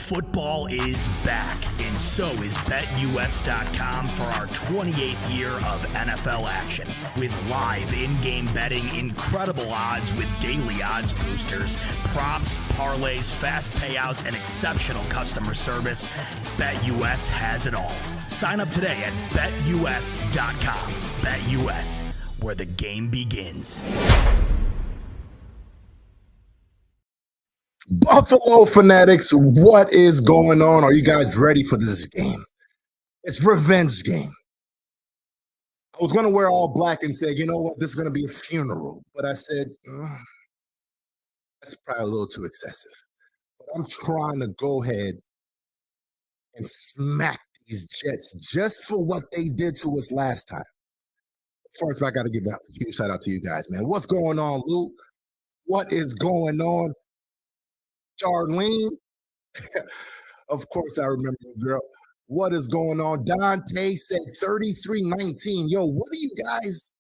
Football is back, and so is BetUS.com for our 28th year of NFL action. With live in-game betting, incredible odds with daily odds boosters, props, parlays, fast payouts, and exceptional customer service, BetUS has it all. Sign up today at BetUS.com. BetUS, where the game begins. Buffalo fanatics, what is going on? Are you guys ready for this game? It's revenge game. I was going to wear all black and say, you know what, this is going to be a funeral. But I said, that's probably a little too excessive. But I'm trying to go ahead and smack these Jets just for what they did to us last time. First, I got to give a huge shout out to you guys, man. What's going on, Lou? What is going on? Charlene, of course I remember you, girl. What is going on? Dante said 33-19. Yo, what are you guys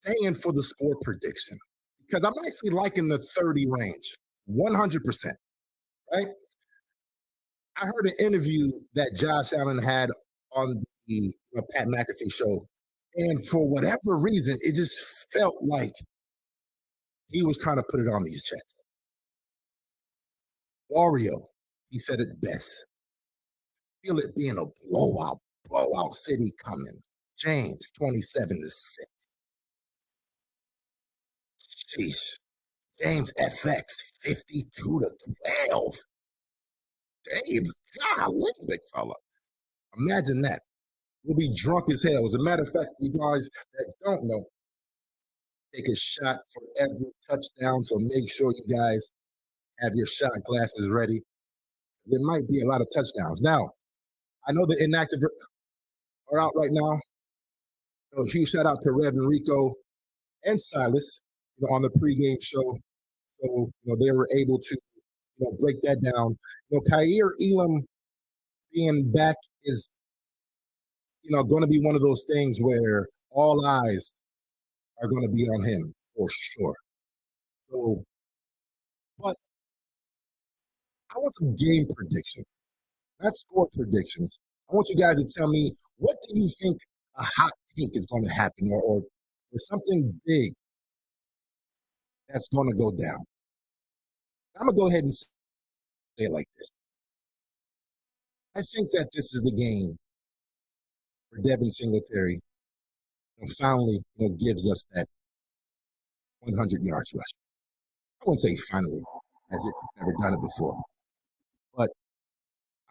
saying for the score prediction? Because I'm actually liking the 30 range, 100%, right? I heard an interview that Josh Allen had on the Pat McAfee show, and for whatever reason, it just felt like he was trying to put it on these Jets. Wario, he said it best. Feel it being a blowout city coming. James, 27-6. Sheesh. James FX, 52-12. James, golly, big fella. Imagine that. We'll be drunk as hell. As a matter of fact, you guys that don't know, take a shot for every touchdown, so make sure you guys have your shot glasses ready. There might be a lot of touchdowns. Now, I know the inactive are out right now. So huge shout out to Rev and Rico and Silas on the pregame show. So they were able to break that down. Khair Elam being back is going to be one of those things where all eyes are going to be on him for sure. So, but I want some game predictions, not score predictions. I want you guys to tell me, what do you think a hot take is going to happen, or something big that's going to go down? I'm going to go ahead and say it like this. I think that this is the game where Devin Singletary finally gives us that 100 yards rush. I wouldn't say finally, as if he's never done it before. But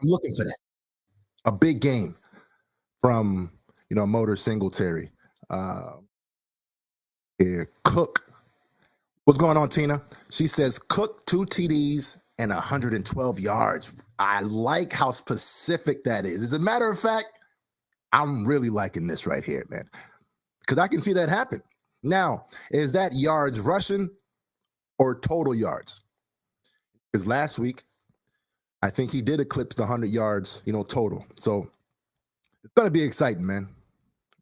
I'm looking for that. A big game from, Motor Singletary. Here, Cook. What's going on, Tina? She says, Cook 2 TDs and 112 yards. I like how specific that is. As a matter of fact, I'm really liking this right here, man, because I can see that happen. Now, is that yards rushing or total yards? Because last week, I think he did eclipse the 100 yards, total. So it's going to be exciting, man.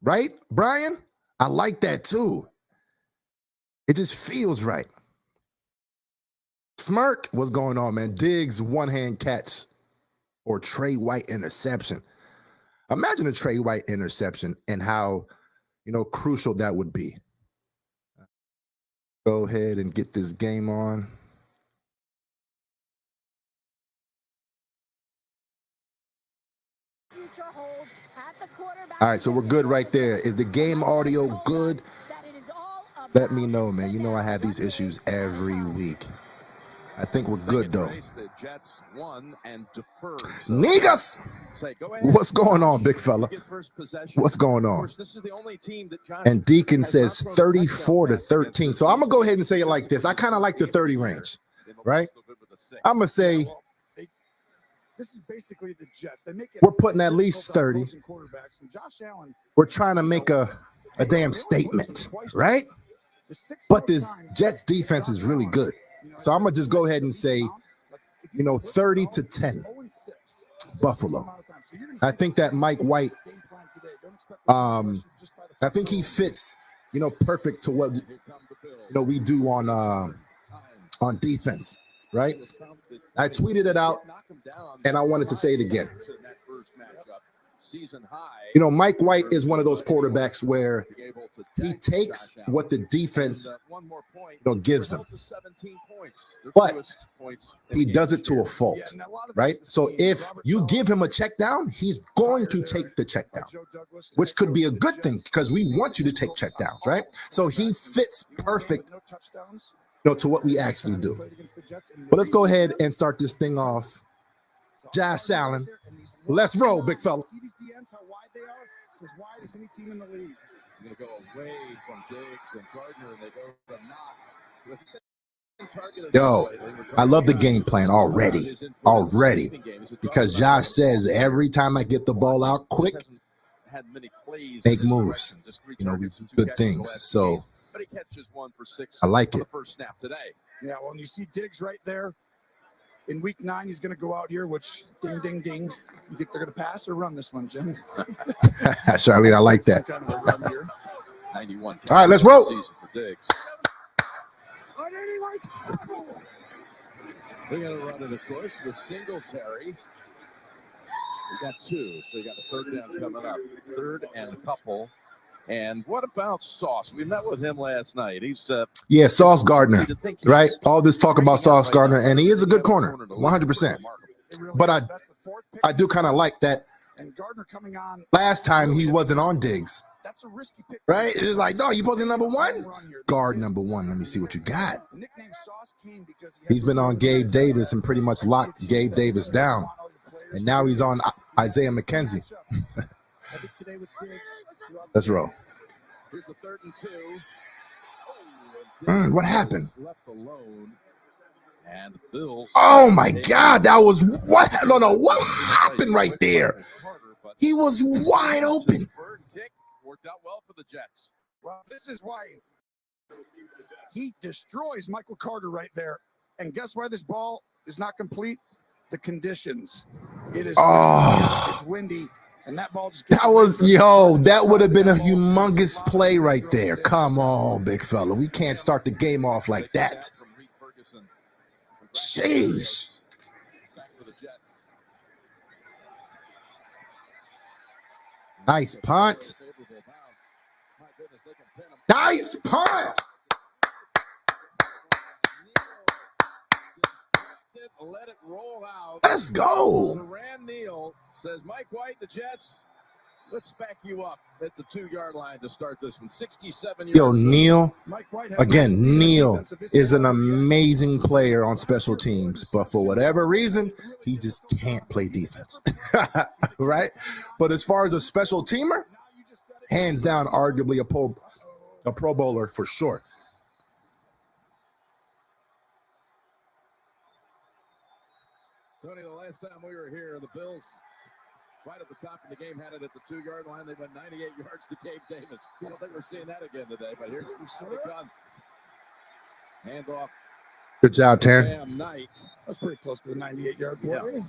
Right, Brian? I like that too. It just feels right. Smirk, what's going on, man? Diggs, one-hand catch or Trey White interception. Imagine a Trey White interception and how, crucial that would be. Go ahead and get this game on. All right, so we're good right there. Is the game audio good? Let me know, man. I have these issues every week. I think we're good, though. Niggas! What's going on, big fella? What's going on? And Deacon says 34-13. So I'm going to go ahead and say it like this. I kind of like the 30 range, right? I'm going to say this is basically the Jets. We're putting at least 30. We're trying to make a damn statement, right? But this Jets defense is really good. So I'm going to just go ahead and say, 30-10, Buffalo. I think that Mike White, I think he fits, perfect to what, we do on defense, right? I tweeted it out, and I wanted to say it again. You know, Mike White is one of those quarterbacks where he takes what the defense gives him, but he does it to a fault, right? So if you give him a check down, he's going to take the check down, which could be a good thing because we want you to take check downs, right? So he fits perfect to what we actually do. But let's go ahead and start this thing off. Josh Allen, let's roll, big fella. See these DNs, how wide they are? It's as wide as any team in the league. They go away from Diggs and Gardner, and they go to Knox. Yo, I love the game plan already, because Josh says every time I get the ball out quick, make moves. You know, we do good things. So I like it. Yeah, well, and you see Diggs right there. In week 9, he's going to go out here, which ding, ding, ding. You think they're going to pass or run this one, Jim? Charlie, I like that. Kind of a run here. 91. All right, let's roll. Season for Diggs. They're going to run it, of course, with Singletary. We got 2, so you got a third down coming up. Third and a couple. And what about Sauce? We met with him last night. He's Sauce Gardner, right? All this talk about Sauce Gardner, and he is a good corner, 100%. But I do kind of like that. And Gardner coming on Last time he wasn't on Diggs, that's a risky pick, right? It's like, no, you posting number 1, guard number 1. Let me see what you got. The nickname Sauce came because He's been on Gabe Davis and pretty much locked Gabe Davis down, and now he's on Isaiah McKenzie. I think today with Diggs, Let's roll. Here's a 3rd and 2. What happened? Left alone. And the Bills. Oh my God, that was what? No, what happened right there? He was wide open. Kick worked out well for the Jets. Well, this is why he destroys Michael Carter right there. And guess why this ball is not complete? The conditions. It is it's windy. And that ball just that would have been a humongous play right there. Come on, big fella. We can't start the game off like that. Jeez. Nice punt. Nice punt. Let it roll out. Let's go. Saran Neal says, Mike White, the Jets, let's back you up at the 2-yard line to start this one. 67 yards. Yo, Neal, again, Neal is an amazing player on special teams, but for whatever reason, he just can't play defense, right? But as far as a special teamer, hands down, arguably a Pro Bowler for sure. Tony, the last time we were here, the Bills, right at the top of the game, had it at the 2-yard line. They went 98 yards to Gabe Davis. I don't think we're seeing that again today, but here's the gun. Handoff. Good job, Taryn. That's pretty close to the 98-yard play. Yeah.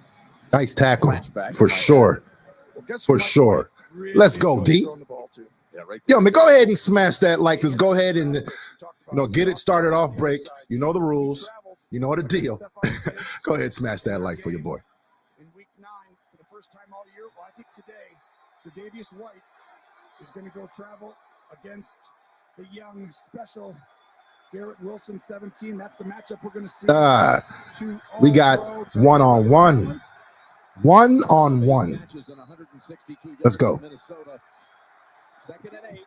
Nice tackle, for sure. For sure. Let's go, D. Yo, man, go ahead and smash that like. Let's go ahead and get it started off break. You know the rules. You know the deal. Go ahead, smash that like for your boy. In week 9, for the first time all year, well, I think today, Tre'Davious White is going to go travel against the young special Garrett Wilson, 17. That's the matchup we're going to see. We got one-on-one. One-on-one. Let's go. Second and 8.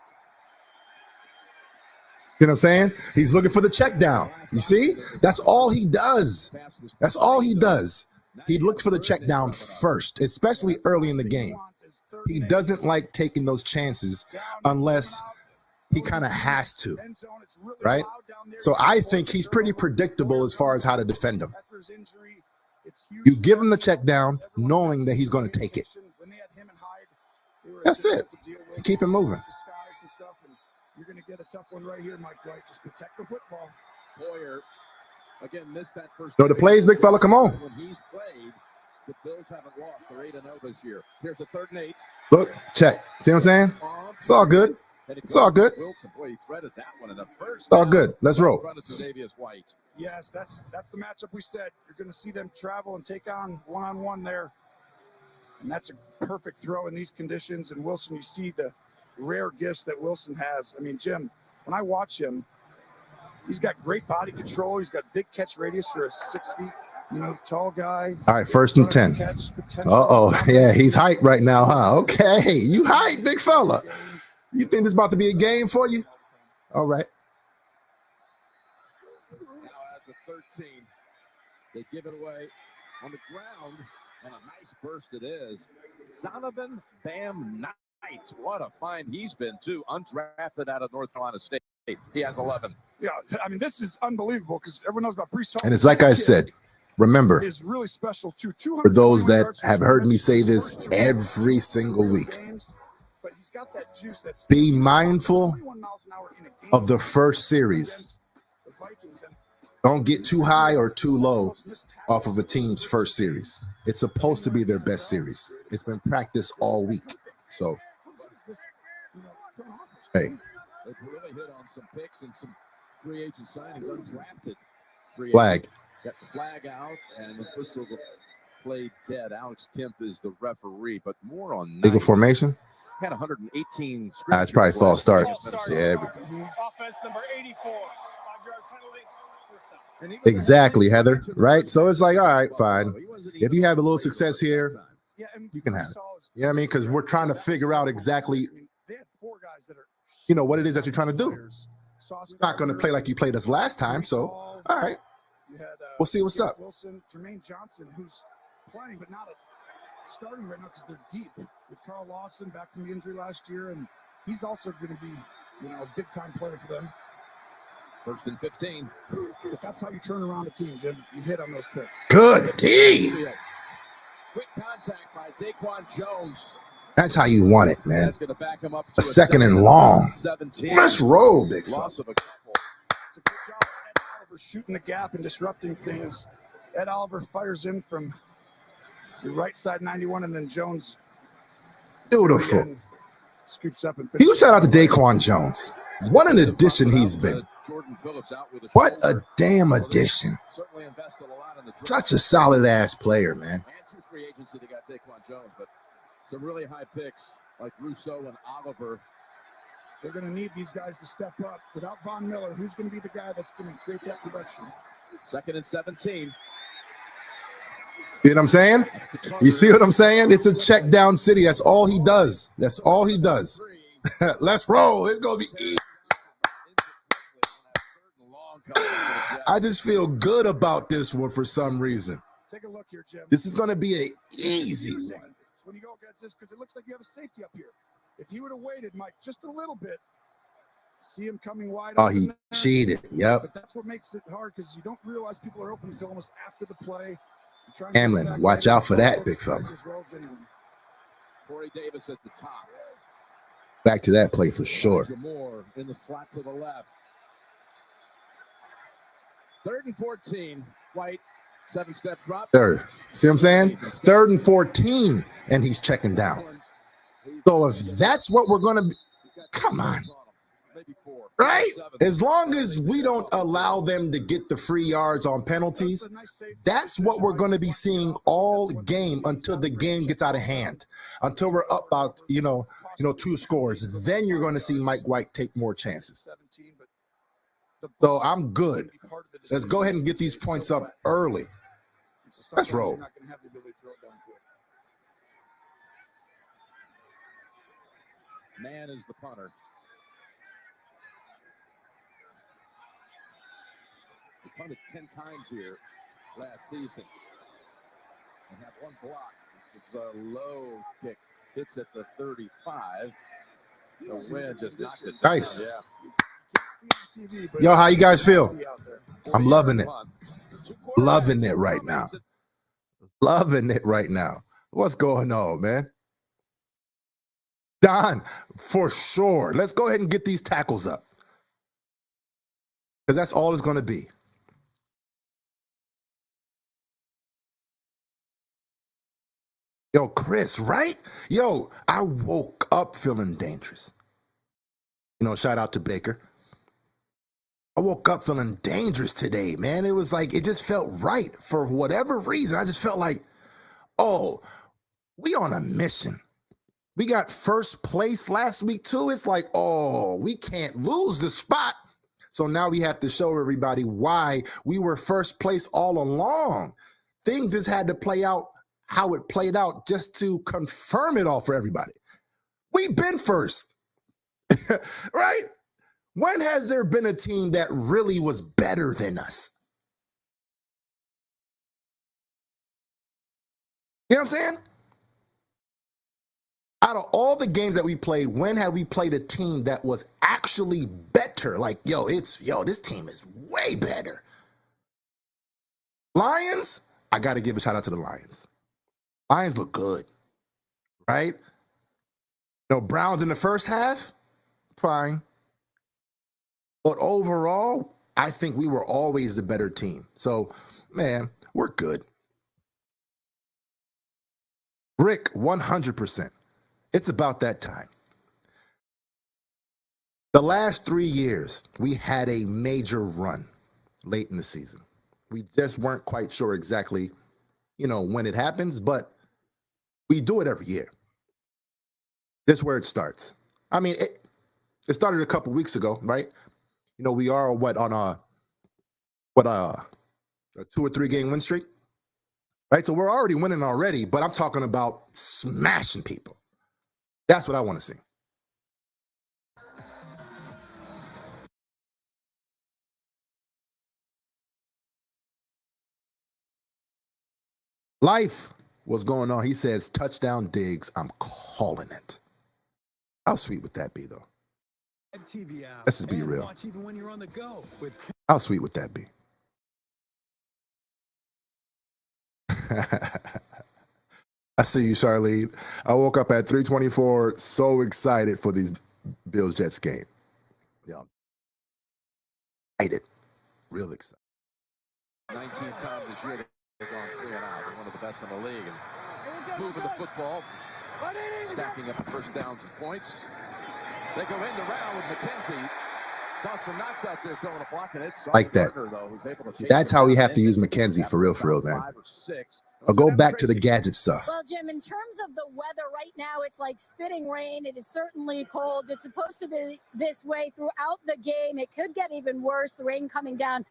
You know what I'm saying? He's looking for the check down. You see? That's all he does. That's all he does. He looks for the check down first, especially early in the game. He doesn't like taking those chances unless he kind of has to, right? So I think he's pretty predictable as far as how to defend him. You give him the check down knowing that he's going to take it. That's it. Keep him moving. You're going to get a tough one right here, Mike White. Just protect the football. Boyer, again, missed that first. So the plays, big fella, come on. When he's played, the Bills haven't lost. They're 8-0 this year. Here's a 3rd and 8. Look, check. See what I'm saying? It's all good. It's all good. Wilson, boy, he threaded that one in the first. It's all good. Let's roll. In front of Tre'Davious White. Yes, that's the matchup we said. You're going to see them travel and take on one-on-one there. And that's a perfect throw in these conditions. And Wilson, you see the rare gifts that Wilson has. I mean, Jim, when I watch him, he's got great body control. He's got big catch radius for a 6 feet, tall guy. All right, 1st and 10. Uh-oh. Yeah, he's hyped right now, huh? Okay. You hyped, big fella. You think this is about to be a game for you? All right. Now at the 13, they give it away on the ground, and a nice burst it is. Zonovan Bam Knight. What a find he's been, too. Undrafted out of North Carolina State. He has 11. Yeah, I mean, this is unbelievable because everyone knows about Brees Hall. And it's like I said, remember, is really special too. for those that have heard me say this every single week, but he's got that juice that's be mindful of the first series. Don't get too high or too low off of a team's first series. It's supposed to be their best series. It's been practiced all week. So, hey. They've really hit on some picks and some free agent signings, undrafted free flag. Agents. Got the flag out, and the whistle played dead. Alex Kemp is the referee, but more on legal formation. Had 118. It's probably false start. Yeah. Offense number 84. 5-yard penalty. First down. Exactly, Heather. Right? So it's like, all right, fine. If you have a little success here, you can have it. You know what I mean? Because we're trying to figure out exactly, what it is that you're trying to do. You're not going to play like you played us last time. So, all right. We'll see what's up. Wilson, Jermaine Johnson, who's playing, but not starting right now because they're deep with Carl Lawson back from the injury last year. And he's also going to be, a big-time player for them. 1st and 15. But that's how you turn around a team, Jim. You hit on those picks. Good D. Quick contact by Daquan Jones. That's how you want it, man. That's going to back him up a 2nd and long. 17. Let's roll, big Loss of a couple. It's a good job of Ed Oliver shooting the gap and disrupting things. Ed Oliver fires in from the right side 91, and then Jones. Beautiful. Again, scoops up and huge shout out to Daquan Jones. What an addition he's been. What a damn addition. Such a solid ass player, man. And 2 free agents that got Daquan Jones, but some really high picks like Rousseau and Oliver. They're going to need these guys to step up. Without Von Miller, who's going to be the guy that's going to create that production? 2nd and 17. You know what I'm saying? You see what I'm saying? It's a check down city. That's all he does. That's all he does. Let's roll. It's going to be easy. I just feel good about this one for some reason. Take a look here, Jim. This is going to be an easy one. When you go against this, because it looks like you have a safety up here. If he would have waited, Mike, just a little bit, see him coming wide. Oh, he cheated. Yep. But that's what makes it hard because you don't realize people are open until almost after the play. Hamlin, watch out for that, big fella. Corey Davis at the top. Back to that play for sure. Moore in the slot to the left. 3rd and 14. White, 7-step drop. Third. See what I'm saying? 3rd and 14, and he's checking down. So if that's what we're going to be, come on. Right? As long as we don't allow them to get the free yards on penalties, that's what we're going to be seeing all game until the game gets out of hand. Until we're up about, 2 scores. Then you're going to see Mike White take more chances. So I'm good. Let's go ahead and get these points up early. Let's roll. Man is the punter. He punted 10 times here last season and had 1 block. This is a low kick. Hits at the 35. The wind just knocked it. Nice. Yeah. Yo, how you guys feel? I'm loving it. Loving it right now. Loving it right now. What's going on, man? Don, for sure. Let's go ahead and get these tackles up. Because that's all it's going to be. Yo, Chris, right? Yo, I woke up feeling dangerous. shout out to Baker. I woke up feeling dangerous today, man. It was like, it just felt right for whatever reason. I just felt like, oh, we on a mission. We got first place last week too. It's like, oh, we can't lose the spot. So now we have to show everybody why we were first place all along. Things just had to play out how it played out just to confirm it all for everybody. We've been first, right? When has there been a team that really was better than us? You know what I'm saying? Out of all the games that we played, when have we played a team that was actually better? Like, this team is way better. Lions, I got to give a shout out to the Lions. Lions look good, right? Browns in the first half, fine. But overall, I think we were always the better team. So, man, we're good. Rick, 100%. It's about that time. The last 3 years, we had a major run late in the season. We just weren't quite sure exactly, when it happens, but we do it every year. This is where it starts. I mean, it started a couple weeks ago, right? We are on a 2 or 3 game win streak, right? So we're already winning already, but I'm talking about smashing people. That's what I want to see. Life was going on. He says, touchdown Diggs. I'm calling it. How sweet would that be, though? Let's just be real. How sweet would that be? I see you, Charlene. I woke up at 3:24, so excited for these Bills-Jets game. Yeah. Excited. Real excited. 19th time this year they've gone 3 and out. They're one of the best in the league. And moving the football, stacking up first downs and points. They go in the round with McKenzie. Dawson Knox out there throwing a block, and it's like that. That's how we have to use McKenzie for real, man. I'll go back to the gadget stuff. Well, Jim, in terms of the weather right now, it's like spitting rain. It is certainly cold. It's supposed to be this way throughout the game. It could get even worse. The rain coming down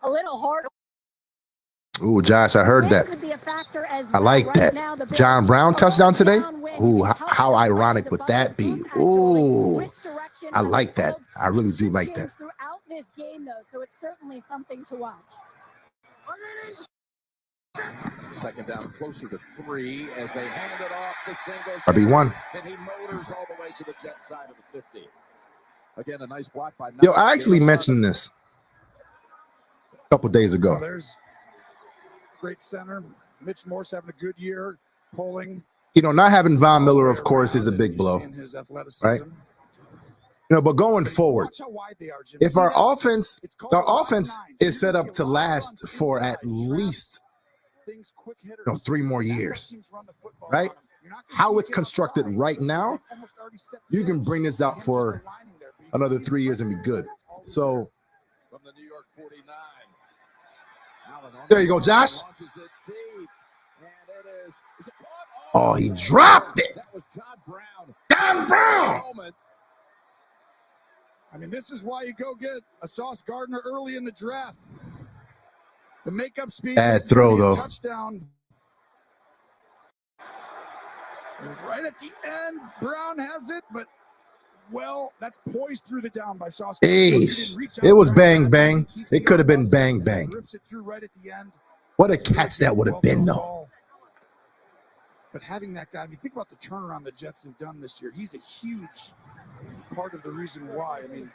a little hard. Ooh, Josh, I heard that. I like that. John Brown touchdown today. Ooh, how ironic would that be? Ooh, I like that. I really do like that. Throughout this game, though, so it's certainly something to watch. Second down, closer to 3 as they hand it off to single. RB1. And he motors all the way to the Jet side of the 50. Again, a nice block by. Yo, I actually mentioned this a couple days ago. There's great center. Mitch Morse having a good year, pulling. Not having Von Miller, of course, is a big blow, right? But going forward, if our offense is set up to last for at least 3 more years, right? How it's constructed right now, you can bring this out for another 3 years and be good. So from the New York 49. There you go, Josh. Oh, he dropped it. That was John Brown. John Brown. I mean, this is why you go get a Sauce Gardner early in the draft. The makeup speed. Bad throw, though. Touchdown. And right at the end, Brown has it, but that's poised through the down by Sauce. It was bang, bang. It could have been bang, bang. What a catch that would have been, though. But having that guy, I mean, think about the turnaround the Jets have done this year. He's a huge part of the reason why. I mean,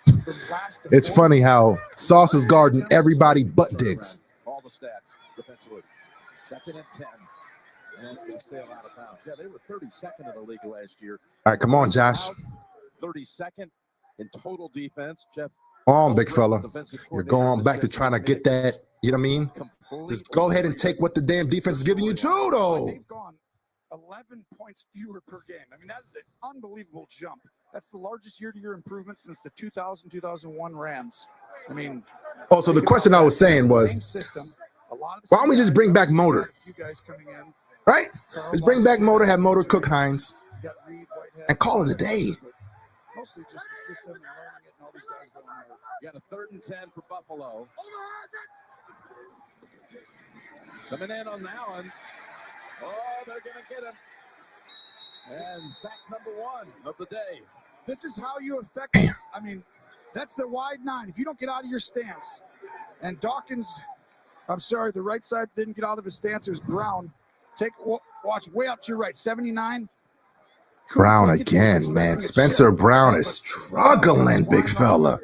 it's funny how Sauce is guarding everybody but Diggs. All the stats defensively. 2nd and 10. And it's going to sail out of bounds. Yeah, they were 32nd in the league last year. All right, come on, Josh. 32nd in total defense. Jeff, come on, big fella. You're going back to trying to get that, you know what I mean? Just go ahead and take what the damn defense is giving you too, though. They've gone 11 points fewer per game. I mean, that is an unbelievable jump That's the largest year-to-year improvement since the 2000-2001 Rams. I mean, Oh, so the question I was saying was, why don't we just bring back Motor? Right? Just bring back Motor, have Motor cook Hines, and call it a day. Mostly just the system and learning it and all these guys going hard. You got a 3rd and 10 for Buffalo. Coming in on Allen. Oh, they're going to get him. And sack number 1 of the day. This is how you affect this. I mean, that's the wide 9. If you don't get out of your stance, and Dawkins, I'm sorry, the right side didn't get out of his stance. It was Brown. Watch way out to your right, 79. Brown again, man. Spencer Brown is struggling, big fella.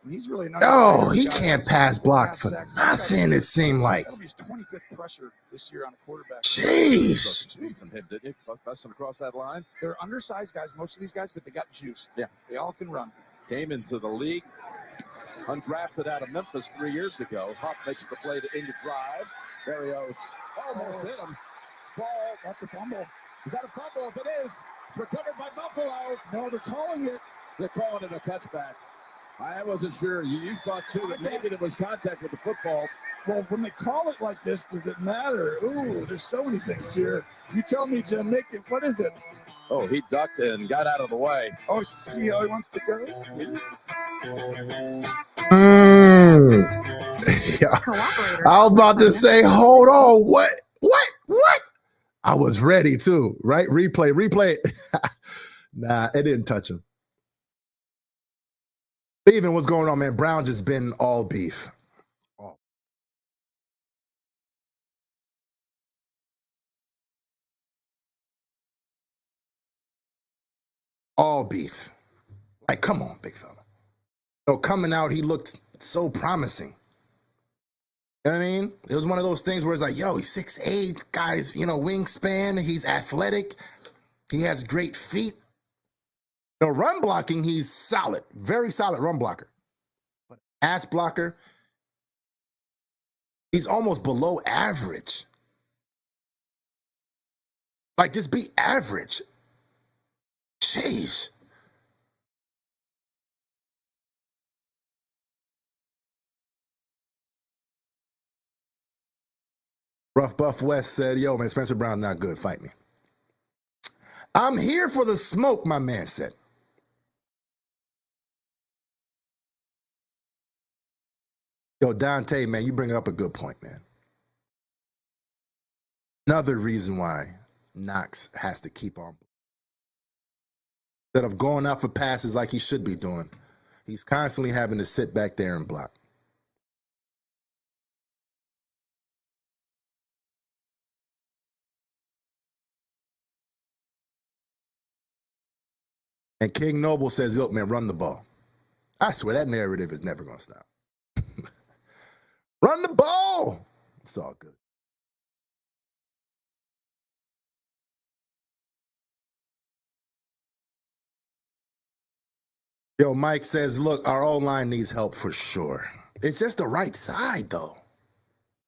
He's really not. Oh, he can't pass block for nothing, it seemed like. That'll be his 25th pressure this year on a quarterback. Jeez. Speed from him, didn't you? Busting across that line. They're undersized guys, most of these guys, but they got juice. Yeah. They all can run. Came into the league, undrafted out of Memphis 3 years ago. Huff makes the play to end the drive. Berrios almost hit him. Ball, that's a fumble. Is that a fumble? If it is, it's recovered by Buffalo. No, they're calling it. They're calling it a touchback. I wasn't sure. You thought, too, that maybe there was contact with the football. Well, when they call it like this, does it matter? Ooh, there's so many things here. You tell me, Jim, Nick, what is it? Oh, he ducked and got out of the way. Oh, see how he wants to go? Yeah. I was about to say, hold on. What? I was ready too, right? Replay. Nah, it didn't touch him. Steven, what's going on, man? Brown just been all beef. All beef. Like, come on, big fella. So coming out, he looked so promising. You know what I mean? It was one of those things where it's like, yo, he's 6'8", guys, wingspan. He's athletic. He has great feet. Run blocking, he's solid. Very solid run blocker. But pass blocker, he's almost below average. Like, just be average. Jeez. Rough Buff West said, yo, man, Spencer Brown not good. Fight me. I'm here for the smoke, my man said. Yo, Dante, man, you bring up a good point, man. Another reason why Knox has to keep on. Instead of going out for passes like he should be doing, he's constantly having to sit back there and block. And King Noble says, look, man, run the ball. I swear that narrative is never going to stop. Run the ball. It's all good. Yo, Mike says, look, our O-line needs help for sure. It's just the right side, though.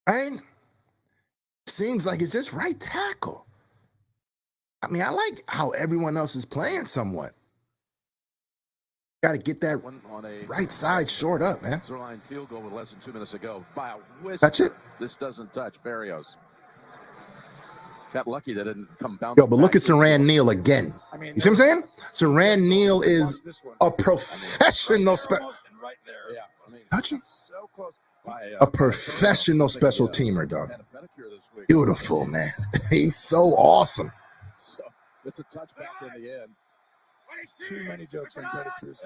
Right? Seems like it's just right tackle. I mean, I like how everyone else is playing somewhat. Got to get that right side short up, man. Zerline field goal with less than 2 minutes to go. By a whisper. Touch it. This doesn't touch Berrios. Got lucky that it didn't come down. Yo, but look at Saran Neal again. I mean, you see what I'm saying? Saran Neal is a professional right there. Yeah. I mean, touch him. So close. A professional special teamer, dog. Beautiful, man. He's so awesome. So it's a touchback in the end. Too many jokes on pedicures.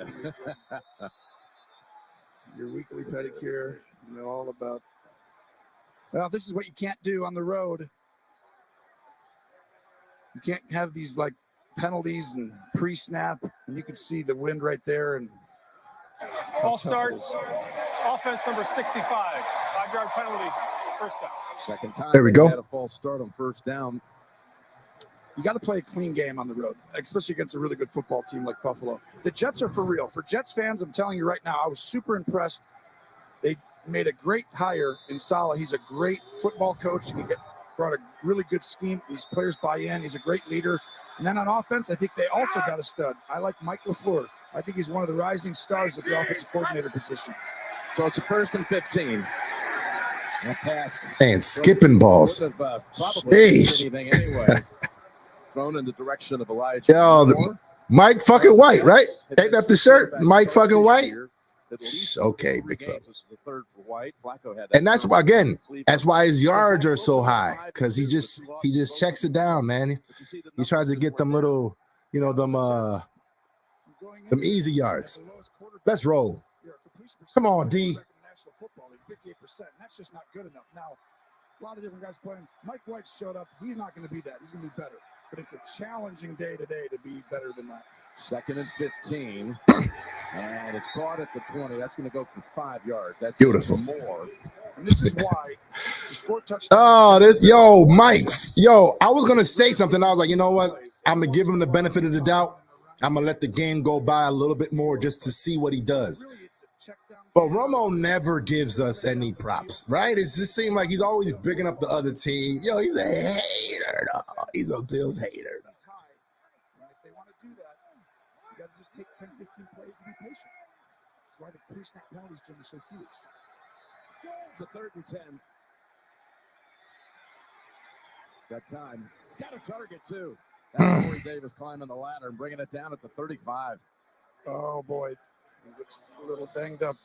Your weekly pedicure, all about. Well, this is what you can't do on the road. You can't have these like penalties and pre-snap, and you can see the wind right there. And all starts. Offense number 65, 5-yard penalty, first down. Second time. There we go. Had a false start on first down. You got to play a clean game on the road, especially against a really good football team like Buffalo. The Jets are for real. For Jets fans, I'm telling you right now, I was super impressed. They made a great hire in Saleh. He's a great football coach. He brought a really good scheme. These players buy in. He's a great leader. And then on offense, I think they also got a stud. I like Mike LaFleur. I think he's one of the rising stars at the offensive coordinator position. So it's a 1st and 15. And pass. Man, skipping balls. Anything anyway. Thrown in the direction of Elijah. Yo, Mike fucking White, right? Ain't that the shirt? Mike fucking White? Okay, big fella. And that's why, again, that's why his yards are so high, because he just checks it down, man. He tries to get them little, you know, them easy yards. Let's roll. Come on, D. 58%. That's just not good enough. Now, a lot of different guys playing. Mike White showed up. He's not going to be that. He's going to be better. But it's a challenging day today to be better than that. 2nd and 15. And it's caught at the 20. That's going to go for 5 yards. That's beautiful. More. And this is why to score touchdowns. Oh, yo, Mike. Yo, I was going to say something. I was like, you know what? I'm going to give him the benefit of the doubt. I'm going to let the game go by a little bit more just to see what he does. But Romo never gives us any props, right? It just seems like he's always bigging up the other team. Yo, he's a hater. He's a Bills hater. If they want to do that, you got to just take 10, 15 plays and be patient. That's why the pre-snap penalties are so huge. It's a 3rd and 10. Got time. He's got a target, too. That's Corey Davis climbing the ladder and bringing it down at the 35. Oh, boy. He looks a little banged up.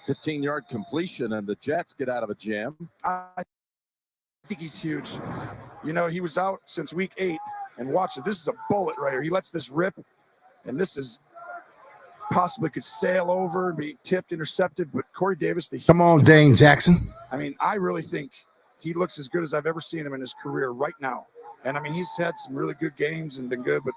15-yard completion, and the Jets get out of a jam. I think he's huge. You know, he was out since week 8, and watch it. This is a bullet right here. He lets this rip, and this is possibly could sail over, be tipped, intercepted, but Corey Davis, come on, Dane Jackson. I mean, I really think he looks as good as I've ever seen him in his career right now. And I mean, he's had some really good games and been good, but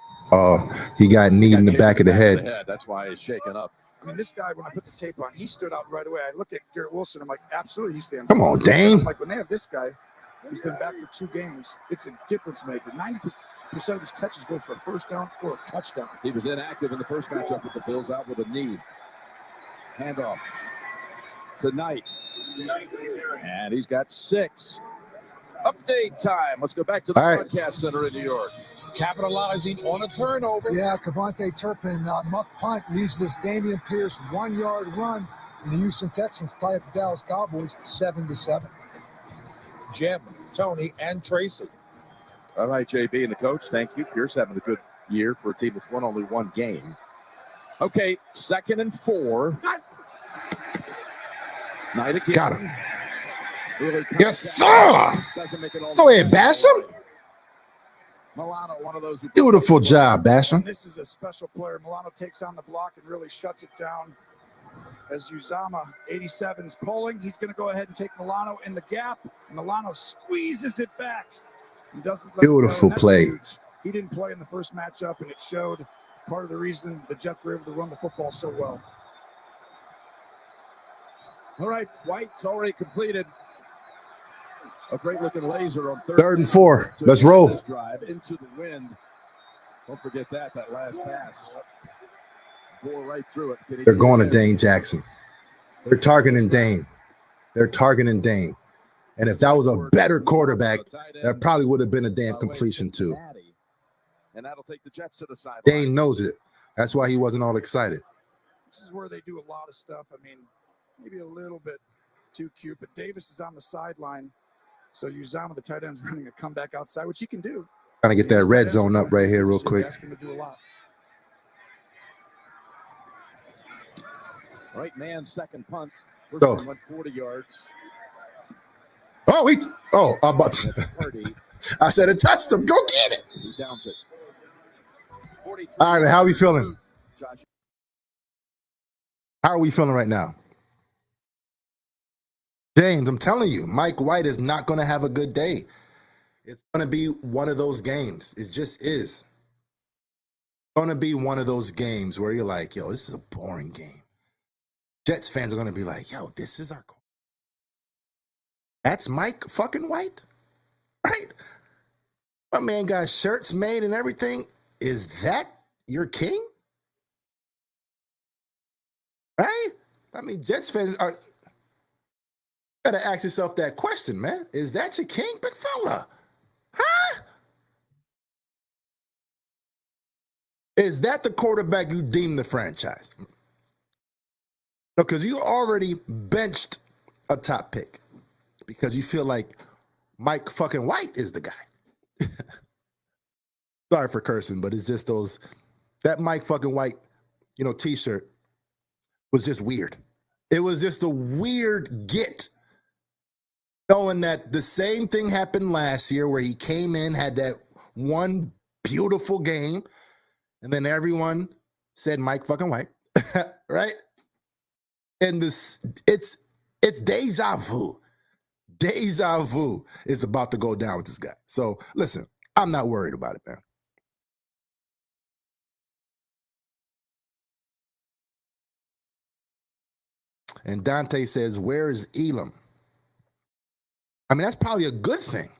he got kneed in the back of the head. That's why he's shaking up. I mean, this guy, when I put the tape on, he stood out right away. I looked at Garrett Wilson. I'm like, absolutely, he stands Come on, Dane. I'm like, when they have this guy who's been back for 2 games, it's a difference maker. 90% of his catches go for a first down or a touchdown. He was inactive in the first matchup with the Bills, out with a knee. Handoff tonight. And he's got 6. Update time. Let's go back to the broadcast center in New York. Capitalizing on a turnover. Yeah, Cavante Turpin, muff punt, leads this Damian Pierce 1-yard run. And the Houston Texans tie up the Dallas Cowboys 7-7. Jim, Tony, and Tracy. All right, JB and the coach, thank you. Pierce having a good year for a team that's won only 1 game. Okay, 2nd and 4. Knight again. Got him. Yes, sir. Go ahead, Basham. Milano, one of those who Beautiful job, Basham. This is a special player. Milano takes on the block and really shuts it down. As Uzama, 87's pulling, he's going to go ahead and take Milano in the gap. Milano squeezes it back and doesn't let Beautiful play. Huge. He didn't play in the first matchup, and it showed part of the reason the Jets were able to run the football so well. All right, White's already completed. A great looking laser on 3rd and 4. Let's roll. Drive into the wind. Don't forget that last pass. Bore right through it. They're going to Dane Jackson. They're targeting Dane. They're targeting Dane. And if that was a better quarterback, that probably would have been a damn completion too. And that'll take the Jets to the side. Dane knows it. That's why he wasn't all excited. This is where they do a lot of stuff. I mean, maybe a little bit too cute, but Davis is on the sideline. So Uzama, the tight end, is running a comeback outside, which he can do. Trying to get that red zone up right here real quick. Ask him to do a lot. Right man, 2nd punt. First one went 40 yards. I said it touched him. Go get it. He downs it. All right, how are we feeling? How are we feeling right now? James, I'm telling you, Mike White is not going to have a good day. It's going to be one of those games. It just is. It's going to be one of those games where you're like, yo, this is a boring game. Jets fans are going to be like, yo, this is our goal. That's Mike fucking White, right? My man got shirts made and everything. Is that your king? Right? I mean, Jets fans are... Gotta ask yourself that question, man. Is that your king, big fella? Huh? Is that the quarterback you deem the franchise? No, because you already benched a top pick because you feel like Mike fucking White is the guy. Sorry for cursing, but it's just that Mike fucking White, t-shirt was just weird. It was just a weird get, knowing that the same thing happened last year where he came in, had that one beautiful game, and then everyone said Mike fucking White, right? And it's deja vu. Deja vu is about to go down with this guy. So listen, I'm not worried about it, man. And Dante says, where is Elam? I mean, that's probably a good thing,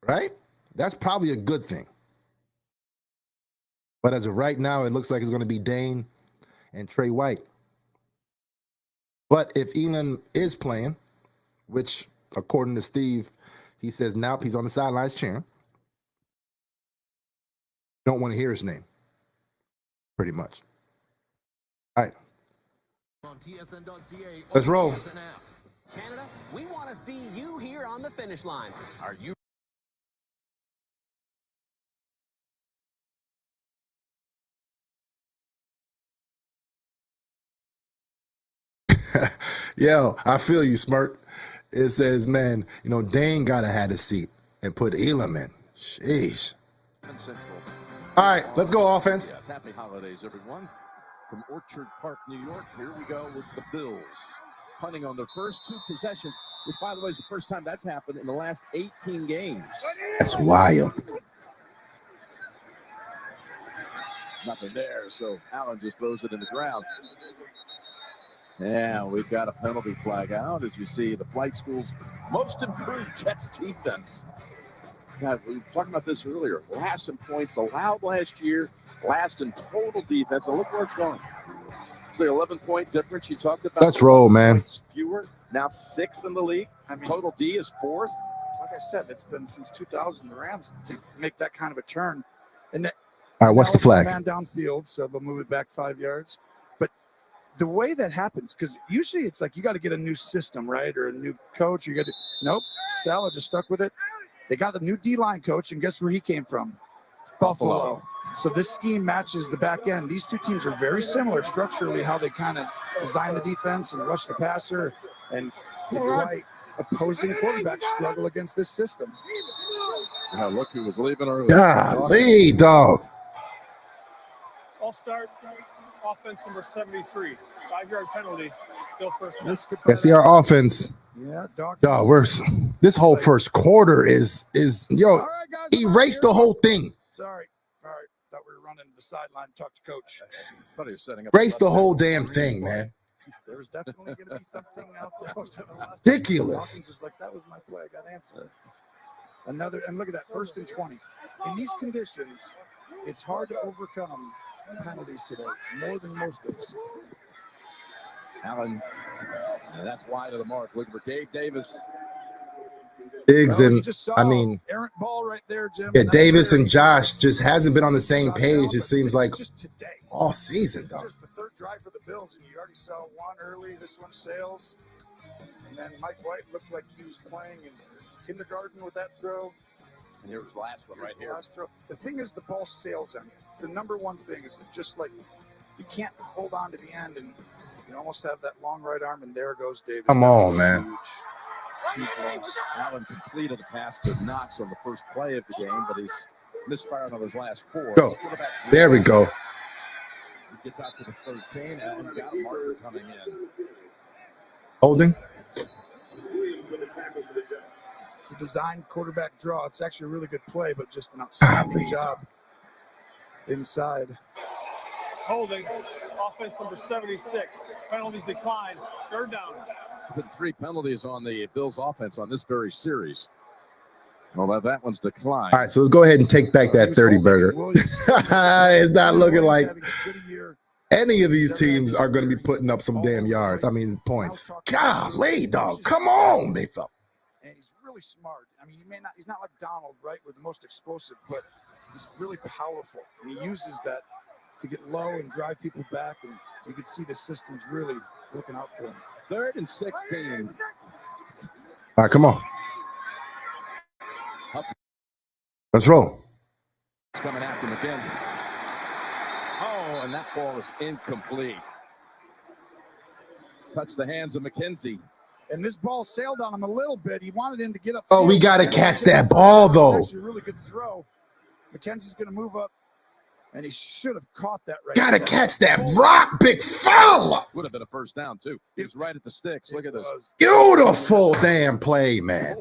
right? That's probably a good thing. But as of right now, it looks like it's going to be Dane and Trey White. But if Elam is playing, which according to Steve, he says now he's on the sidelines cheering. Don't want to hear his name, pretty much. All right. Let's roll. Canada, we want to see you here on the finish line. Are you? Yo, I feel you, Smirk. It says, man, Dane got to have a seat and put Elam in. Sheesh. All right, let's go offense. Yes, happy holidays, everyone. From Orchard Park, New York, here we go with the Bills. Punting on their first 2 possessions, which, by the way, is the first time that's happened in the last 18 games. That's wild. Nothing there, so Allen just throws it in the ground. Yeah, we've got a penalty flag out. As you see, the flight school's most improved Jets defense. Now, we were talking about this earlier. Last in points allowed last year, last in total defense. And look where it's going. It's like 11-point difference. You talked about. Let's roll, man. Fewer, now 6th in the league. I mean, total D is 4th. Like I said, it's been since 2000 the Rams to make that kind of a turn. And that, all right, what's the flag? Man downfield, so they'll move it back 5 yards. But the way that happens, because usually it's like you got to get a new system, right, or a new coach. You got to. Nope, Salah just stuck with it. They got the new D-line coach, and guess where he came from? Buffalo. So this scheme matches the back end. These two teams are very similar structurally, how they kind of design the defense and rush the passer, and it's why opposing quarterbacks struggle against this system. Yeah, look who was leaving early. Golly, dog. All start, offense number 73. 5-yard penalty, still first down. Yeah, see our offense. Yeah, dog. This whole first quarter is yo, All right, guys, erase the whole thing. Sorry. All right. Thought we were running to the sideline to talk to coach. Thought he was setting up. Erase the whole damn thing, man. There was definitely going to be something out there. Ridiculous. Dawson's just like, that was my play. I got answered. Another, and look at that, 1st and 20. In these conditions, it's hard to overcome penalties today, more than most of us. Allen, and that's wide of the mark. Looking for Gabe Davis. Diggs and errant ball right there, Jim. Yeah, Davis and Josh just hasn't been on the same page. It seems like all season, dog. Just the 3rd drive for the Bills, and you already saw one early. This one sails, and then Mike White looked like he was playing in kindergarten with that throw. And here's the last one right here. Last throw. The thing is, the ball sails on you. It's the number one thing. Is just like you can't hold on to the end, and you almost have that long right arm, and there goes Davis. Come on, man. Huge loss. Allen completed a pass to Knox on the first play of the game, but he's misfired on his last 4. Go. There we go. He gets out to the 13 and got a marker coming in. Holding. It's a designed quarterback draw. It's actually a really good play, but just an outstanding job inside. Holding, offense number 76. Penalties decline. 3rd down. There's been 3 penalties on the Bills offense on this very series. Well, that one's declined. All right, so let's go ahead and take back that 30 burger. It's not looking like any of these teams are going to be putting up some damn yards. I mean, points. Golly, dog. Come on, big fella. And he's really smart. I mean, he's not like Donald, right, with the most explosive, but he's really powerful. And he uses that to get low and drive people back, and you could see the system's really looking out for him. 3rd and 16. All right, come on. Let's roll. It's coming after him again. Oh, and that ball is incomplete. Touched the hands of McKenzie. And this ball sailed on him a little bit. He wanted him to get up. Oh, we got to catch that ball, though. Actually a really good throw. McKenzie's going to move up, and he should have caught that right. Got to catch that rock, big fella. Would have been a first down, too. He was right at the sticks. Look at this. Beautiful damn play, man.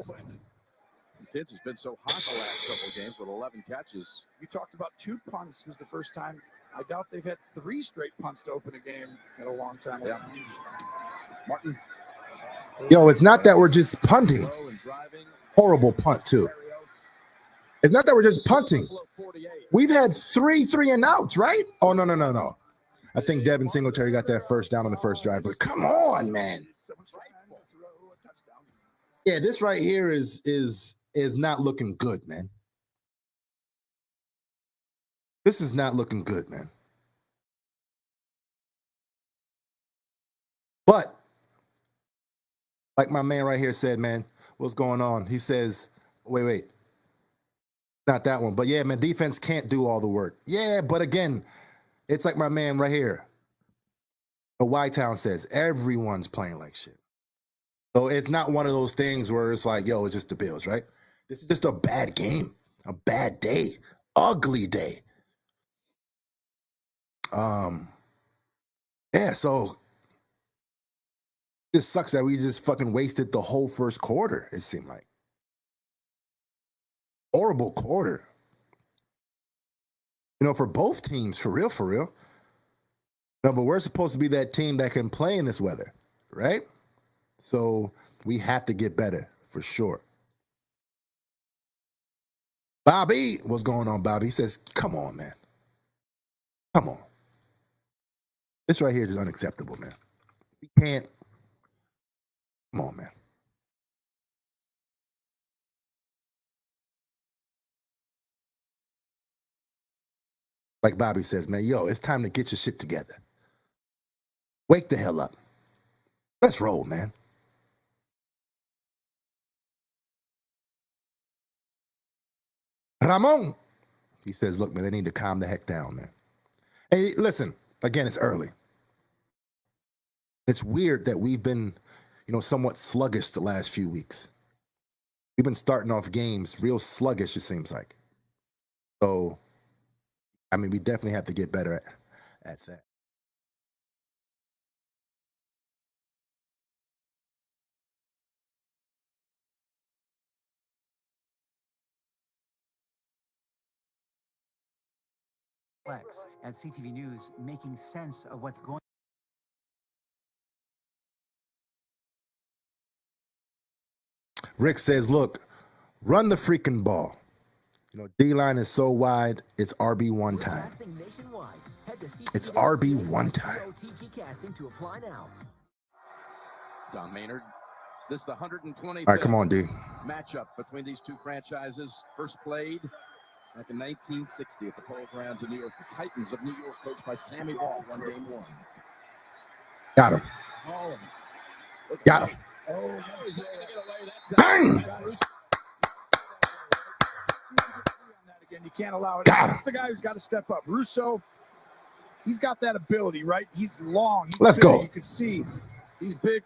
McKenzie's been so hot the last couple of games with 11 catches. You talked about 2 punts was the first time. I doubt they've had 3 straight punts to open a game in a long time. Yeah. Martin. Yo, it's not that we're just punting. Horrible punt, too. It's not that we're just punting. We've had 3 3-and-outs, right? Oh, no. I think Devin Singletary got that first down on the first drive. But come on, man. Yeah, this right here is not looking good, man. This is not looking good, man. But like my man right here said, man, what's going on? He says, wait. Not that one. But yeah, man, defense can't do all the work. Yeah, but again, it's like my man right here. But Y-Town says, everyone's playing like shit. So it's not one of those things where it's like, yo, it's just the Bills, right? This is just a bad game, a bad day, ugly day. Yeah, so it sucks that we just fucking wasted the whole first quarter, it seemed like. Horrible quarter. You know, for both teams, for real. No, but we're supposed to be that team that can play in this weather, right? So we have to get better, for sure. Bobby, what's going on, Bobby? He says, come on, man. Come on. This right here is unacceptable, man. We can't. Come on, man. Like Bobby says, man, yo, it's time to get your shit together. Wake the hell up. Let's roll, man. Ramon. He says, look, man, they need to calm the heck down, man. Hey, listen, again, it's early. It's weird that we've been, somewhat sluggish the last few weeks. We've been starting off games real sluggish, it seems like. So, I mean, we definitely have to get better at that. At CTV News, making sense of what's going on. Rick says, look, run the freaking ball. D-line is so wide, it's RB1 time. It's RB1 time. Don Maynard, this is the 120th All right, come on, D. matchup between these two franchises. First played back in 1960 at the Polo Grounds in New York. The Titans of New York, coached by Sammy Ball, won game 1. Got him. Got him. Oh, he's able to get away. Bang! Again, you can't allow it. Got him. That's the guy who's got to step up. Russo, he's got that ability, right? He's long. He's Let's big. go. You can see he's big.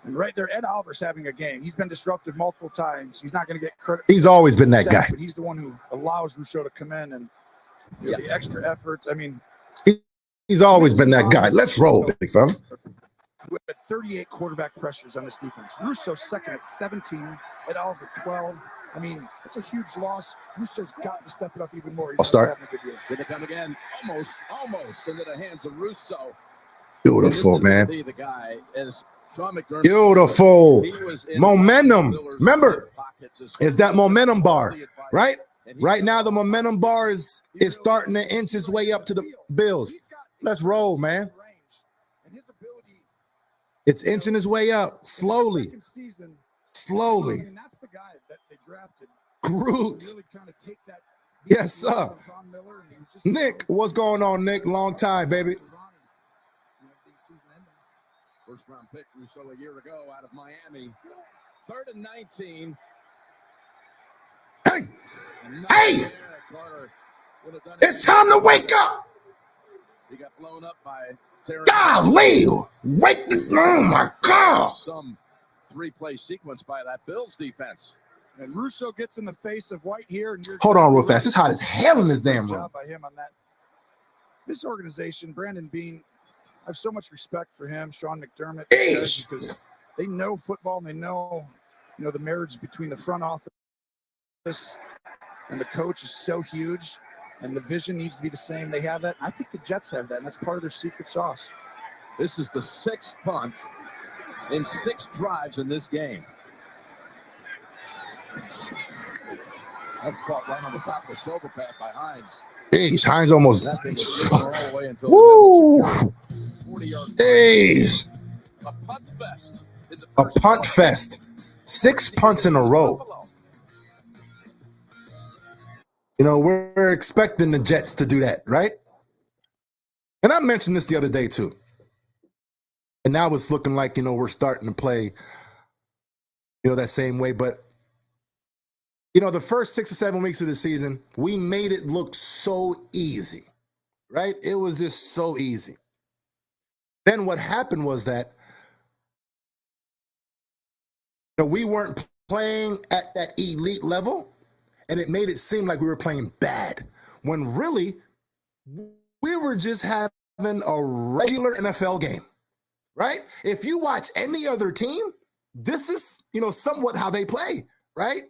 And right there, Ed Oliver's having a game. He's been disrupted multiple times. He's not going to get credit. He's always been that guy. But he's the one who allows Russo to come in and the extra efforts. I mean, he's always been that guy. Let's roll, big fella. We had 38 quarterback pressures on this defense. Russo second at 17. Ed Oliver 12. I mean, it's a huge loss. Russo's got to step it up even more. I'll start. Here they come again. Almost into the hands of Russo. Beautiful, man. The guy is Sean McDermott. Beautiful. Momentum. Remember, it's that momentum bar, right? Right now, the momentum bar is starting to inch its way up to the Bills. Let's roll, man. It's inching its way up slowly. Slowly. And that's the guy that they drafted. Groot. Really kind of take that Yes, sir. Nick, what's going on, Nick? Long time, baby. First round pick Russo a year ago out of Miami. 3rd and 19. Hey! Hey! It's time to wake up! He got blown up by Terrence. Golly! Wake the, oh my God! Some 3-play sequence by that Bills defense. And Russo gets in the face of White here. And hold on real fast. It's hot as hell in this damn room. By him on that. This organization, Brandon Beane, I have so much respect for him, Sean McDermott, because they know football and they know, the marriage between the front office and the coach is so huge, and the vision needs to be the same. They have that. I think the Jets have that, and that's part of their secret sauce. This is the 6th punt in 6 drives in this game. That's caught right on the top of the shoulder pad by Hines. Jeez, Hines almost. Woo! Jeez. A punt fest. A punt fest. 6 punts in a row. We're expecting the Jets to do that, right? And I mentioned this the other day too. And now it's looking like, we're starting to play, that same way. But, the first 6 or 7 weeks of the season, we made it look so easy, right? It was just so easy. Then what happened was that we weren't playing at that elite level, and it made it seem like we were playing bad, when really we were just having a regular NFL game, right? If you watch any other team, this is, somewhat how they play, right?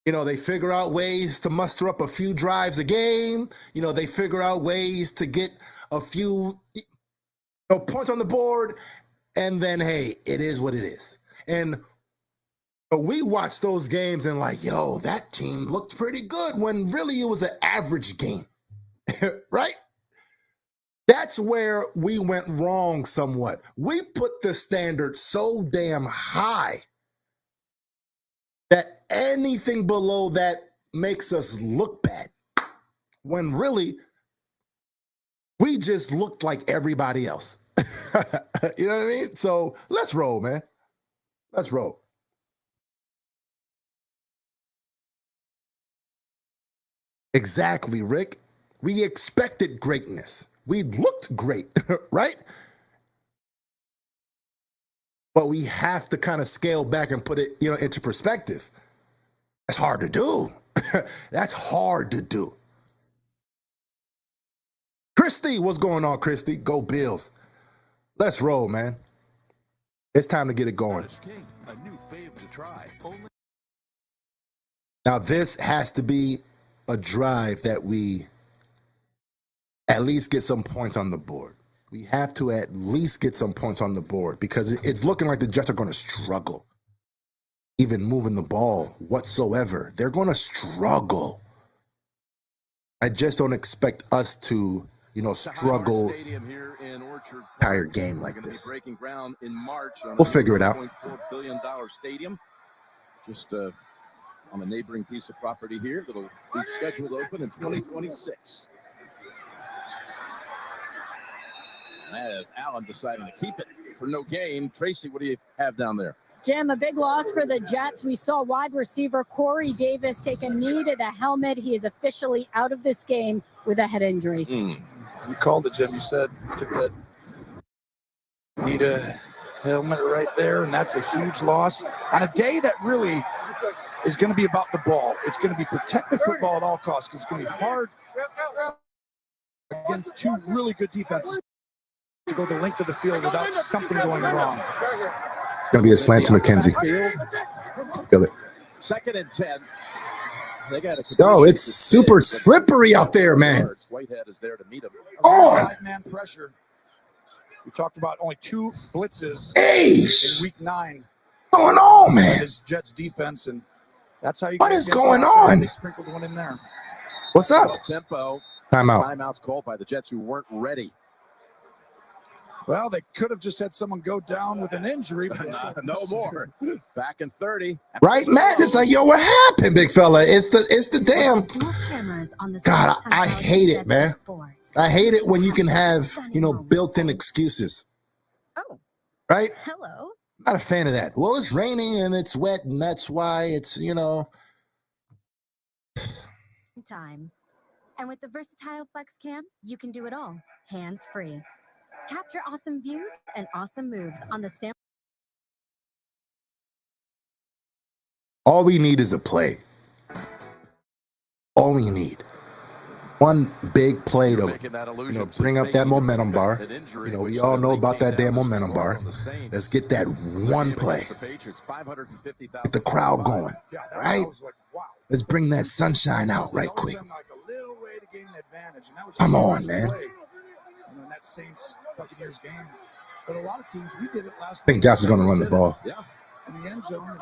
They figure out ways to muster up a few drives a game. They figure out ways to get a few points on the board, and then, hey, it is what it is. And we watched those games and like, yo, that team looked pretty good, when really it was an average game, right? That's where we went wrong somewhat. We put the standard so damn high that anything below that makes us look bad, when really we just looked like everybody else. You know what I mean? So let's roll, man. Let's roll. Exactly, Rick. We expected greatness. We looked great, right? But we have to kind of scale back and put it, into perspective. That's hard to do. That's hard to do. Christy, what's going on, Christy? Go Bills. Let's roll, man. It's time to get it going. Now, this has to be a drive that we at least get some points on the board. We have to at least get some points on the board, because it's looking like the Jets are going to struggle even moving the ball whatsoever. They're going to struggle. I just don't expect us to, struggle entire game like this. Breaking ground in March on we'll figure it out. $1.4 billion stadium, just on a neighboring piece of property here that'll be scheduled to open in 2026. That is Allen deciding to keep it for no gain. Tracy, what do you have down there? Jim, a big loss for the Jets. We saw wide receiver Corey Davis take a knee to the helmet. He is officially out of this game with a head injury. You called it, Jim. You said took that knee to helmet right there, and that's a huge loss on a day that really is going to be about the ball. It's going to be protect the football at all costs, because it's going to be hard against 2 really good defenses to go the length of the field without something going wrong. Going to be a slant to McKenzie. Feel it. 2nd and 10. They got it's super slippery out there, man. Whitehead is there to meet him. Oh, 5-man pressure. We talked about only 2 blitzes in week 9. What's going on, man? His Jets defense, and that's how you. What is going on? They sprinkled one in there. What's up? Tempo. Timeout. Timeouts called by the Jets, who weren't ready. Well, they could have just had someone go down with an injury. But no more. Back in 30. Right, Matt? It's like, yo, what happened, big fella? It's the damn. God, I hate it, man. I hate it when you can have, built-in excuses. Oh. Right? Hello. Not a fan of that. Well, it's raining and it's wet, and that's why it's, Time. And with the versatile Flex Cam, you can do it all, hands-free. Capture awesome views and awesome moves on the Sam. All we need is a play. All we need. One big play to bring up that momentum bar. We all know about that damn momentum bar. Let's get that one play. Get the crowd going, right? Let's bring that sunshine out right quick. Come on, man. In that Saints Buccaneers game, but a lot of teams, we did it last. I think Josh is going to run the ball. Yeah, in the end zone.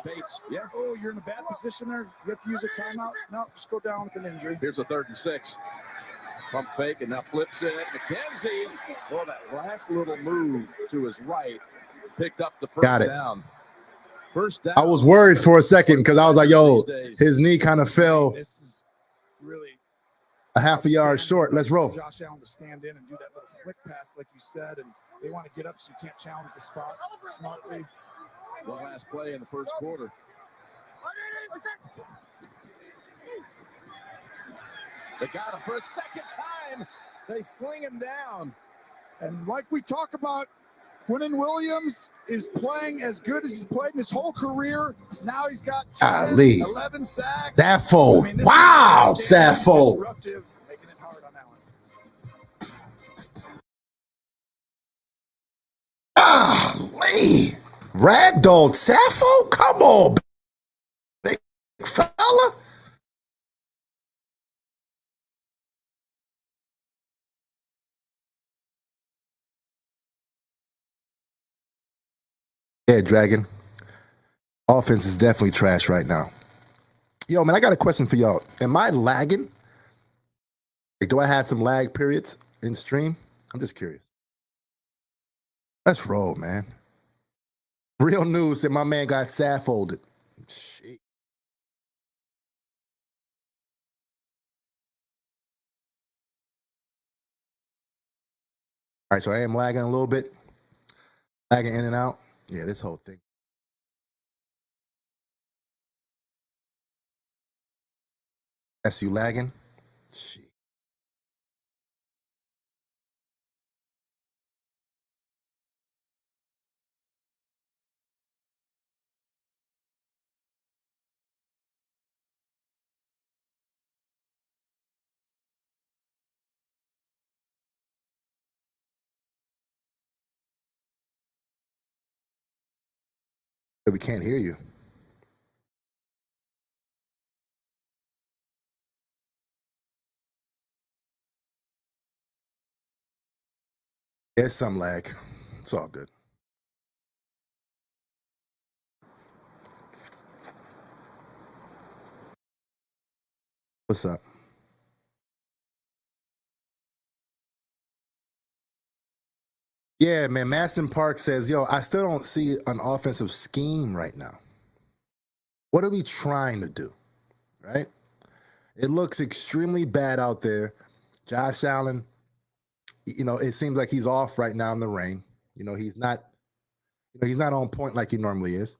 Yeah. Oh, you're in a bad position there. You have to use a timeout. No, just go down with an injury. Here's a 3rd and 6. Pump fake and now flips it. McKenzie. Oh, that last little move to his right picked up the first down. First down. I was worried for a second because I was like, yo, his knee kind of fell. This is really a half a yard short. Let's roll. Josh Allen to stand in and do that little flick pass, like you said, and they want to get up so you can't challenge the spot smartly. One last play in the first quarter. They got him for a second time. They sling him down. And like we talk about, Quinnen Williams is playing as good as he's played in his whole career. Now he's got 11 sacks. Saffold. Wow, Saffold. Making it hard on Allen. Golly. Ragdoll Saffold? Come on, big fella. Yeah, Dragon. Offense is definitely trash right now. Yo, man, I got a question for y'all. Am I lagging? Like, do I have some lag periods in stream? I'm just curious. Let's roll, man. Real news said my man got Saffolded. Shit. All right, so I am lagging a little bit. Lagging in and out. Yeah, this whole thing. That's you lagging? Shit. We can't hear you. There's some lag. It's all good. What's up? Yeah, man. Maston Park says, yo, I still don't see an offensive scheme right now. What are we trying to do? Right? It looks extremely bad out there. Josh Allen, it seems like he's off right now in the rain. He's not on point like he normally is.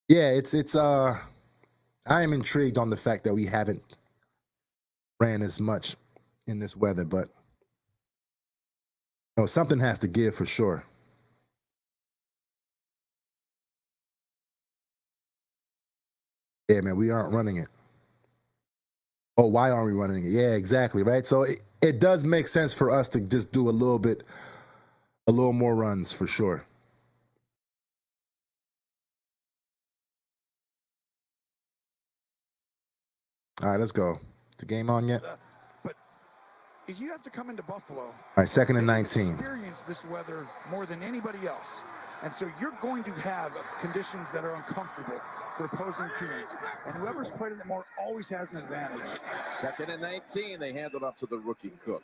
Yeah, I am intrigued on the fact that we haven't ran as much in this weather, but something has to give for sure. Yeah, man, we aren't running it. Oh, why aren't we running it? Yeah, exactly, right? So it does make sense for us to just do a little more runs for sure. All right, let's go. Is the game on yet? But you have to come into Buffalo. All right, 2nd and 19. Experience this weather more than anybody else. And so you're going to have conditions that are uncomfortable for opposing teams. And whoever's played in it more always has an advantage. 2nd and 19. They hand it up to the rookie Cook.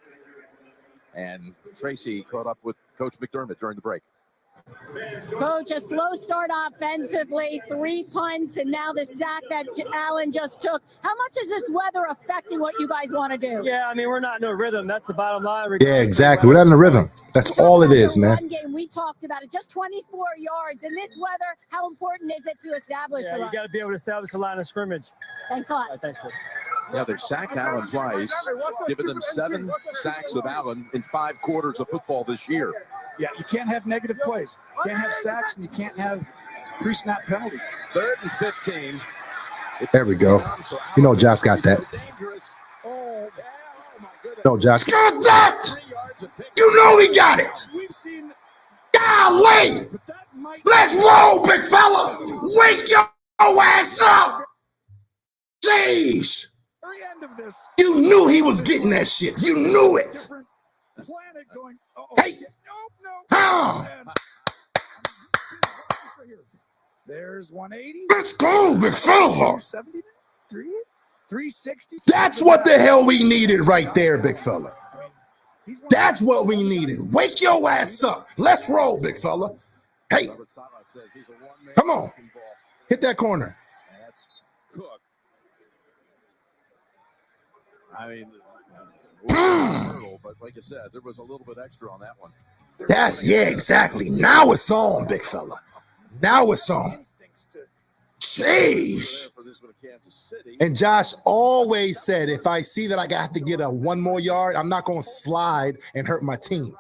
And Tracy caught up with Coach McDermott during the break. Coach, a slow start offensively, 3 punts, and now the sack that Allen just took. How much is this weather affecting what you guys want to do? Yeah, I mean, we're not in a rhythm. That's the bottom line. Yeah, exactly. We're not in the rhythm. That's all it is, man. Run game, we talked about it. Just 24 yards. In this weather, how important is it to establish the you run? got to be able to establish a line of scrimmage. Thanks a lot. All right, thanks, Chris. Yeah, they've sacked Allen twice, given them 7 sacks of Allen in 5 quarters of football this year. Yeah, you can't have negative plays. You can't have sacks, and you can't have pre-snap penalties. 3rd and 15. There we go. You know Josh got that. No, Josh got that. You know he got it. Golly. Let's roll, big fella. Wake your ass up. Jeez. You knew he was getting that shit. You knew it. Hey. There's 180. Let's go, big fella. 360. That's what the hell we needed right there, big fella. That's what we needed. Wake your ass up. Let's roll, big fella. Hey, come on. Hit that corner. That's Cook. I mean, but like I said, there was a little bit extra on that one. Yeah, exactly. Now it's on, big fella. Now it's on. Jeez. And Josh always said, if I see that I got to get a 1 more yard, I'm not going to slide and hurt my team.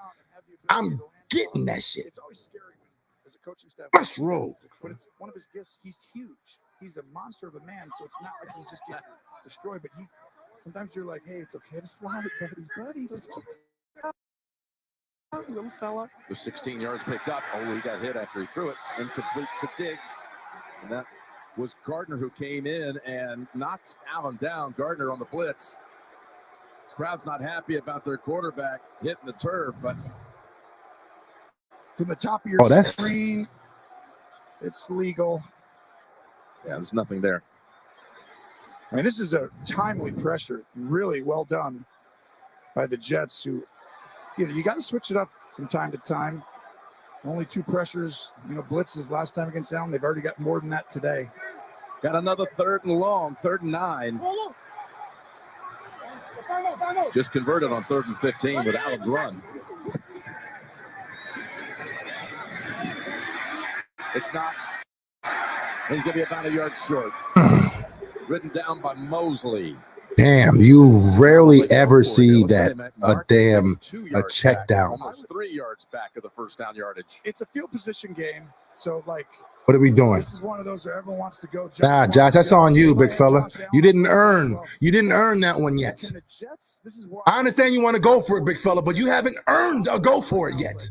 I'm getting that shit. It's always scary as a coaching staff. Let's roll. But it's one of his gifts. He's huge. He's a monster of a man, so it's not like he's just getting destroyed. But sometimes you're like, hey, it's okay to slide, buddy. Let's get little fella. With 16 yards picked up. Oh, he got hit after he threw it. Incomplete to Diggs. And that was Gardner who came in and knocked Allen down. Gardner on the blitz. This crowd's not happy about their quarterback hitting the turf, but from the top of your screen, it's legal. Yeah, there's nothing there. I mean, this is a timely pressure. Really well done by the Jets, who, you got to switch it up from time to time. Only 2 pressures, blitzes last time against Allen. They've already got more than that today. Got another 3rd and long, 3rd and 9. Just converted on 3rd and 15 with Allen's run. It's Knox. He's going to be about a yard short. Ridden down by Mosley. Damn, you rarely ever see that a check down. Almost 3 yards back of the first down yardage. It's a field position game, so what are we doing? This is one of those where everyone wants to go. Nah, Josh, that's on you, big fella. You didn't earn that one yet. I understand you want to go for it, big fella, but you haven't earned a go for it yet.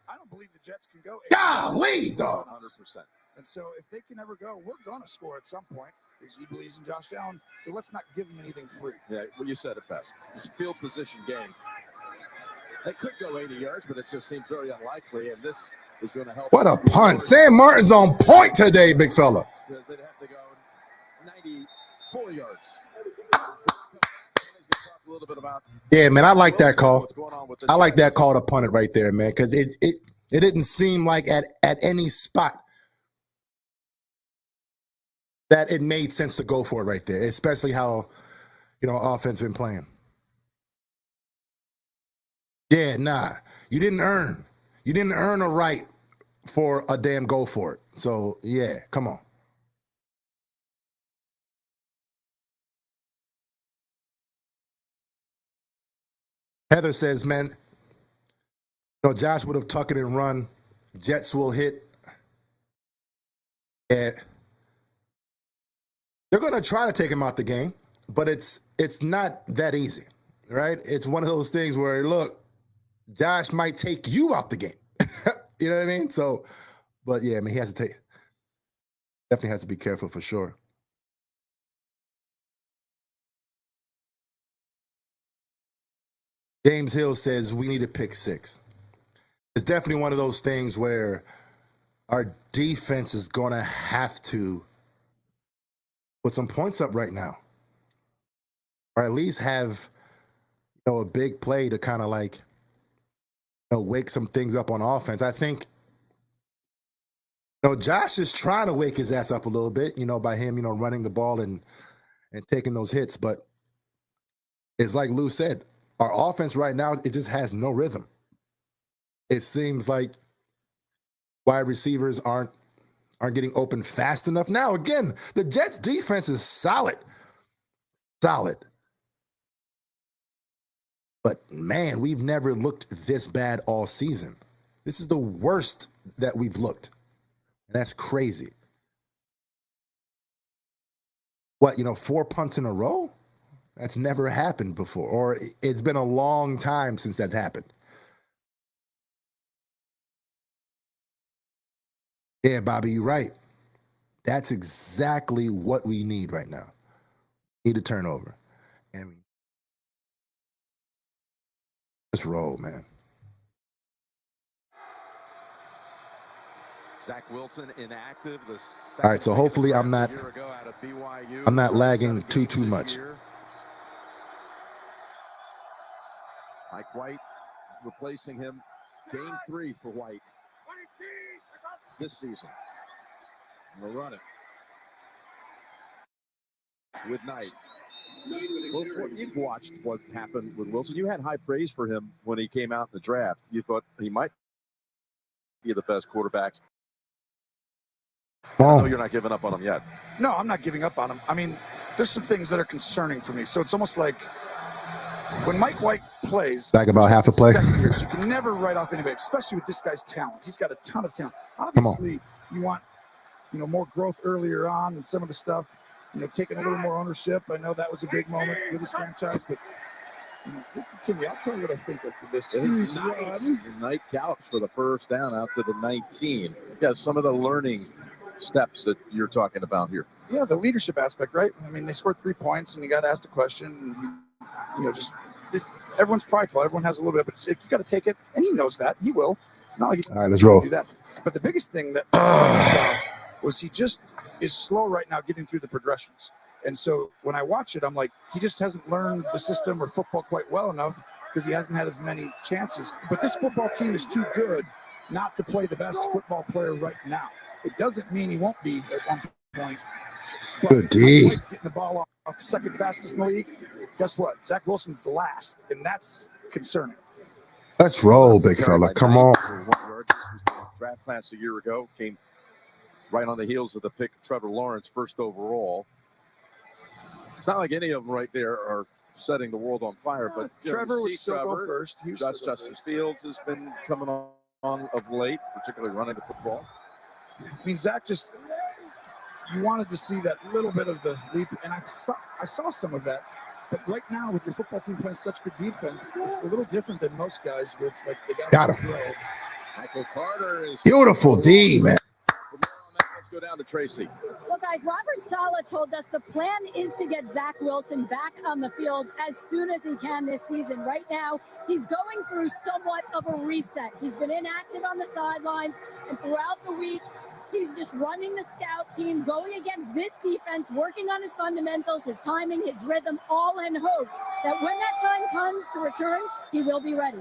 I don't believe the Jets can go. Golly, dog. 100%. And so if they can ever go, we're going to score at some point. Because he believes in Josh Allen, so let's not give him anything free. Yeah, well, you said it best. It's a field position game. They could go 80 yards, but it just seems very unlikely, and this is going to help. What a punt. Sam Martin's on point today, big fella. Because they'd have to go 94 yards. Yeah, man, I like that call. I like that call to punt it right there, man, because it didn't seem like at any spot that it made sense to go for it right there, especially how, offense been playing. Yeah, nah, you didn't earn a right for a damn go for it. So yeah, come on. Heather says, man, Josh would have tucked it and run. Jets will hit. Yeah. They're going to try to take him out the game, but it's not that easy, right? It's one of those things where, look, Josh might take you out the game. You know what I mean? So, but yeah, I mean, he has to definitely has to be careful for sure. James Hill says we need to pick 6. It's definitely one of those things where our defense is going to have to put some points up right now, or at least have a big play to kind of wake some things up on offense. I think, Josh is trying to wake his ass up a little bit, by him, running the ball and taking those hits. But it's like Lou said, our offense right now, it just has no rhythm. It seems like wide receivers aren't getting open fast enough. Now, again, the Jets' defense is solid. But, man, we've never looked this bad all season. This is the worst that we've looked. And that's crazy. What, 4 punts in a row? That's never happened before. Or it's been a long time since that's happened. Yeah, Bobby, you're right. That's exactly what we need right now. Need a turnover. And let's roll, man. Zach Wilson inactive. All right, so hopefully I'm not lagging too much. Mike White replacing him. Game 3 for White this season. We'll run it with Knight. Well, you've watched what happened with Wilson. You had high praise for him when he came out in the draft. You thought he might be the best quarterbacks. I know you're not giving up on him yet. No, I'm not giving up on him. I mean, there's some things that are concerning for me. So it's almost like when Mike White plays, back about half a play, years, you can never write off anybody, especially with this guy's talent. He's got a ton of talent. Obviously, you want more growth earlier on and some of the stuff, taking a little more ownership. I know that was a big moment for this franchise, but we'll continue. I'll tell you what I think after this. Knight gallops for the first down out to the 19. Yeah, some of the learning steps that you're talking about here. Yeah, the leadership aspect, right? I mean, they scored 3 points, and you got asked a question, and everyone's prideful. Everyone has a little bit, but you got to take it, and he knows that. He will. It's not like he all right, let's roll. Do that. But the biggest thing that was he just is slow right now getting through the progressions. And so when I watch it, I'm like, he just hasn't learned the system or football quite well enough because he hasn't had as many chances. But this football team is too good not to play the best football player right now. It doesn't mean he won't be at one point. But good D. Getting the ball off the second fastest in the league. Guess what? Zach Wilson's the last, and that's concerning. Let's roll, big fella. Come on. Draft class a year ago came right on the heels of the pick of Trevor Lawrence, first overall. It's not like any of them right there are setting the world on fire, but Trevor would still go first. Justin Fields has been coming on of late, particularly running the football. I mean, Zach you wanted to see that little bit of the leap, and I saw some of that. But right now, with your football team playing such good defense, it's a little different than most guys, where it's like they got him. Michael Carter is beautiful D, man. Let's go down to Tracy. Well, guys, Robert Saleh told us the plan is to get Zach Wilson back on the field as soon as he can this season. Right now, he's going through somewhat of a reset. He's been inactive on the sidelines, and throughout the week, he's just running the scout team, going against this defense, working on his fundamentals, his timing, his rhythm, all in hopes that when that time comes to return, he will be ready.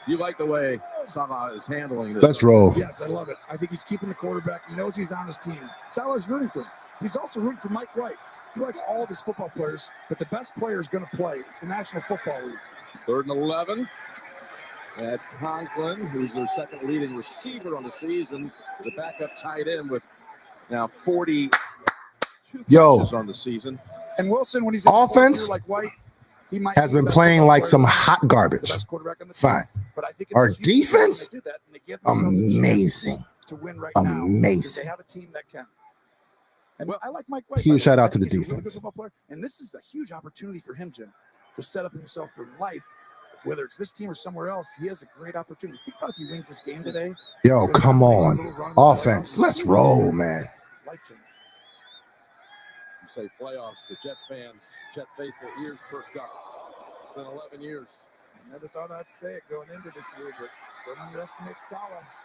You like the way Saleh is handling this? Let's roll. Yes, I love it. I think he's keeping the quarterback. He knows he's on his team. Saleh's rooting for him. He's also rooting for Mike White. He likes all of his football players, but the best player is going to play. It's the National Football League. 3rd and 11. That's Conklin, who's their second leading receiver on the season. The backup tight end with now 42 catches on the season. And Wilson, when he's in offense, like White, he might has been playing like some hot garbage. Fine. But I think our defense, amazing. To win right amazing. Now, they have a team that can. And I like Mike White. Huge shout out to the defense. And this is a huge opportunity for him, Jim, to set up himself for life. Whether it's this team or somewhere else, he has a great opportunity. Think about if he wins this game today. Yo, come on. Offense. Let's roll, man. Life-changing. You say playoffs, the Jets fans, Jet faithful ears perked up. It's been 11 years. I never thought I'd say it going into this year, but don't underestimate Saleh.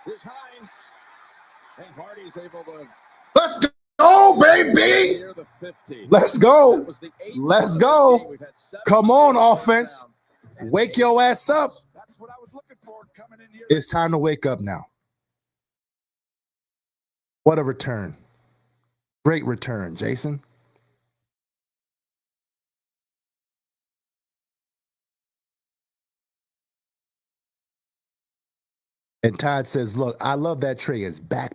Here's Hines. And Hardy's able to... Let's go, baby. Near the 50. Let's go. Let's go. Come on, offense. Wake your ass up. That's what I was looking for coming in here. It's time to wake up now. What a return. Great return, Jason. And Todd says, look, I love that Trey is back.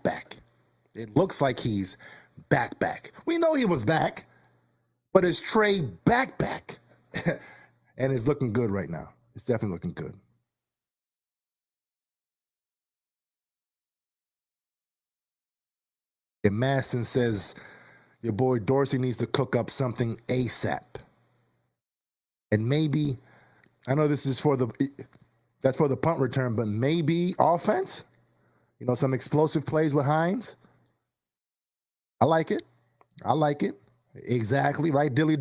It looks like he's back. We know he was back, but is Trey back? And it's looking good right now. It's definitely looking good. And Masson says, your boy Dorsey needs to cook up something ASAP. And maybe, I know this is that's for the punt return, but maybe offense? You know, some explosive plays with Hines? I like it. Exactly, right, Dilly?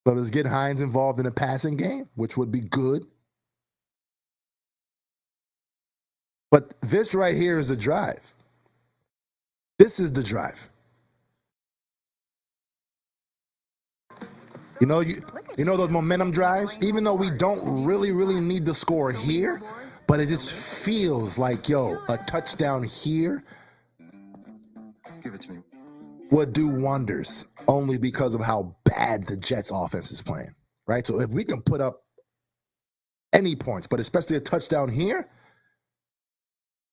So let's get Hines involved in a passing game, which would be good. But this right here is a drive. This is the drive. You know those momentum drives? Even though we don't really need the score here, but it just feels like, yo, a touchdown here Give it to me. would do wonders only because of how bad the Jets offense is playing, right? So if we can put up any points, but especially a touchdown here,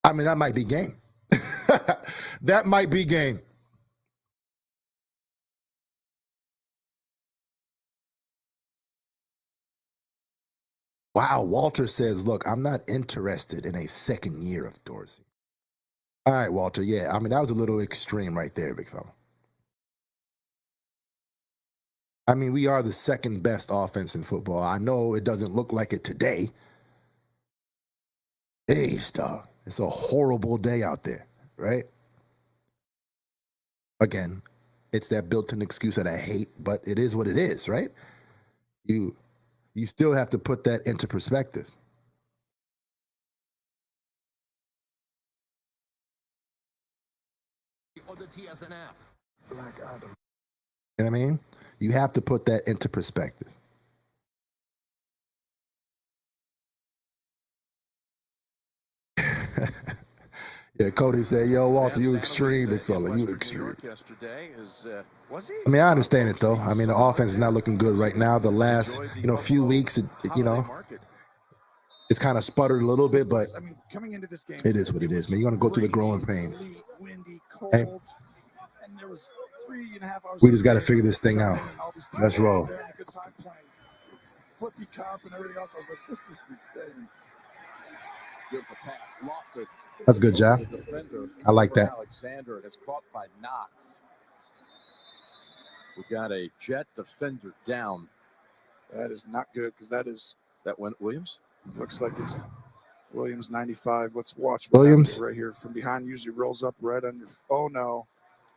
I mean, that might be game. That might be game. Wow, Walter says, look, I'm not interested in a second year of Dorsey. All right, Walter, yeah, I mean, that was a little extreme right there, big fella. I mean, we are the second best offense in football. I know it doesn't look like it today. Hey, dog, it's a horrible day out there, right? Again, it's that built-in excuse that I hate, but it is what it is, right? You still have to put that into perspective. Or the TSN app. Black Adam. You know what I mean? You have to put that into perspective. Yeah, Cody said, yo, Walter, you extreme, big fella. You extreme. I mean, I understand it, though. I mean, the offense is not looking good right now. The last, few weeks, it's kind of sputtered a little bit, but I mean, coming into this game, it is what it is, man. You're going to go through the growing pains. Windy, cold, Hey, and there was 3.5 hours. we just got to figure this thing out. Let's roll. Flippy Cup and everything else. I was like, this is insane. Beautiful pass, lofted. That's a good job. I like that. Alexander, and it's caught by Knox. We've got a Jet defender down. That is not good because that went Williams. Looks like it's Williams 95. Let's watch Williams right here from behind. Usually rolls up right on your. Oh no.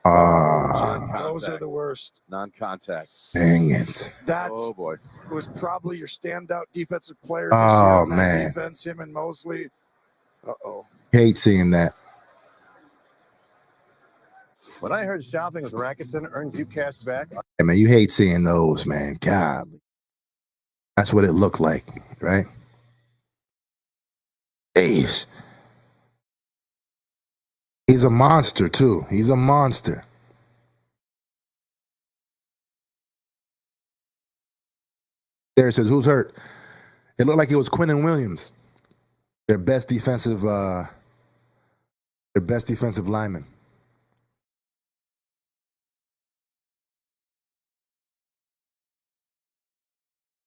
Those are the worst. Non-contact. Dang it. That boy. was probably your standout defensive player. Oh, this year. man. Defense, him and Mosley. Hate seeing that. When I heard shopping with Rakuten earns you cash back. Hey, man, you hate seeing those, man. God. That's what it looked like, right? Jeez. He's a monster, too. He's a monster. There it says, who's hurt? It looked like it was Quinnen Williams, their best defensive lineman.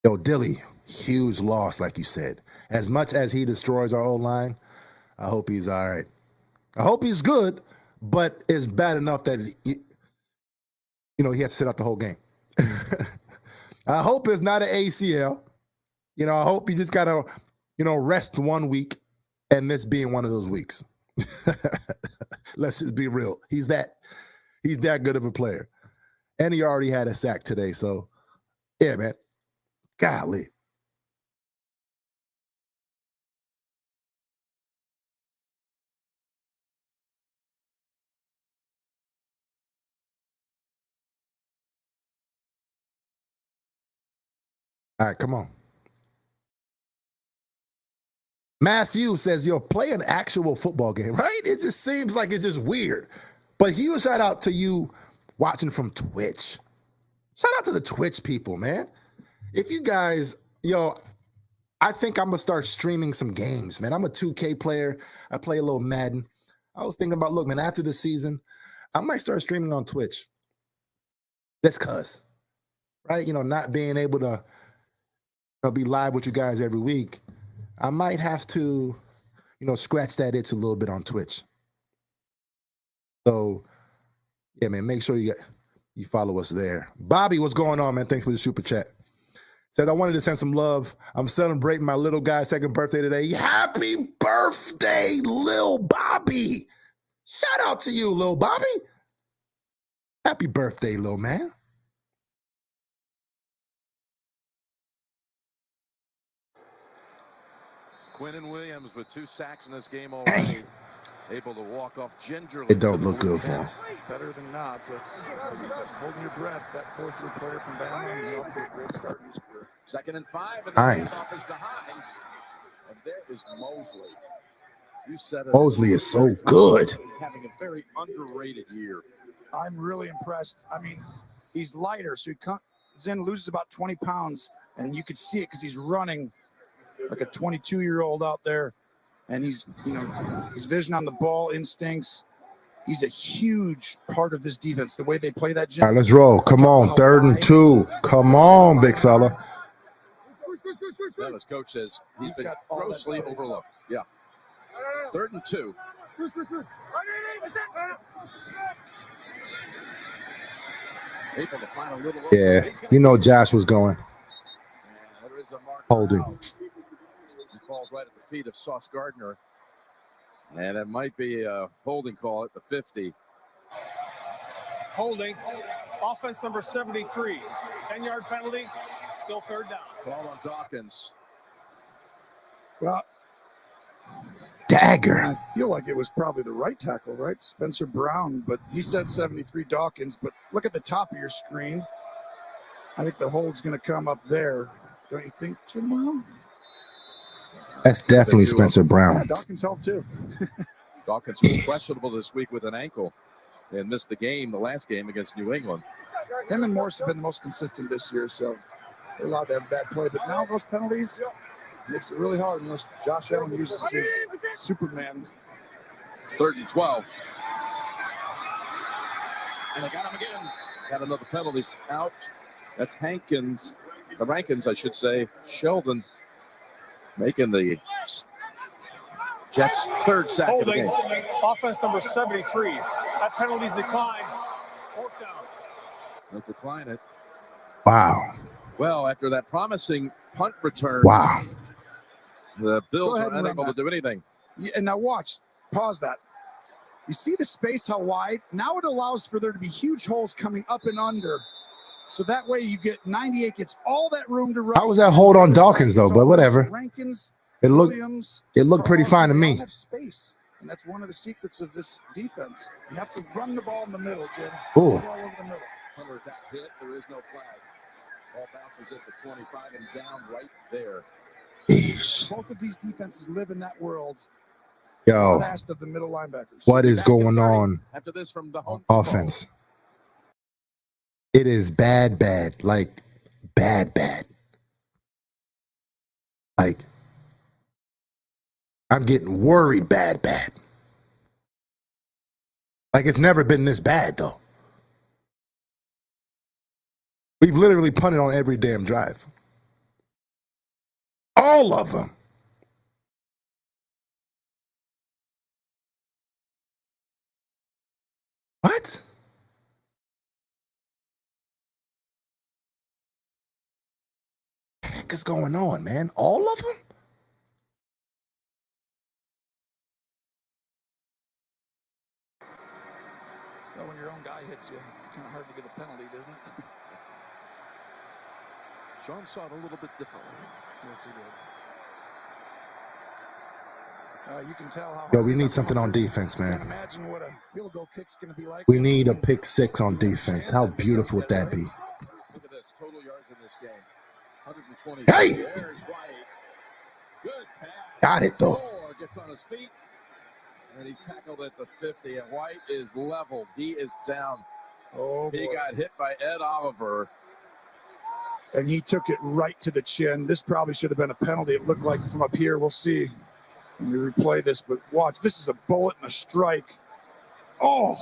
Yo, Dilly, huge loss, like you said. As much as he destroys our O-line, I hope he's all right. I hope he's good, but it's bad enough that he has to sit out the whole game. I hope it's not an ACL. I hope you just gotta, rest 1 week, and this being one of those weeks. Let's just be real. He's that good of a player, and he already had a sack today. So, yeah, man. Golly. All right, come on. Matthew says, yo, play an actual football game, right? It just seems like it's just weird. But huge shout out to you watching from Twitch. Shout out to the Twitch people, man. If you guys, yo, I think I'm going to start streaming some games, man. I'm a 2K player. I play a little Madden. I was thinking about, look, man, after the season, I might start streaming on Twitch. Just cuz, right? You know, not being able to be live with you guys every week. I might have to, scratch that itch a little bit on Twitch. So, yeah, man, make sure you follow us there. Bobby, what's going on, man? Thanks for the super chat. Said, I wanted to send some love. I'm celebrating my little guy's second birthday today. Happy birthday, Lil Bobby. Shout out to you, Lil Bobby. Happy birthday, Lil man. Quinnen Williams with 2 sacks in this game already. Able to walk off gingerly. It don't look good for him. It's better than not. That's holding your breath. That fourth-year player from Bama is off to a great start in his career. 2nd and 5. And Hines. the is to Hines. And there is Mosley. You said it. Mosley is so good. Having a very underrated year. I'm really impressed. I mean, he's lighter, so he comes in, loses about 20 pounds, and you could see it because he's running like a 22-year-old out there. And he's, his vision on the ball, instincts. He's a huge part of this defense. The way they play that. All right, let's roll. Come on, 3rd and 2. Come on, big fella. Well, as coach says, he's been grossly overlooked. Yeah. 3rd and 2. Able to find a little. Yeah, Josh was going. There is a mark holding. He falls right at the feet of Sauce Gardner. And it might be a holding call at the 50. Holding. Offense number 73. 10-yard penalty. Still 3rd down. Ball on Dawkins. Well, dagger. I feel like it was probably the right tackle, right? Spencer Brown, but he said 73 Dawkins. But look at the top of your screen. I think the hold's going to come up there. Don't you think, Jim? That's definitely Spencer Brown. Yeah, Dawkins helped too. Dawkins was questionable this week with an ankle and missed the last game against New England. Him and Morse have been the most consistent this year, so they're allowed to have bad play. But now those penalties makes it really hard unless Josh Allen uses his Superman. It's 3rd and 12. And they got him again. Got another penalty out. That's Rankins, I should say. Sheldon making the Jets' 3rd sack of the game. Offense number 73. That penalty's declined. 4th down. They'll decline it. Wow. Well, after that promising punt return. Wow. The Bills are unable to do anything. Yeah, and now watch. Pause that. You see the space, how wide? Now it allows for there to be huge holes coming up and under. So that way you get 98 gets all that room to run. How was that hold on Dawkins though? But whatever. Rankins, it looked pretty fine to me. Have space, and that's one of the secrets of this defense. You have to run the ball in the middle, Jim. Ooh. All over the middle. Hunter got hit. There is no flag. Ball bounces at the 25 and down right there. Eesh. Both of these defenses live in that world. Yo, Last of the middle linebackers. what is going on? After this from the home offense? It is bad, like bad. Like I'm getting worried bad. Like it's never been this bad though. We've literally punted on every damn drive. All of them. What? What the heck is going on, man? All of them? Well, when your own guy hits you, it's kind of hard to get a penalty, doesn't it? Sean saw it a little bit differently. Yes, he did. You can tell how. Yo, we need something on defense, man. Imagine what a field goal kick's going to be like. We need a pick 6 on defense. How beautiful would that be? Look at this. Total yards in this game. 120. Hey! There's White. Good pass. Got it, though. Moore gets on his feet, and he's tackled at the 50, and White is leveled. He is down. Oh, he boy. got hit by Ed Oliver. And he took it right to the chin. This probably should have been a penalty. It looked like from up here. We'll see when we replay this, but watch. This is a bullet and a strike. Oh,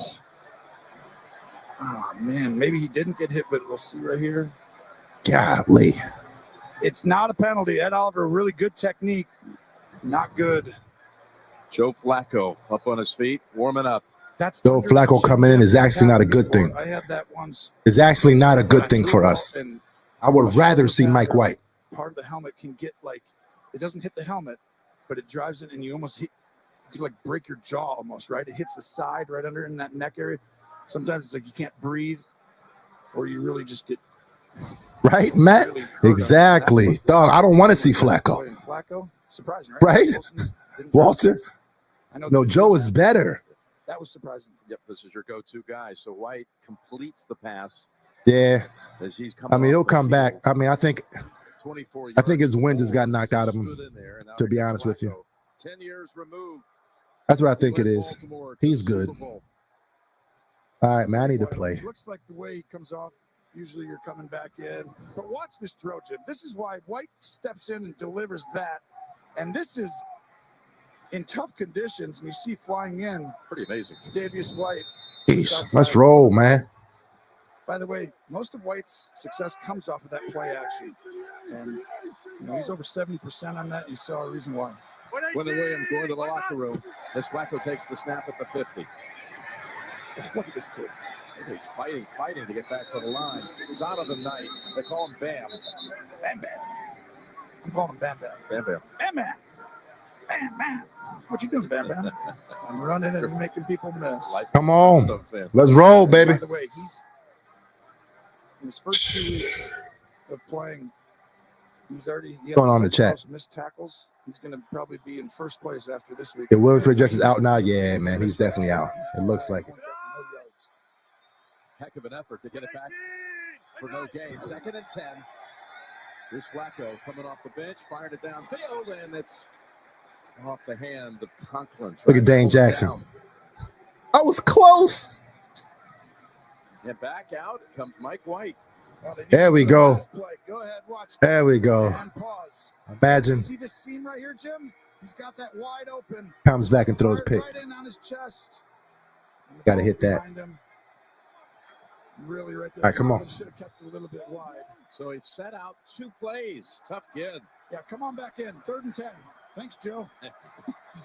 man. Maybe he didn't get hit, but we'll see right here. Golly. It's not a penalty. Ed Oliver, really good technique. Not good. Joe Flacco up on his feet, warming up. That's Joe Flacco coming in is actually not a good thing. I had that once. It's actually not a good thing for us. I would rather see Mike White. Part of the helmet can get like, it doesn't hit the helmet, but it drives it and you almost hit, you could like break your jaw almost, right? It hits the side right under in that neck area. Sometimes it's like you can't breathe or you really just get. Right, Matt? Really exactly. Dog, I don't want to see Flacco. Flacco, surprising, right? Right? Walter? No, Joe is better. That was surprising. Yep, this is your go-to guy. So White completes the pass. Yeah. As he's I mean, he'll come back. I mean, I think his wind just got knocked out of him, to be honest with you. 10 years removed. That's what I think it is. He's good. All right, man, I need to play. It looks like the way he comes off, usually you're coming back in. But watch this throw, Jim. This is why White steps in and delivers that. And this is in tough conditions, and you see flying in. Pretty amazing. Davius White. Jeez, let's roll, man. By the way, most of White's success comes off of that play action. And he's over 70% on that. You saw a reason why. Wendell Williams going to the locker room as Flacco takes the snap at the 50. Look at this kid. He's fighting to get back to the line. Son of the night. They call him Bam. Bam Bam. I'm calling him Bam Bam. Bam Bam. Bam Bam. Bam Bam. What you doing, Bam Bam? I'm running and making people miss. Come on. Let's roll, baby. By the way, he's in his first 2 weeks of playing. He's already going on the chat. Missed tackles. He's going to probably be in first place after this week. Yeah, Wilfred Just is out now. Yeah, man, he's definitely out. It looks like it. Heck of an effort to get it back for no gain. 2nd and 10. Here's Flacco coming off the bench, fired it downfield, and it's off the hand of Conklin. Look at Dane Jackson. I was close. And back out comes Mike White. There we go. Go ahead, watch. There we go. And pause. Imagine. See this seam right here, Jim? He's got that wide open. Comes back and throws pick. Right in on his chest. Got to hit that. Really right there. All right, come on. Should have kept it a little bit wide. So he set out 2 plays. Tough kid. Yeah, come on back in. 3rd and 10. Thanks, Joe.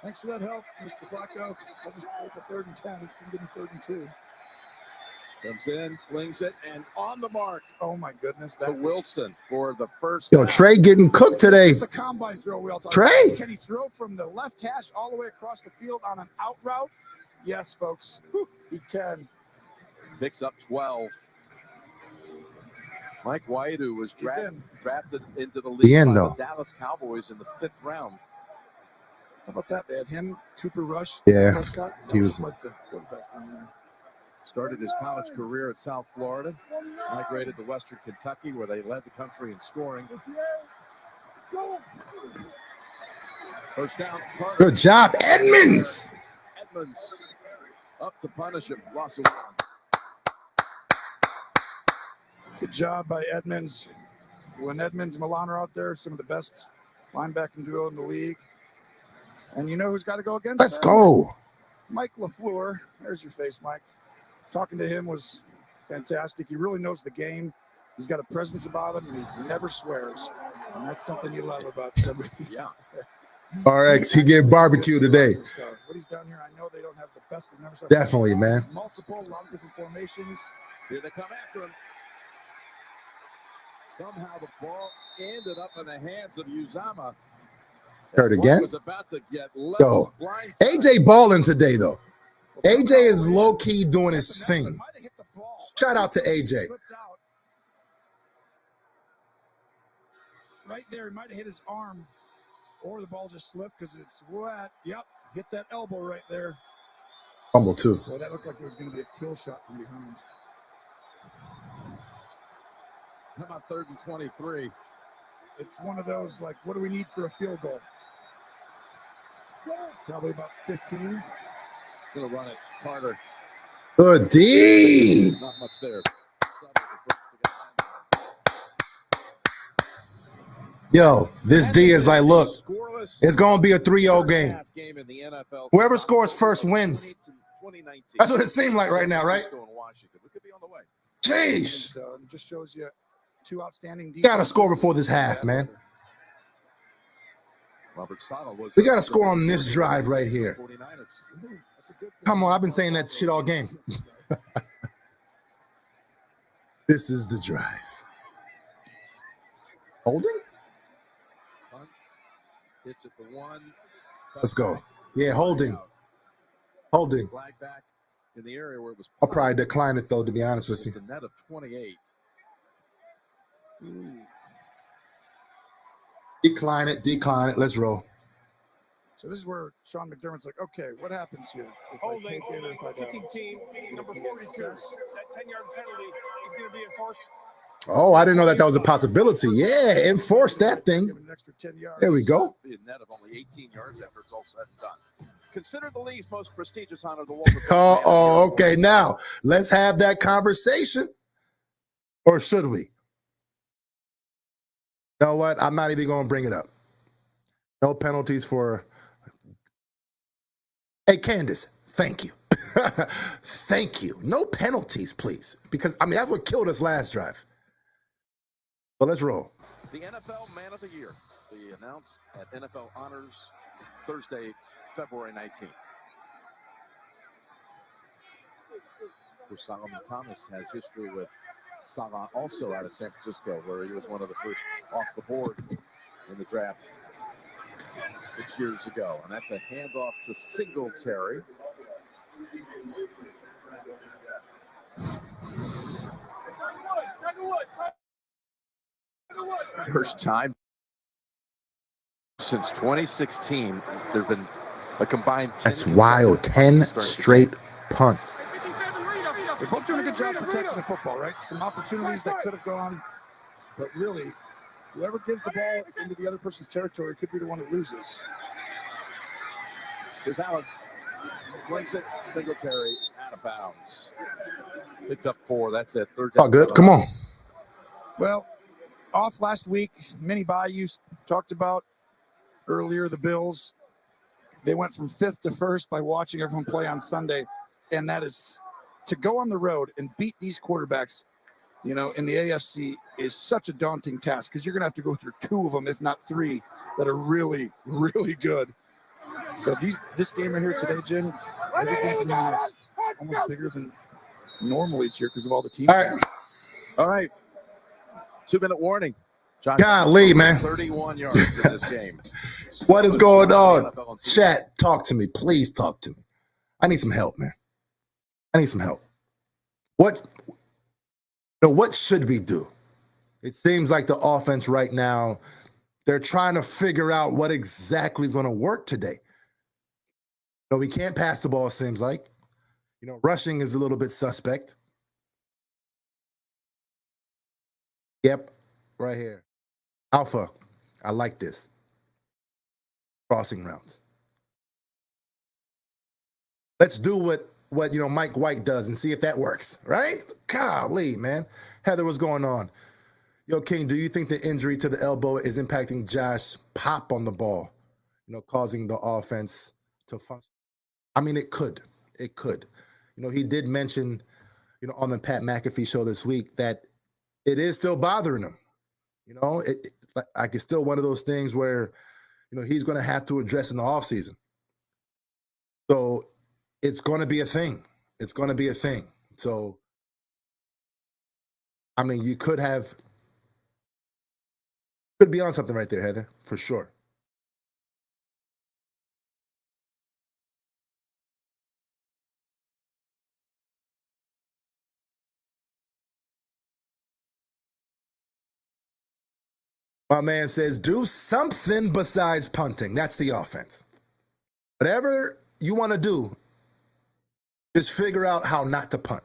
Thanks for that help, Mr. Flacco. I'll just take a 3rd and 10. You can give me 3rd and 2. Comes in, flings it, and on the mark. Oh, my goodness. To Wilson for the first Yo, Trey getting cooked today. It's the combine throw we all talk Trey. about. Can he throw from the left hash all the way across the field on an out route? Yes, folks. He can. Picks up 12. Mike White, who was drafted into the league by the Dallas Cowboys in the 5th round. How about that? They had him, Cooper Rush. Yeah, Prescott. he was like the quarterback on there. Started his college career at South Florida, migrated to Western Kentucky, where they led the country in scoring. First down. Good job, Edmonds. Edmonds up to punish him. Loss of 1. Good job by Edmonds. When Edmonds and Milan are out there, some of the best linebacking duo in the league. And you know who's got to go against Let's them? go. Mike LaFleur. There's your face, Mike. Talking to him was fantastic. He really knows the game. He's got a presence about him, and he never swears. And that's something you love about somebody. Yeah. RX, he get barbecue today. What he's done here, I know they don't have the best. Definitely, man. Multiple, a lot of different formations. Here they come after him. Somehow the ball ended up in the hands of Uzama. Heard again? Was about to get Yo, AJ balling today, though. AJ is low-key doing his thing. Shout out to AJ. Right there, he might have hit his arm, or the ball just slipped because it's wet. Yep, hit that elbow right there. Fumble, too. Boy, that looked like it was going to be a kill shot from behind. How about 3rd and 23? It's one of those, like, what do we need for a field goal? Probably about 15. Gonna run it, Carter. Good D. Not much there. Yo, this D is like, look, it's going to be a 3-0 game. Whoever scores first wins. That's what it seems like right now, right? Jeez. So it just shows you two outstanding defenses. We got to score before this half, man. We got to score on this drive right here. Come on, I've been saying that shit all game. This is the drive. Holding? Hits at the 1. Let's go. Yeah, holding. Holding. Flag back in the area where it was. I'll probably decline it, though, to be honest with you. The net of 28. Decline it. Let's roll. So this is where Sean McDermott's like, okay, what happens here? If I take it or if I don't? Kicking team number 42. That 10-yard penalty is going to be enforced. Oh, I didn't know that was a possibility. Yeah, enforce that thing. There we go. Be a net of only 18 yards after it's all said and done. Consider the league's most prestigious honor, the Walter. Oh, okay. Now let's have that conversation, or should we? You know what? I'm not even going to bring it up. No penalties for. Hey, Candace, thank you. Thank you. No penalties, please, because I mean that's what killed us last drive. So let's roll. The NFL Man of the Year will be announced at NFL Honors Thursday, February 19th. Solomon Thomas has history with Salah also out of San Francisco, where he was one of the first off the board in the draft 6 years ago. And that's a handoff to Singletary. First time since 2016, there've been a combined 10. That's wild. 10 straight punts. They're both doing a good job protecting the football, right? Some opportunities that could have gone, but really, whoever gives the ball into the other person's territory could be the one who loses. Here's Allen. Blinks it. Singletary out of bounds. Picked up 4. That's it. Third down. Oh, good. Come on. Well, off last week, mini Bayou talked about earlier, the Bills. They went from 5th to 1st by watching everyone play on Sunday. And that is to go on the road and beat these quarterbacks, you know, in the AFC is such a daunting task because you're going to have to go through 2 of them, if not 3, that are really, really good. So this game right here today, Jim, every game from now is almost bigger than normal each year because of all the teams. All right. 2-minute warning. Josh, Golly, man. 31 yards in this game. What is going on? Chat, talk to me. Please talk to me. I need some help, man. I need some help. What should we do? It seems like the offense right now, they're trying to figure out what exactly is going to work today. No, we can't pass the ball, it seems like. You know, rushing is a little bit suspect. Yep, right here. Alpha, I like this. Crossing routes. Let's do what Mike White does and see if that works, right? Golly, man. Heather, what's going on? Yo, King, do you think the injury to the elbow is impacting Josh pop on the ball, causing the offense to function? I mean, it could. It could. He did mention, on the Pat McAfee show this week that it is still bothering him. It's still one of those things where, he's going to have to address in the offseason. So it's going to be a thing. It's going to be a thing. So, I mean, you could be on something right there, Heather, for sure. My man says, do something besides punting. That's the offense. Whatever you want to do, just figure out how not to punt.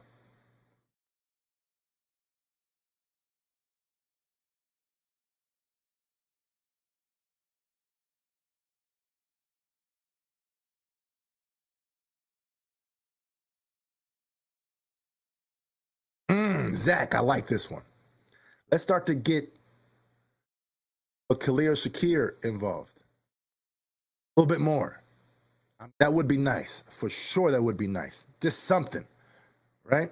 Zach, I like this one. Let's start to get a Khalil Shakir involved. A little bit more. That would be nice. For sure, that would be nice. Just something, right?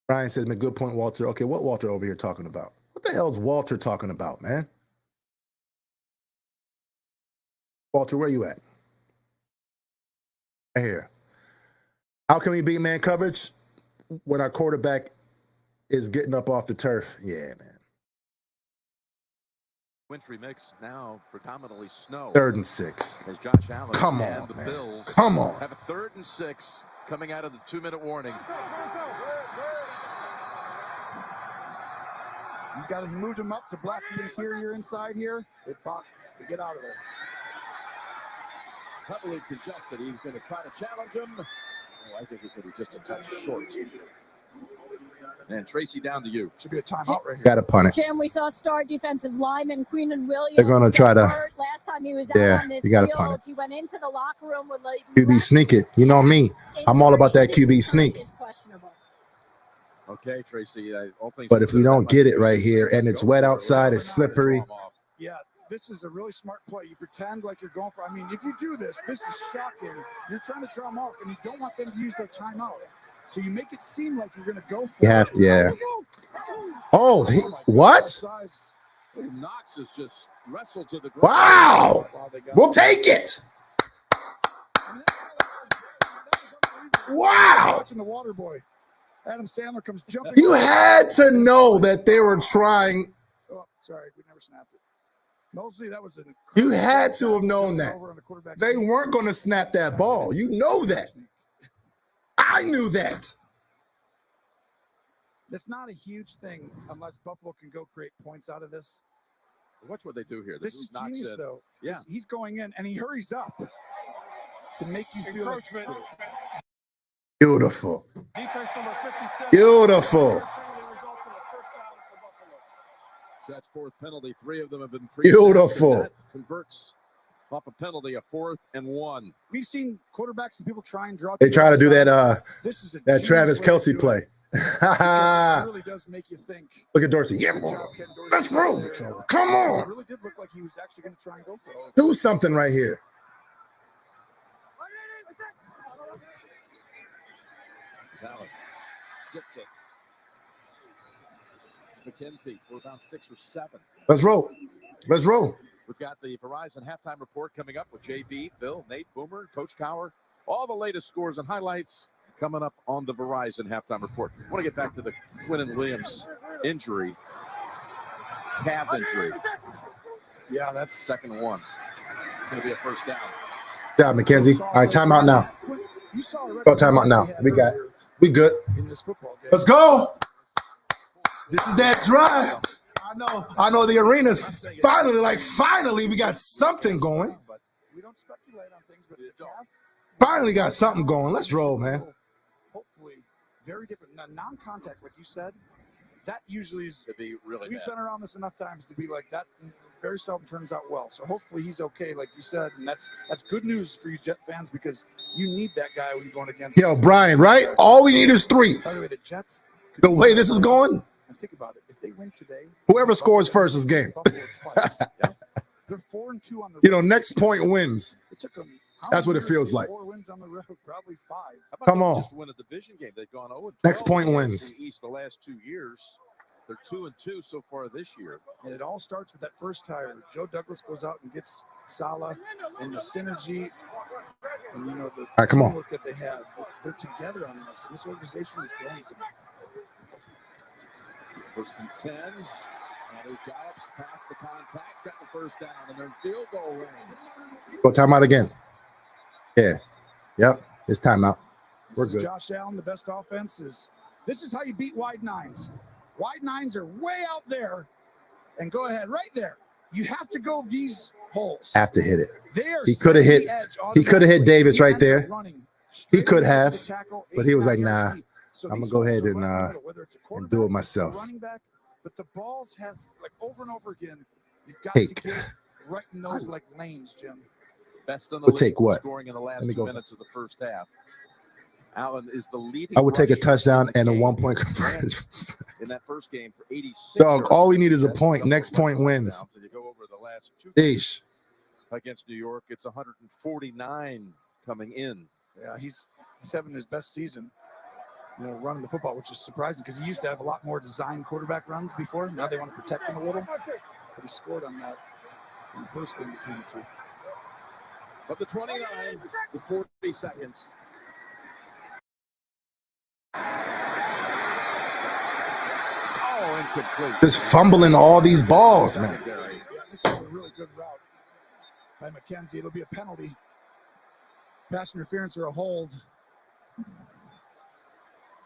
Brian says, "Man, good point, Walter." Okay, what Walter over here talking about? What the hell is Walter talking about, man? Walter, where you at? Right here. How can we beat man coverage when our quarterback is getting up off the turf? Yeah, man. Wintry mix now predominantly snow. 3rd and 6. As Josh Allen Come and on, the man. Bills Come on. have a 3rd and 6 coming out of the 2-minute warning. He moved him up to block the interior inside here. They get out of there. Heavily congested. He's going to try to challenge him. Oh, I think he's going to be just a touch short. And Tracy, down to you. Should be a timeout right here. Got to punt it. Jim, we saw star defensive lineman Queenan Williams. They're going to try to. Last time he was out on this you got to field, punt it. he went into the locker room with like QB sneak it. You know me. I'm all about that QB sneak. Okay, Tracy. All things But if we don't get it right here and it's wet outside, it's slippery. Yeah, this is a really smart play. You pretend like you're going for, I mean, if you do this, this is shocking. You're trying to draw them off, and you don't want them to use their timeout. So you make it seem like you're going to go for it. You have to, yeah. Oh, what? Knox has just wrestled to the ground. Wow. We'll take it. Wow. Watching the water boy. Adam Sandler comes jumping. You had to know that they were trying. Oh, sorry, we never snapped it. Mosley, that was an. You had to have known that. They weren't going to snap that ball. You know that. I knew that. That's not a huge thing unless Buffalo can go create points out of this. Watch what they do here. This is genius, though. Yeah. He's going in, and he hurries up to make you feel encroachment. Beautiful. Defense number 57. Beautiful. Jets' 4th penalty. 3 of them have been Beautiful. Converts off a penalty, a 4th and 1. We've seen quarterbacks and people try and draw. They try to do that that Travis Kelce play. It really does make you think. Look at Dorsey. Yeah, let's roll. Come on. It really did look like he was actually going to try and go for it. Do something right here. Allen zips it. It's McKenzie for about 6 or 7. Let's roll. Let's roll. We've got the Verizon halftime report coming up with JB, Phil, Nate, Boomer, Coach Cower. All the latest scores and highlights coming up on the Verizon halftime report. I want to get back to the Quinton Williams injury, calf injury. Yeah, that's 2nd one. It's going to be a 1st down. Yeah, McKenzie. All right, timeout now. Go timeout now. We good. Let's go. This is that drive. I know the arena's finally we got something going. We don't speculate on things, but finally got something going. Let's roll, man. Hopefully, very different. Now, non-contact, like you said, that usually is. To be really we've been around this enough times to be like that. Very seldom turns out well. So hopefully he's okay, like you said, and that's good news for you Jet fans because you need that guy when you're going against. Yo, Brian, right? All we need is 3. By the way, the Jets. The way this is going. And think about it. If they win today, whoever scores first is game. They're 4-2 on the. Next point wins. It took them. That's what it feels like. 4 wins on the road, probably 5. Come on. Just win a division game. They've gone 0-12. Next point wins. East the last 2 years. They're 2-2 so far this year. And it all starts with that first hire. Joe Douglas goes out and gets Salah and the synergy and the all right, come on. Work that they have. They're together on this. And this organization is growing. 1st and 10. And he gallops past the contact, got the 1st down, and they're in field goal range. Go timeout again. Yeah. Yep. It's timeout. We're good. Josh Allen, the best offense is. This is how you beat wide 9s. Wide 9s are way out there, and go ahead right there. You have to go these holes. Have to hit it. He could have hit. He could have hit Davis right there. He could have, but he was like, "Nah, I'm gonna go ahead and do it myself." But the balls have like over and over again. You've got to get right in those like lanes, Jim. Best on the we'll league take what? scoring in the last 2 minutes of the first half. Allen is the leading. I would take a rusher touchdown in and a the game. 1-point conversion. In that first game for 86. Dog, all we need is a yards, point. couple Next of point rushing wins. touchdowns. And you go over the last 2 Eesh. against New York. It's 149 coming in. Yeah, he's having his best season, running the football, which is surprising because he used to have a lot more design quarterback runs before. Now they want to protect him a little, but he scored on that in the first game between the two. But the 29 with 40 seconds. Oh, incomplete. Just fumbling all these balls, man. Yeah, this was a really good route by McKenzie. It'll be a penalty. Pass interference or a hold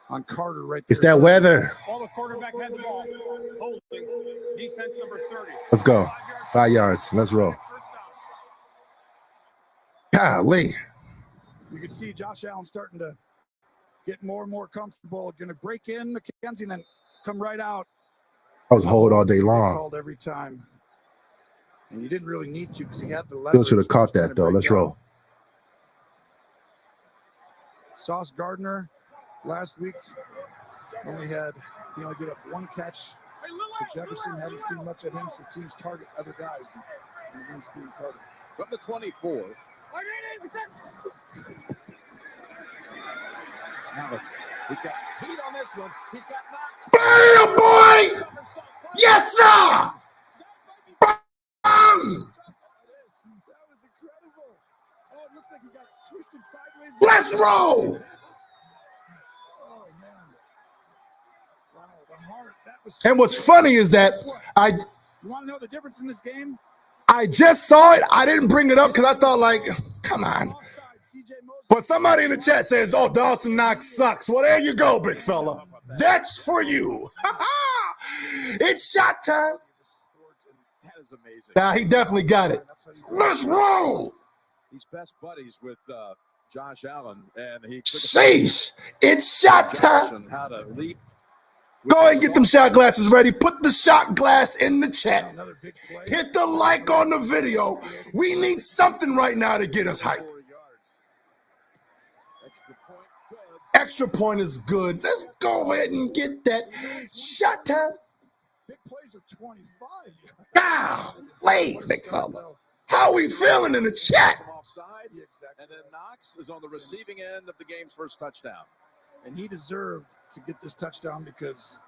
on Carter right there. It's that weather. While the quarterback had the ball, holding defense number 30. Let's go. 5 yards. Let's roll. Golly. You can see Josh Allen starting to get more and more comfortable. Going to break in McKenzie and then come right out. I was hold all day long. Called every time. And you didn't really need to because he had the leverage. Still should have caught that, though. Let's roll. Sauce Gardner last week he only gave up 1 catch to Jefferson. Haven't seen much of him, so teams target other guys. And against being Carter. From the 24. Hamlin. He's got heat on this one. He's got Knox. Bam, boy! Yes, sir! Bam! That was incredible. Oh, it looks like he got twisted sideways. Let's roll! Oh, man. Wow, the heart. That was And what's funny is that you want to know the difference in this game? I just saw it. I didn't bring it up because I thought, like, come on. But somebody in the chat says, oh, Dawson Knox sucks. Well, there you go, big fella. That's for you. It's shot time. That is amazing. Nah, he definitely got it. Let's roll. He's best buddies with Josh Allen, and he Sheesh. It's shot time. How to leap. Go ahead and get them shot glasses ready. Put the shot glass in the chat. Hit the like on the video. We need something right now to get us hyped. Extra point is good. Let's go ahead and get that shot time. Big plays are 25. Golly, big fella. How we feeling in the chat? Offside, and then Knox is on the receiving end of the game's first touchdown. And he deserved to get this touchdown because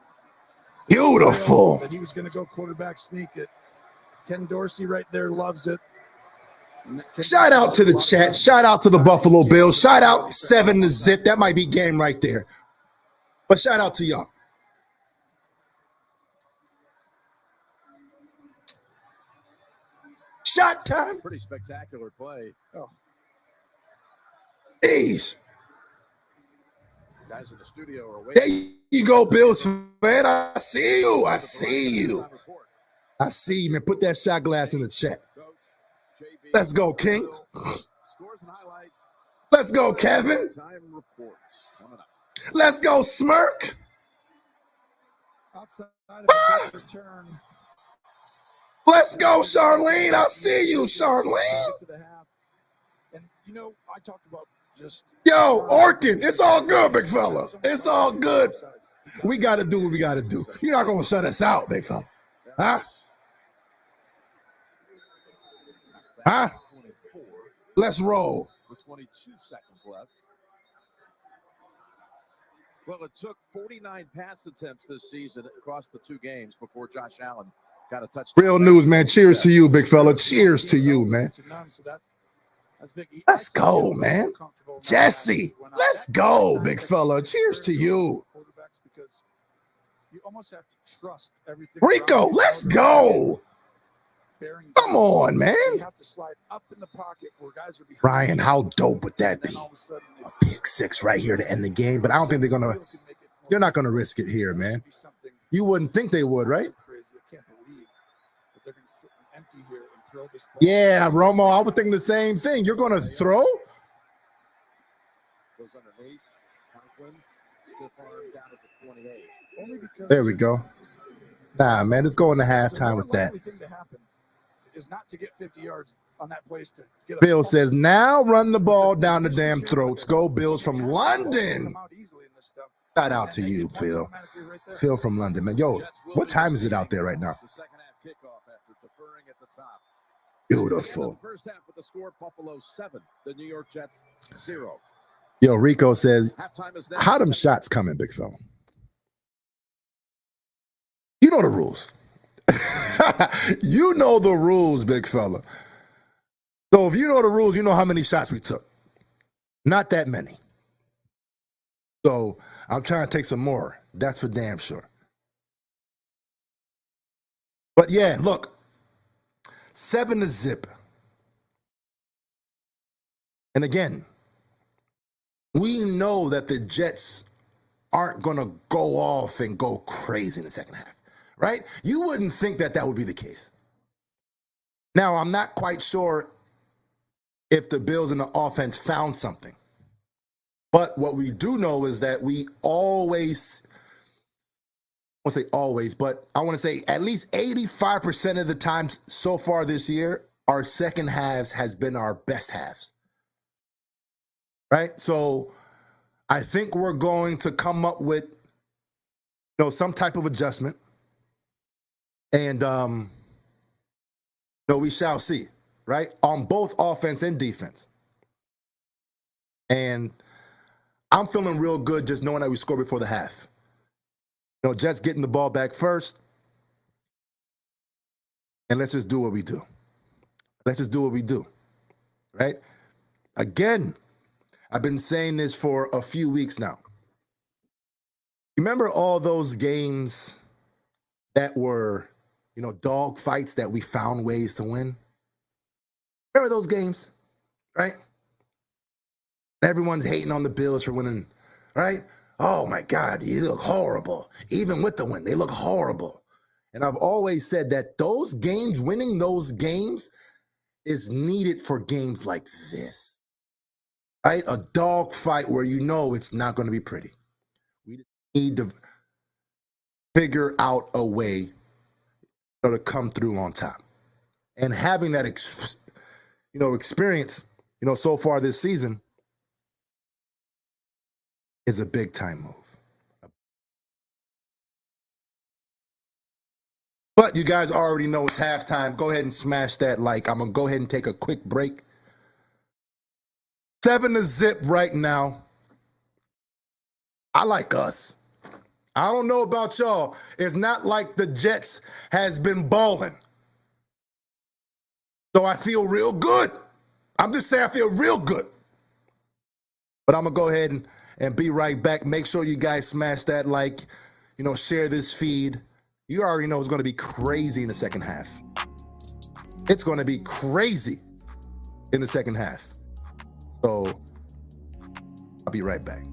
beautiful. That he was going to go quarterback sneak it. Ken Dorsey right there loves it. Shout out to the chat. Shout out to the Buffalo Bills. Shout out 7-0. That might be game right there. But shout out to y'all. Shot time. Pretty spectacular play. Oh. Jeez. Guys in the studio are There waiting. you go, Bills fan. I see you. I see you. I see you, man. Put that shot glass in the chat. Let's go, King. Scores and highlights. Let's go, Kevin. Time reports coming up. Let's go, Smirk. Outside of the return. Let's go, Charlene. I see you, Charlene. To the half. And I talked about just yo, Orkin. It's all good, big fella. It's all good. We got to do what we got to do. You're not going to shut us out, big fella. Huh? Huh? Let's roll. With 22 seconds left. Well, it took 49 pass attempts this season across the 2 games before Josh Allen got a touchdown. Real news, man. Cheers to you, big fella. Cheers to you, man. Let's go, man. Jesse, let's go, big fella. Cheers to you. You almost have to trust everything. Rico, let's go. Come on, man. You have to slide up in the pocket where guys are behind. Ryan, how dope would that be? A pick 6 right here to end the game, but I don't think they're not gonna risk it here, man. You wouldn't think they would, right? I can't believe that they're gonna sit empty here and throw this ball. Yeah, Romo, I was thinking the same thing. You're gonna throw? Goes underneath. Conklin, stiff arm down at the 28. Only because there we go. Nah, man, let's go into halftime with that. The thing to happen is not to get 50 yards, on that place to get a Bill says, now run the ball down the damn throats. Go Bills from London. Shout out to you, Phil. Phil from London, man. Yo, what time is it out there right now? The second half kickoff after deferring at the top. Beautiful. First half with the score, Buffalo 7, the New York Jets 0. Yo, Rico says, how them shots coming, big fella? You know the rules. You know the rules, big fella. So if you know the rules, you know how many shots we took. Not that many. So I'm trying to take some more. That's for damn sure. But yeah, look, 7-0. And again, we know that the Jets aren't going to go off and go crazy in the second half, right? You wouldn't think that that would be the case. Now, I'm not quite sure if the Bills in the offense found something. But what we do know is that we always, I won't say always, but I want to say at least 85% of the times so far this year, our second halves has been our best halves. Right? So I think we're going to come up with, some type of adjustment. And, we shall see, right? On both offense and defense. And I'm feeling real good just knowing that we scored before the half. Jets getting the ball back first. And let's just do what we do. Let's just do what we do, right? Again, I've been saying this for a few weeks now. Remember all those games that were, dog fights that we found ways to win? Remember those games, right? Everyone's hating on the Bills for winning, right? Oh my God, you look horrible. Even with the win, they look horrible. And I've always said that those games, winning those games, is needed for games like this, right? A dog fight where it's not going to be pretty. We need to figure out a way to come through on top. And having that, experience, so far this season is a big time move. But you guys already know it's halftime. Go ahead and smash that like. I'm going to go ahead and take a quick break. 7-0 right now. I like us. I don't know about y'all. It's not like the Jets has been balling. So I feel real good. I'm just saying I feel real good. But I'm going to go ahead and be right back. Make sure you guys smash that like, share this feed. You already know it's going to be crazy in the second half. It's going to be crazy in the second half. So I'll be right back.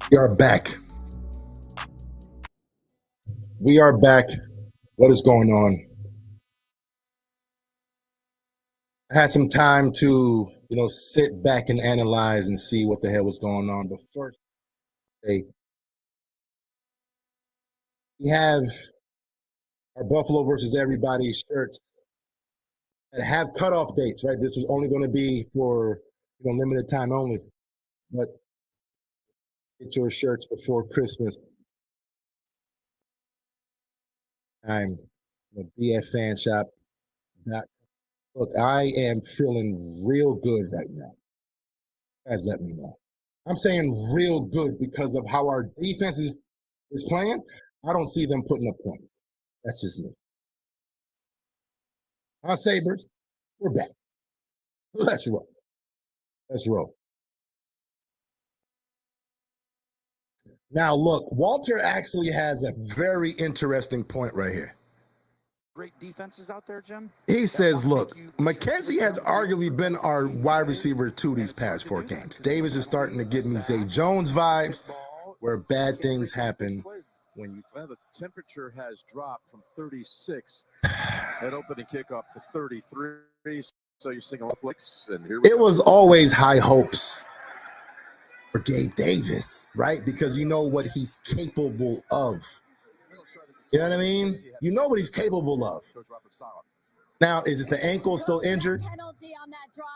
We are back. We are back. What is going on? I had some time to, sit back and analyze and see what the hell was going on. But first, we have our Buffalo versus everybody shirts that have cutoff dates, right? This was only going to be for limited time only. But get your shirts before Christmas. I'm BF Fan Shop. Look, I am feeling real good right now. Guys, let me know. I'm saying real good because of how our defense is playing. I don't see them putting up points. That's just me. Our Sabres, we're back. Let's roll. Let's roll. Now, look, Walter actually has a very interesting point right here. Great defenses out there, Jim. He says, look, McKenzie has arguably been our wide receiver 2 these past 4 games. Davis is starting to give me Zay Jones vibes, where bad things happen when you... Well, the temperature has dropped from 36 at opening kickoff to 33. So you're seeing flicks, and here we go. It was always high hopes for Gabe Davis, right? Because you know what he's capable of. You know what I mean? You know what he's capable of. Now, is it the ankle still injured?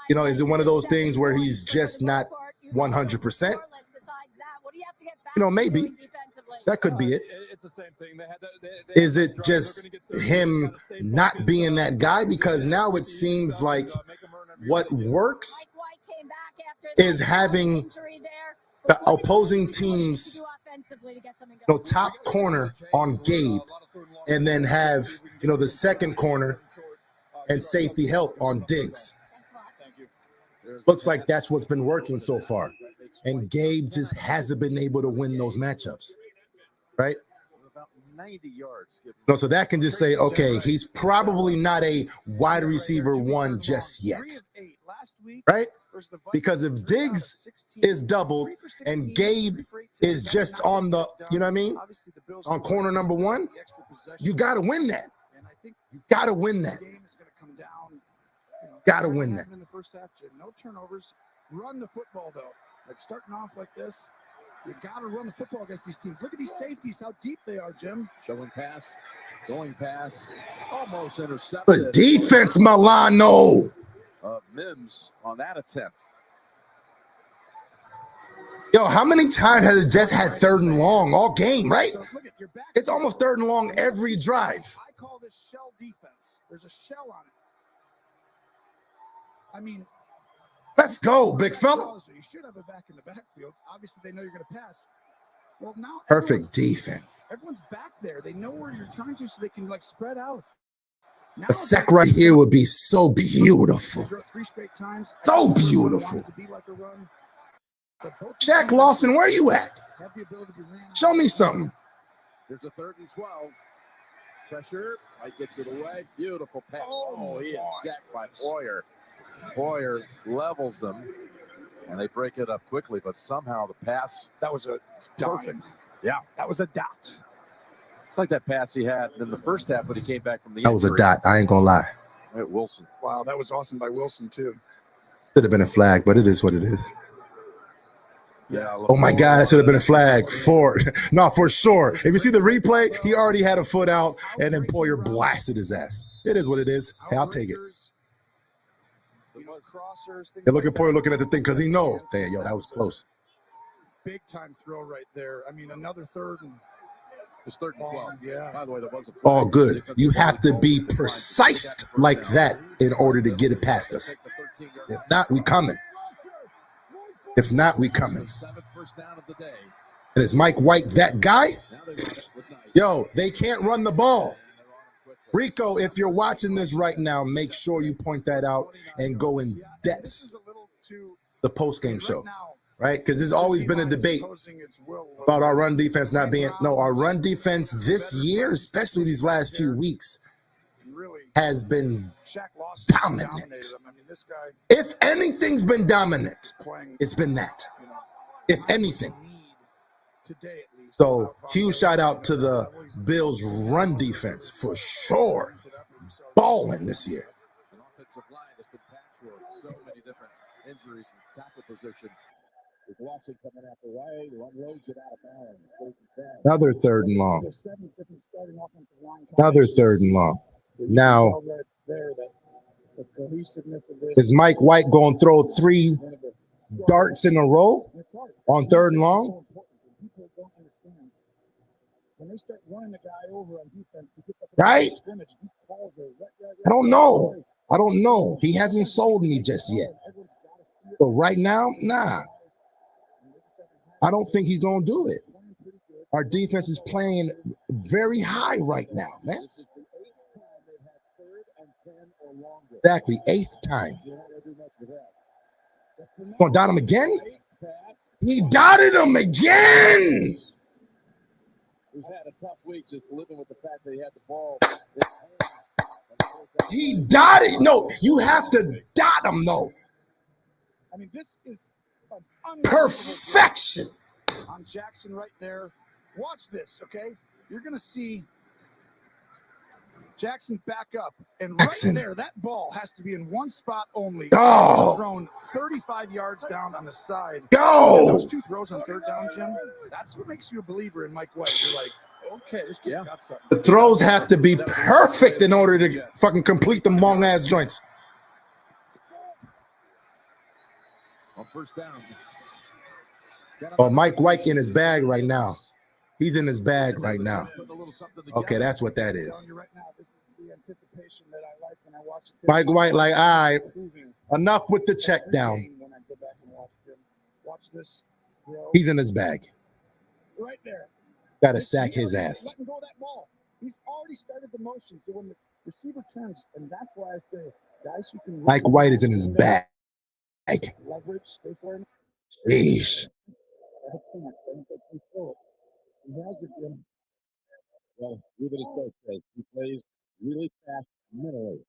Is it one of those things where he's just not 100%? Maybe. That could be it. It's the same thing. Is it just him not being that guy? Because now it seems like what works is having the opposing teams top corner on Gabe, and then have the second corner and safety help on Diggs. Looks like that's what's been working so far, and Gabe just hasn't been able to win those matchups, right? So that can just say, okay, he's probably not a wide receiver 1 just yet, right? Because if Diggs is doubled and Gabe is just on the, on corner number 1, you got to win that. You got to win that. Got to win that. In the first half, Jim. No turnovers. Run the football, though. Like starting off like this, you got to run the football against these teams. Look at these safeties, how deep they are, Jim. Showing pass, going pass, almost intercepted. Good defense, Milano. Mims on that attempt. Yo, how many times has it just had 3rd and long all game, right? It's almost 3rd and long every drive. I call this shell defense. There's a shell on it. I mean, let's go, big fella. You should have it back in the backfield. Obviously, they know you're going to pass. Well, now perfect defense. Everyone's back there. They know where you're trying to, so they can spread out. Now, a sack right here would be so beautiful. 3 straight times. So beautiful. Shaq Lawson, where you at? Show me something. There's a 3rd and 12. Pressure. Mike gets it away. Beautiful pass. Oh, he is jacked by Poyer. Poyer levels them, and they break it up quickly, but somehow the pass. That was a perfect. Yeah. That was a dot. It's like that pass he had in the first half when he came back from the injury. That was a dot. I ain't going to lie. Right, Wilson. Wow, that was awesome by Wilson, too. Should have been a flag, but it is what it is. Yeah. Oh my God, that should have been a flag for sure. If you see the replay, he already had a foot out, and then Poyer blasted his ass. It is what it is. Hey, I'll take it. And look at Poyer looking at the thing because he knows. Damn, yo, that was close. Big time throw right there. I mean, another 3rd and. It's 3rd and 12. Yeah. By the way, that was a play. All good. You have to be precise like that in order to get it past us. If not, we coming. If not, we coming. And is Mike White that guy? Yo, they can't run the ball. Rico, if you're watching this right now, make sure you point that out and go in depth. The post-game show, right? Because there's always been a debate about our run defense not being. No, our run defense this year, especially these last few weeks, has been dominant. If anything's been dominant, it's been that. If anything. today at least. So huge shout out to the Bills' run defense for sure. Balling this year. An offensive line that's been patchwork. So many different injuries in tackle position. With Lawson coming out the way, unloads it out of bounds. Another third and long. Another third and long. Now, is Mike White going to throw 3 darts in a row on third and long? When they start running the guy over on defense, Right? I don't know. I don't know. He hasn't sold me just yet. But right now, nah. I don't think he's going to do it. Our defense is playing very high right now, man. Exactly, 8th time. Going to dot him again? He dotted him again! Who's had a tough week just living with the fact that he had the ball. He dotted. No, you have to dot him, though. I mean, this is perfection on Jackson right there. Watch this, okay? You're going to see Jackson back up, and right there, that ball has to be in one spot only. Oh. Thrown 35 yards down on the side. Go. Those 2 throws on third down, Jim, that's what makes you a believer in Mike White. You're like, okay, this kid's got something. The throws have to be perfect in order to fucking complete them long-ass joints. On first down. Oh, Mike White in his bag right now. He's in his bag right now. Okay, that's what that is. Mike White like, all right, enough with the check down. He's in his bag. Right there. Got to sack his ass. Letting go of that ball. He's already started the motion. So when the receiver turns, and that's why I say, guys who can. Mike White is in his bag. Leverage, stay for him. Jeez. He has it, Jim. Well, leave it as coach says. He plays really fast mentally.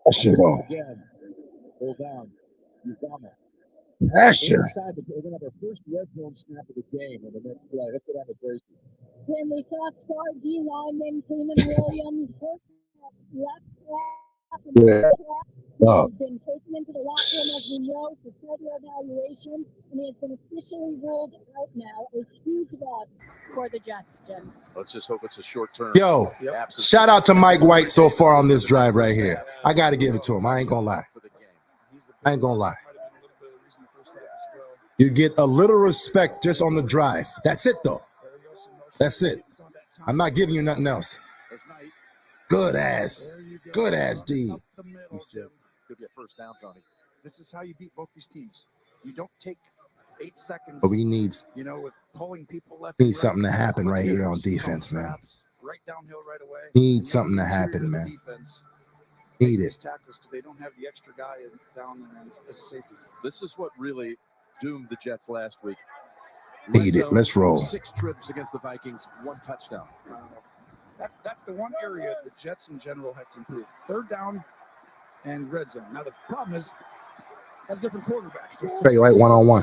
Pressure though. Again. Pull down. Pressure. Inside we're going to have our first red zone snap of the game on the next play. Let's go down to Tracy. When we saw star D lineman Freeman Williams left. He's been taken into the locker room, as we know, for further evaluation, and he has been officially ruled out now. A huge loss for the Jets, Jim. Let's just hope it's a short term. Yo, shout out to Mike White so far on this drive right here. I got to give it to him. I ain't going to lie. I ain't going to lie. You get a little respect just on the drive. That's it, though. That's it. I'm not giving you nothing else. Good ass D. Could be a first down, Tony. This is how you beat both these teams. You don't take 8 seconds. But we need, with pulling people left. Need something to happen right here on defense, man. Right downhill right away. Need something to happen, man. Need it. Tackles because they don't have the extra guy down as a safety. This is what really doomed the Jets last week. Need it. Let's roll. 6 trips against the Vikings, 1 touchdown. That's the one area the Jets in general had to improve. Third down and red zone. Now the problem is got a different quarterback. So Straight right one-on-one.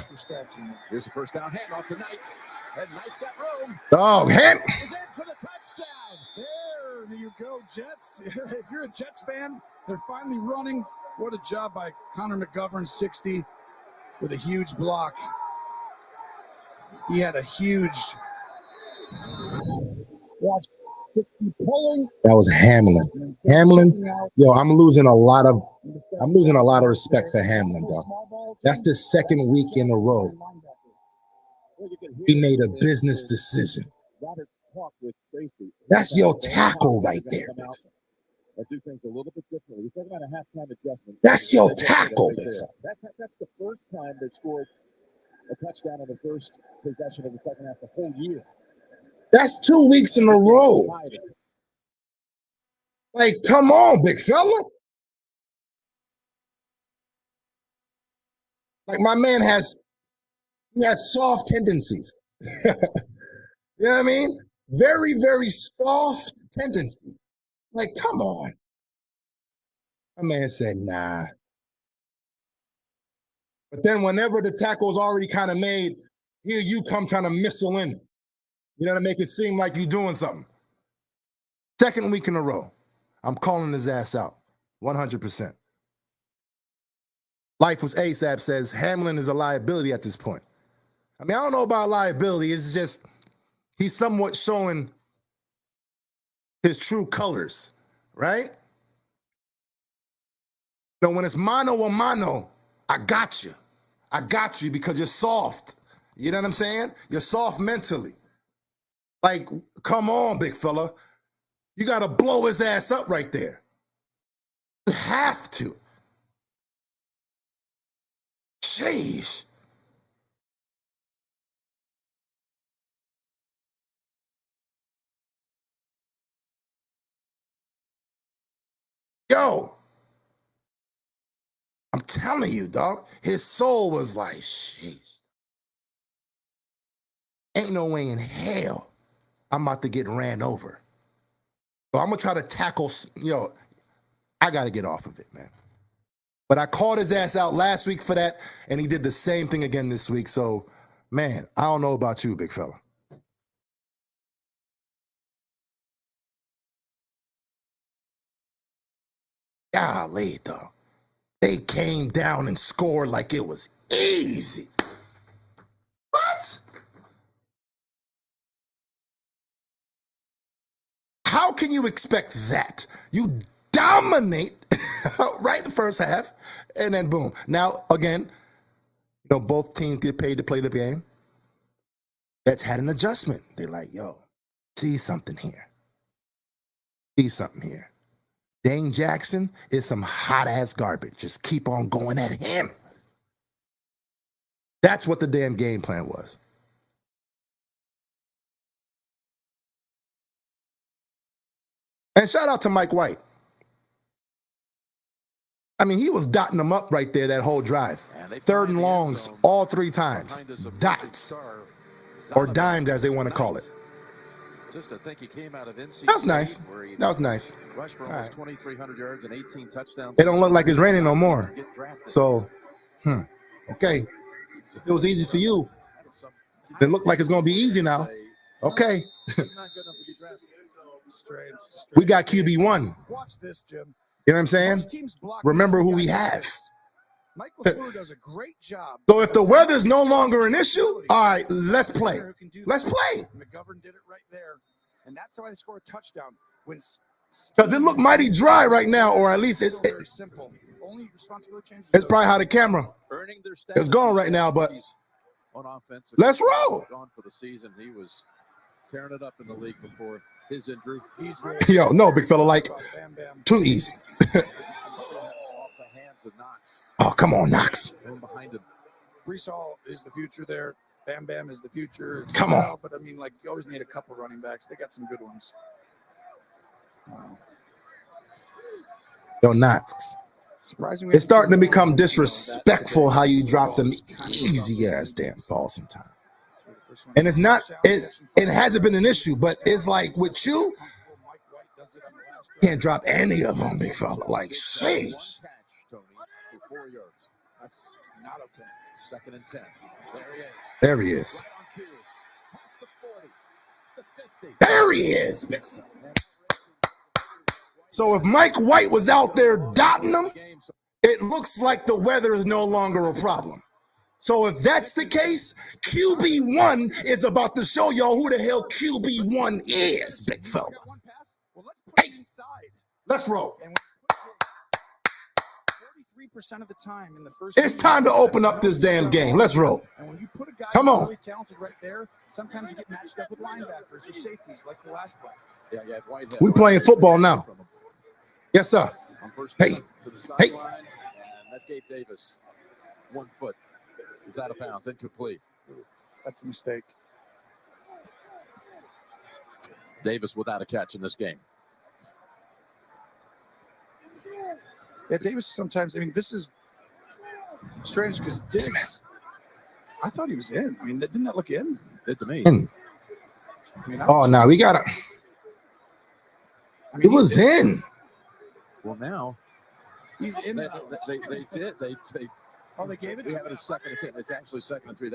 Here's the first down handoff to Knight. And Knight's got room. Dog hit. Is in for the touchdown. There you go, Jets. If you're a Jets fan, they're finally running. What a job by Connor McGovern, 60, with a huge block. He had a huge watch. 60 pulling. That was Hamlin. Hamlin, yo, I'm losing a lot of respect for Hamlin, though. That's the second week in a row he made a business decision. That's your tackle right there. I do things a little bit differently. We're talking about a halftime adjustment. That's your tackle. That's the first time they scored a touchdown on the first possession of the second half the whole year. That's 2 weeks in a row. Like, come on, big fella. Like, my man has soft tendencies. You know what I mean? Very, very soft tendencies. Like, come on. My man said, nah. But then whenever the tackle's already kind of made, here you come trying to missile in. You know, to make it seem like you're doing something. Second week in a row, I'm calling his ass out, 100%. Life was ASAP says Hamlin is a liability at this point. I mean, I don't know about liability. It's just he's somewhat showing his true colors, right? So when it's mano a mano, I got you. I got you because you're soft. You know what I'm saying? You're soft mentally. Like, come on, big fella. You got to blow his ass up right there. You have to. Jeez. Yo. I'm telling you, dog. His soul was like, sheesh. Ain't no way in hell I'm about to get ran over. So I'm going to try to tackle, I got to get off of it, man. But I called his ass out last week for that, and he did the same thing again this week. So, man, I don't know about you, big fella. Golly, though. They came down and scored like it was easy. What? How can you expect that? You dominate right the first half, and then boom. Now, again, both teams get paid to play the game. That's had an adjustment. They're like, yo, see something here. See something here. Dane Jackson is some hot-ass garbage. Just keep on going at him. That's what the damn game plan was. And shout out to Mike White. I mean, he was dotting them up right there that whole drive. Third and longs all 3 times. Dots. Or dimes, as they want to call it. Just to think he came out of NC. That was nice. That was nice. Rushed for almost 2,300 yards and 18 touchdowns. It don't look like it's raining no more. So, okay. If it was easy for you, it looked like it's going to be easy now. Okay. We got QB1. Watch this, Jim. You know what I'm saying? Remember who we have. Mike LaFleur does a great job. So if the weather's no longer an issue, all right, let's play. Let's play. McGovern did it right there, and that's why they scored a touchdown. Because it looked mighty dry right now, or at least it's simple. Only responsibility changes. It's probably how the camera is going right now, but on offense, let's roll. Gone for the season. He was tearing it up in the league before his injury. Yo, no, big fella, like too easy. Oh, come on, Knox. Brees Hall is the future there. Bam Bam is the future. Come on. But I mean, like, you always need a couple running backs. They got some good ones. Wow. Yo, Knox. Surprisingly, it's starting to become disrespectful how you drop them easy ass damn balls sometimes. And it's not, it hasn't been an issue, but it's like with you, can't drop any of them, big fella. Like, sheesh. That's not okay. 2nd and 10. There he is. There he is, big fella. So if Mike White was out there dotting them, it looks like the weather is no longer a problem. So if that's the case, QB1 is about to show y'all who the hell QB1 is, big fella. Hey, let's roll. 43% of the time in the first. It's time to open up this damn game. Let's roll. And when you put a guy come on, really talented right there, sometimes you get matched up with linebackers or safeties like the last play. Yeah, Whitehead. We playing football now. Yes, sir. Hey, to the hey. And that's Gabe Davis. 1 foot. He's out of bounds. Incomplete. That's a mistake. Davis without a catch in this game. Yeah, Davis sometimes, I mean, this is strange because Diggs, I thought he was in. I mean, didn't that look in? Did to me. I mean, oh, now we got to. It was in. Well, now he's in. They did. They Oh, they gave it We to have it as second and 10. It's actually second and 3.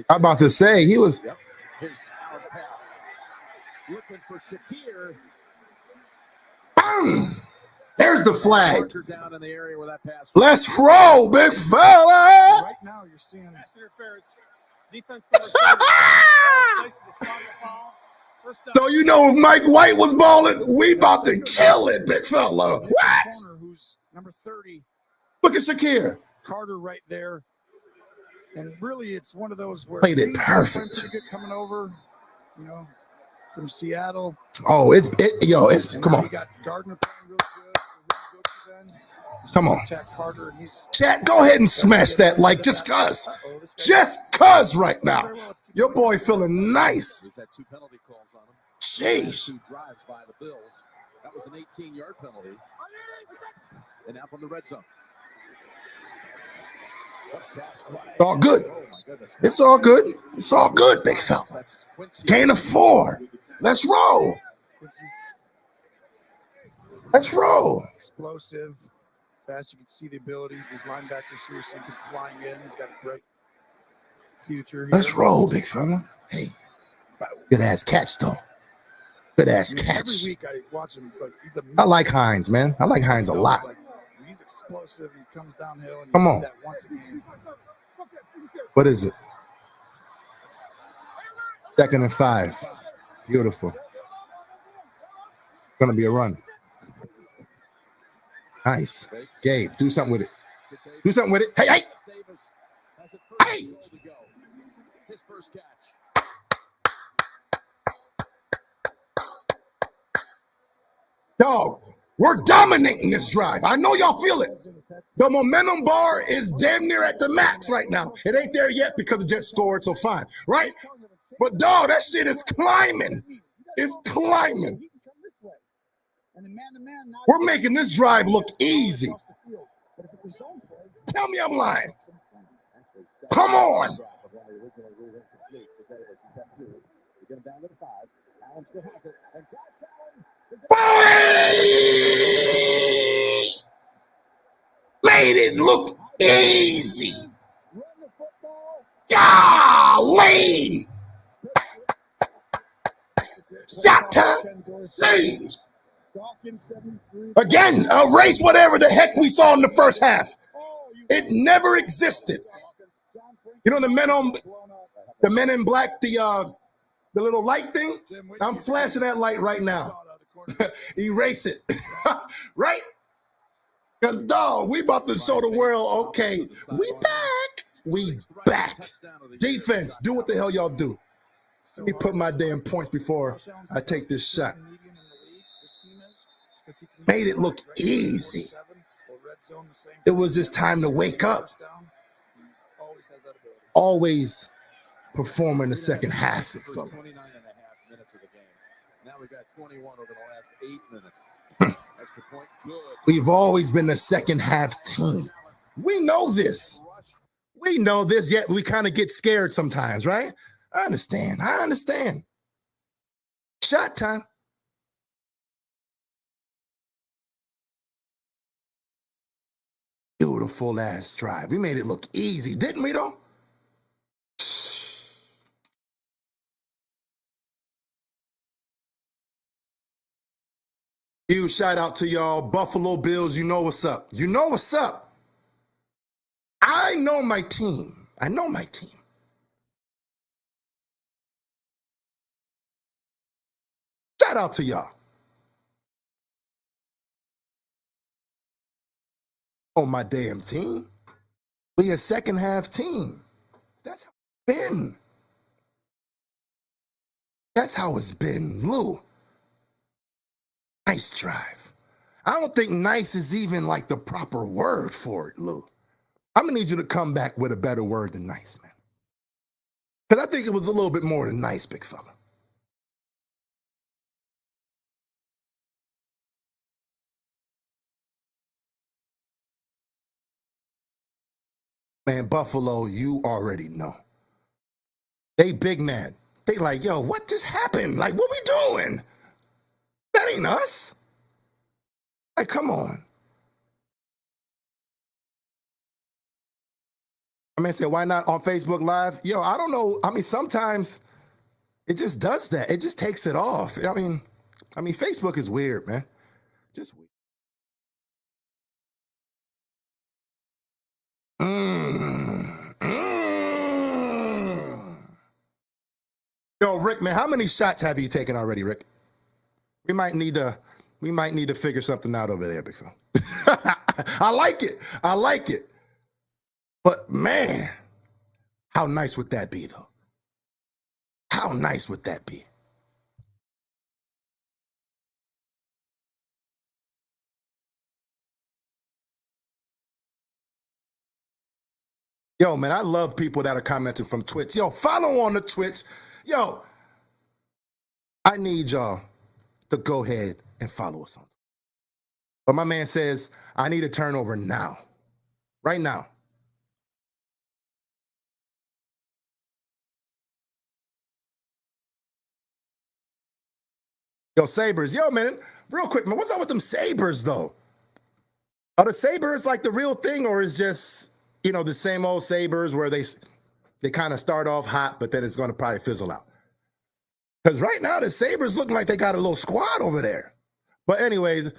I'm about to say he was. Yep. Here's Allen's pass. Looking for Shakir. Bang! There's the flag. Down in the area where that pass Let's roll, big fella. Right now, you're seeing pass interference. Defense number 30. Last place in the spot of the foul. First down. So you know if Mike White was balling, we about to kill it, big fella. What? Corner, who's number 30. Look at Shakir. Carter right there. And really, it's one of those where Played it he's perfect. pretty good coming over, from Seattle. Oh, it's come on. You got Gardner playing really good. Come on. Carter, and he's Chat, go ahead and smash that like just cuz. Just cuz right now. Your boy feeling nice. He's had 2 penalty calls on him. Jeez. 2 drives by the Bills. That was an 18-yard penalty. And now from the red zone. It's all good. It's all good. It's all good, big fella. Gain of 4. Let's roll. Let's roll. Explosive. Fast. You can see the ability. These linebackers here seem to be flying in. He's got a great future here. Let's roll, big fella. Hey. Good ass catch, though. Good ass catch. Every week I watch him. It's like he's a. I like Hines, man. I like Hines a lot. He's explosive. He comes downhill. And Come on. That once again. What is it? 2nd and 5. Beautiful. Gonna be a run. Nice. Gabe, do something with it. Do something with it. Hey, hey. Hey. His first catch. Dog, we're dominating this drive. I know y'all feel it. The momentum bar is damn near at the max right now. It ain't there yet because the Jets scored, so fine, right? But dog, that shit is climbing. It's climbing. We're making this drive look easy. Tell me I'm lying. Come on. Made it look easy. Golly. Shot time. Jeez. Again, erase whatever the heck we saw in the first half. It never existed. You know the men in black, the little light thing? I'm flashing that light right now. Erase it. Right? Because, dog, we about to show the world, okay, we back. We back. Defense, do what the hell y'all do. Let me put my damn points before I take this shot. Made it look easy. It was just time to wake up. Always perform in the second half. First 29 and a half minutes of the game. Now we got 21 over the last 8 minutes. Extra point, good. We've always been the second half team. We know this. We know this, yet we kind of get scared sometimes, right? I understand. Shot time. Beautiful ass drive. We made it look easy, didn't we, though? Huge shout out to y'all, Buffalo Bills. You know what's up. You know what's up. I know my team. I know my team. Shout out to y'all. Oh, my damn team. We a second half team. That's how it's been. That's how it's been, Lou. Nice drive. I don't think nice is even like the proper word for it, Lou. I'm gonna need you to come back with a better word than nice, man. Because I think it was a little bit more than nice, big fella. Man, Buffalo, you already know. They big mad. They like, yo, what just happened? Like, what we doing? That ain't us. Like, come on. My man said, why not on Facebook Live? Yo, I don't know. I mean, sometimes it just does that. It just takes it off. I mean, Facebook is weird, man. Just weird. Yo, Rick, man, how many shots have you taken already, Rick? We might need to figure something out over there, big fella. I like it. I like it. But man, how nice would that be, though? How nice would that be? Yo, man, I love people that are commenting from Twitch. Yo, follow on the Twitch. Yo, I need y'all to go ahead and follow us on. But my man says, I need a turnover now. Right now. Yo, Sabres. Yo, man, real quick, man, what's up with them Sabres, though? Are the Sabres like the real thing, or is just, the same old Sabres where they kind of start off hot, but then it's going to probably fizzle out? Because right now, the Sabres looking like they got a little squad over there. But anyways,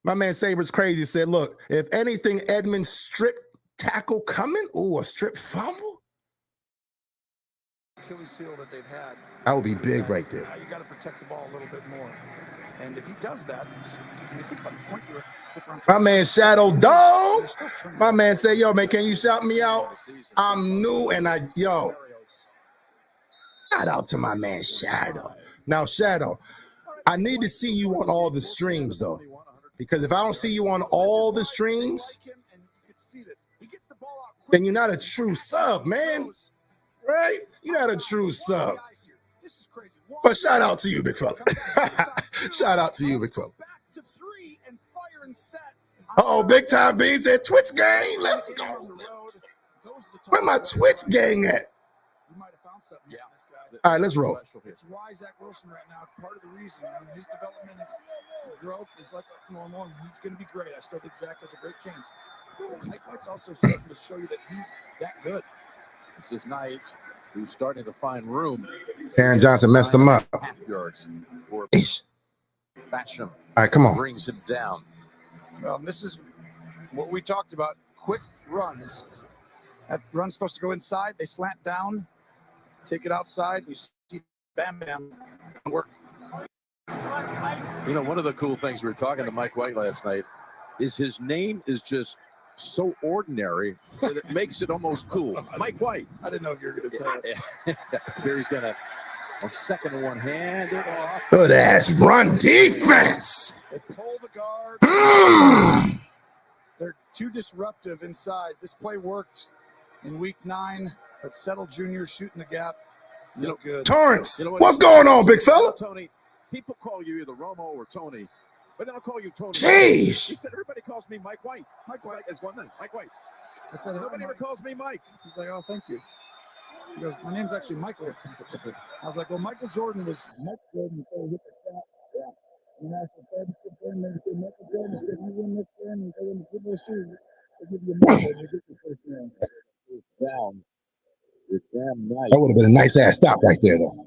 my man Sabres Crazy said, look, if anything, Edmonds strip tackle coming? Ooh, a strip fumble? Achilles heel that they've had. That would be big right there. You got to protect the ball a little bit more. And if he does that, when you think about the point differential. My man Shadow Dog. My man say, yo, man, can you shout me out? I'm new and shout out to my man Shadow. Now, Shadow, I need to see you on all the streams, though. Because if I don't see you on all the streams, then you're not a true sub, man. Right? You're not a true sub. But shout out to you, big fella. Shout out to you, big fella. Uh-oh, Big Time B said Twitch gang. Let's go. Where my Twitch gang at? Yeah. All right, let's roll. It's why Zach Wilson right now. It's part of the reason. His development, his growth is like normal, and he's going to be great. I still think Zach has a great chance. Mike White's also starting to show you that he's that good. This is Knight, who's starting to find room. Aaron Johnson messed him up. Half yards for Basham. All right, come on. Brings him down. Well, this is what we talked about. Quick runs. That run's supposed to go inside. They slant down, take it outside. You see Bam Bam work. One of the cool things we were talking to Mike White last night is his name is just so ordinary that it makes it almost cool. Mike White. I didn't know if you were going to tell it. Here he's going to, on second and one, hand it off. Good ass run defense. They pull the guard. They're too disruptive inside. This play worked in week 9, but Settle Jr. shooting the gap. No good. Torrance, what's going on, big fella? Tony, people call you either Romo or Tony, but then I'll call you Tony. Jeez. He said, everybody calls me Mike White. Mike White is one thing. Mike White. I said, nobody ever calls me Mike. He's like, oh, thank you. He goes, my name's actually Michael. I was like, well, Michael Jordan was Mike Jordan before he hit the shot. Yeah. And I said, Michael Jordan said, you win this game and go in the football series. They'll give you a medal and you get the first round. Down. It's damn nice. That would have been a nice ass stop right there, though.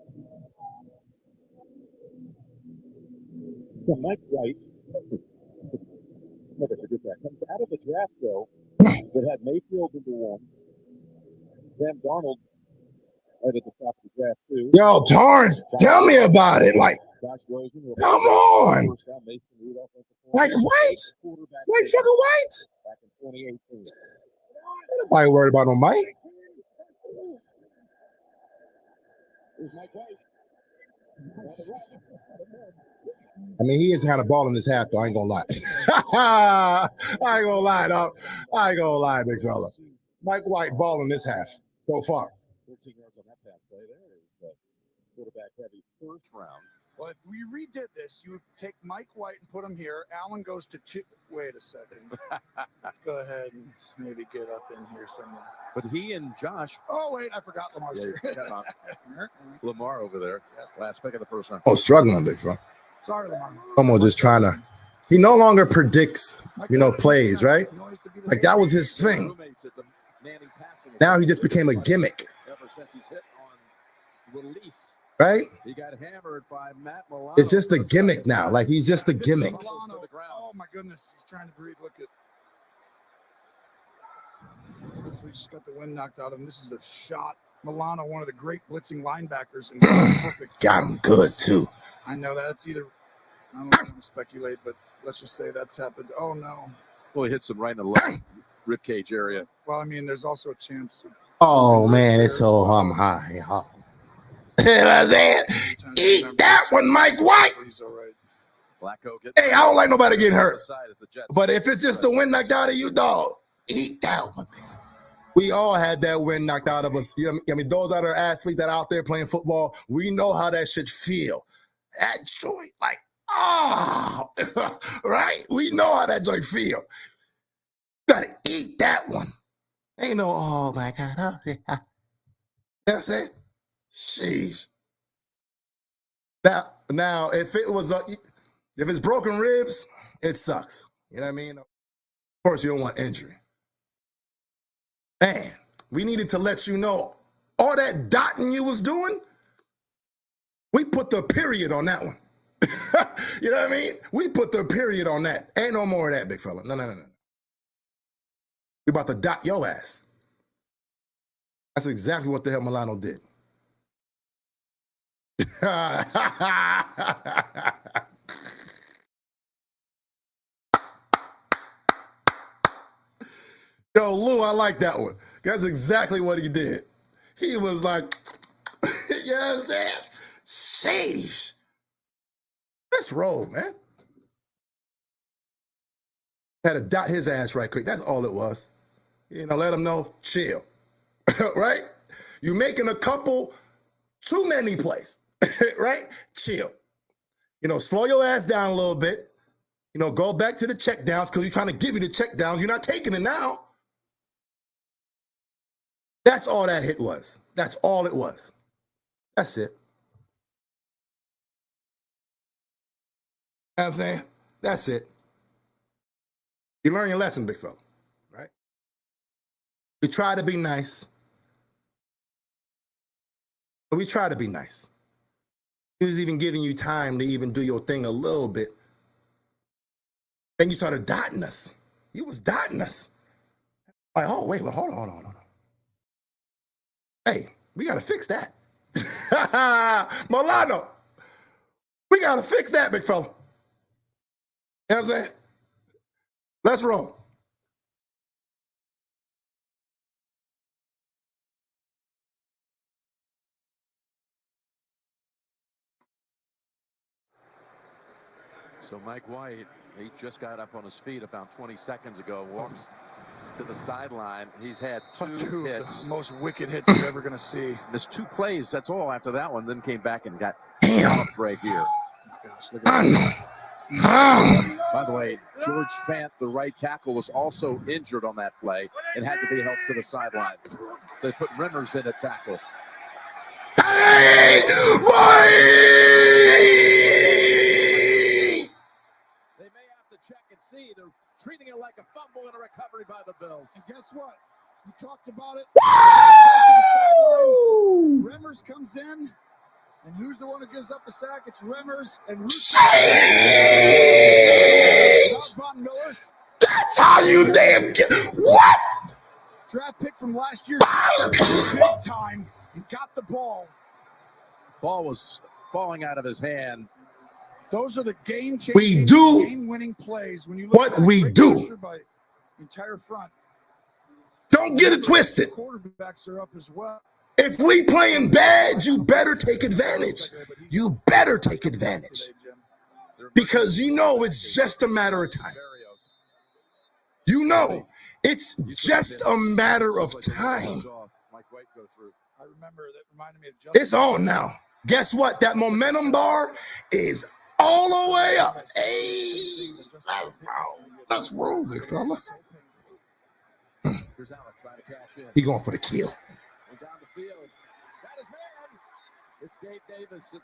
So Mike White, never forget that, comes out of the draft, though, that had Mayfield into one. Sam Darnold right at the top of the draft, too. Yo, Torrance, tell me about it. Like, Josh Rosen, come on. Like, White? Like, fucking White? Back in 2018. Nobody worried about no Mike. Here's Mike White. I mean, he is kind of balling his half, though. I ain't gonna lie. I ain't gonna lie, dog. I ain't gonna lie, big fella. Mike White balling this half so far. 13 yards on that pass play. There is the quarterback heavy first round. Well, if we redid this, you would take Mike White and put him here. Allen goes to 2. Wait a second. Let's go ahead and maybe get up in here somewhere. But he and Josh. Oh, wait, I forgot Lamar's here. Lamar over there. Last pick of the first round. Oh, struggling, big fella. Sorry, Lamar. Almost just trying to. He no longer predicts, plays, right? Like, that was his thing. Now he just became a gimmick. Ever since he's hit on release. Right? He got hammered by Matt Milano. It's just a gimmick now. Like, he's just a gimmick. Oh, my goodness. He's trying to breathe. Look at. We just got the wind knocked out of him. This is a shot. Milano, one of the great blitzing linebackers. And perfect. Got him good, too. I know that's either. I don't want to speculate, but let's just say that's happened. Oh, no. Well, he hits him right in the left rib cage area. Well, I mean, there's also a chance. Oh, man. It's so high. Oh. Eat that one, Mike White. He's all right. Hey, I don't like nobody getting hurt. But if it's just the wind knocked out of you, dog, eat that one. We all had that wind knocked out of us. You know, I mean, those that are athletes that are out there playing football, we know how that should feel. That joint, like, oh, right? We know how that joint feel. You gotta eat that one. Ain't no, oh my God. Oh, yeah. That's it. Sheesh. Now, if it's broken ribs, it sucks. You know what I mean? Of course, you don't want injury. Man, we needed to let you know all that dotting you was doing. We put the period on that one. You know what I mean? We put the period on that. Ain't no more of that, big fella. No. We about to dot your ass. That's exactly what the hell Milano did. Yo, Lou, I like that one. That's exactly what he did. He was like, you know what I'm saying? Sheesh. Let's roll, man. Had to dot his ass right quick. That's all it was. You know, let him know, chill. Right? You making a couple too many plays. Right? Chill. You know, slow your ass down a little bit. You know, go back to the check downs because you're trying to give you the check downs. You're not taking it now. That's all that hit was. That's all it was. That's it. You know what I'm saying? That's it. You learn your lesson, big fella. Right? We try to be nice. But we try to be nice. He was even giving you time to even do your thing a little bit. Then you started dotting us. You was dotting us. Like, oh, wait, well, hold on. Hey, we got to fix that. Milano, we got to fix that, big fella. You know what I'm saying? Let's roll. So Mike White, he just got up on his feet about 20 seconds ago, walks to the sideline. He's had two hits. The most wicked hits you're ever going to see. Missed 2 plays, that's all after that one, then came back and got up right here. By the way, George Fant, the right tackle, was also injured on that play and had to be helped to the sideline. So they put Rimmers in a tackle. Hey, They may have to check and see. They're treating it like a fumble and a recovery by the Bills. And guess what? We talked about it. Rimmers comes in, and who's the one who gives up the sack? It's Rimmers and Von Miller. That's how you damn get. What? Draft pick from last year. Time. He got the ball. Ball was falling out of his hand. Those are the game-changing, game-winning plays. When you look what we do. By entire front. Don't get it twisted. Quarterbacks are up as well. If we playing bad, you better take advantage. You better take advantage. Because you know it's just a matter of time. You know it's just a matter of time. I remember that reminded me of it's on now. Guess what? That momentum bar is all the way up. Hey, let's roll, big fella. He going for the kill.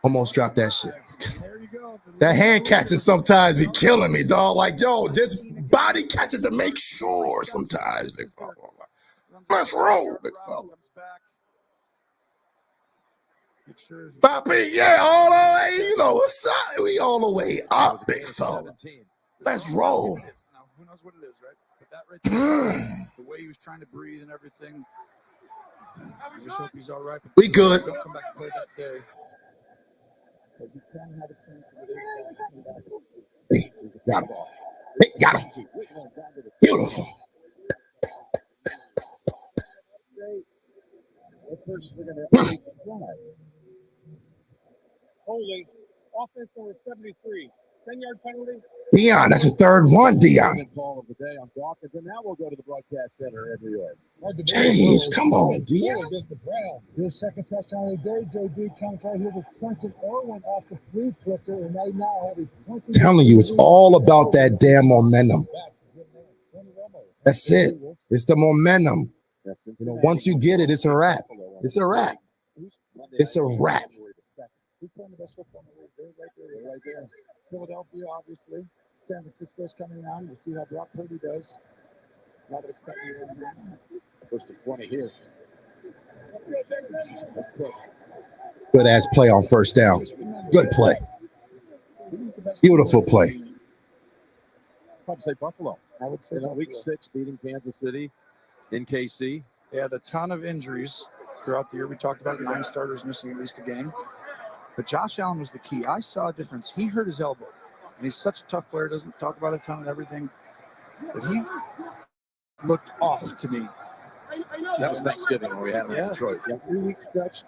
Almost dropped that shit. That hand catching sometimes be killing me, dog. Like, yo, just body catching to make sure sometimes. Let's roll, big fella. Comes back. Make sure Poppy, yeah, all the way. You know what's up? We all the way up, big fella. Let's roll. Now, who knows what it is, right? But that right there, the way he was trying to breathe and everything. I just hope he's all right. But We good. Don't come back and play that day. But you can have a chance if it is going to come back. Hey, got him. Hey, got him. Beautiful. Holding. Offense number 73. 10-yard penalty. Dion, that's his third one, Dion. Call of the day on Dawkins, and now we'll go to the broadcast center in New York. Jeez, come on, Dion. His second touchdown of the day, JD comes right here with Quentin Irwin off the flea flicker, and they now have a Telling you, it's all about that damn momentum. That's it. It's the momentum. You know, once you get it, it's a wrap. It's a wrap. It's a wrap. He's playing the best football in the league. Right there. Philadelphia, obviously. San Francisco's coming around. We'll see how Brock Purdy does. Not exciting. First to 20 here. Good ass play on first down. Good play. Beautiful play. Probably say Buffalo. I would say Week 6 beating Kansas City in KC. They had a ton of injuries throughout the year. We talked about 9 starters missing at least a game. But Josh Allen was the key. I saw a difference. He hurt his elbow. And he's such a tough player, doesn't talk about a ton and everything. But he looked off to me. That was Thanksgiving when we had him in Detroit. Yeah, 3-week stretch.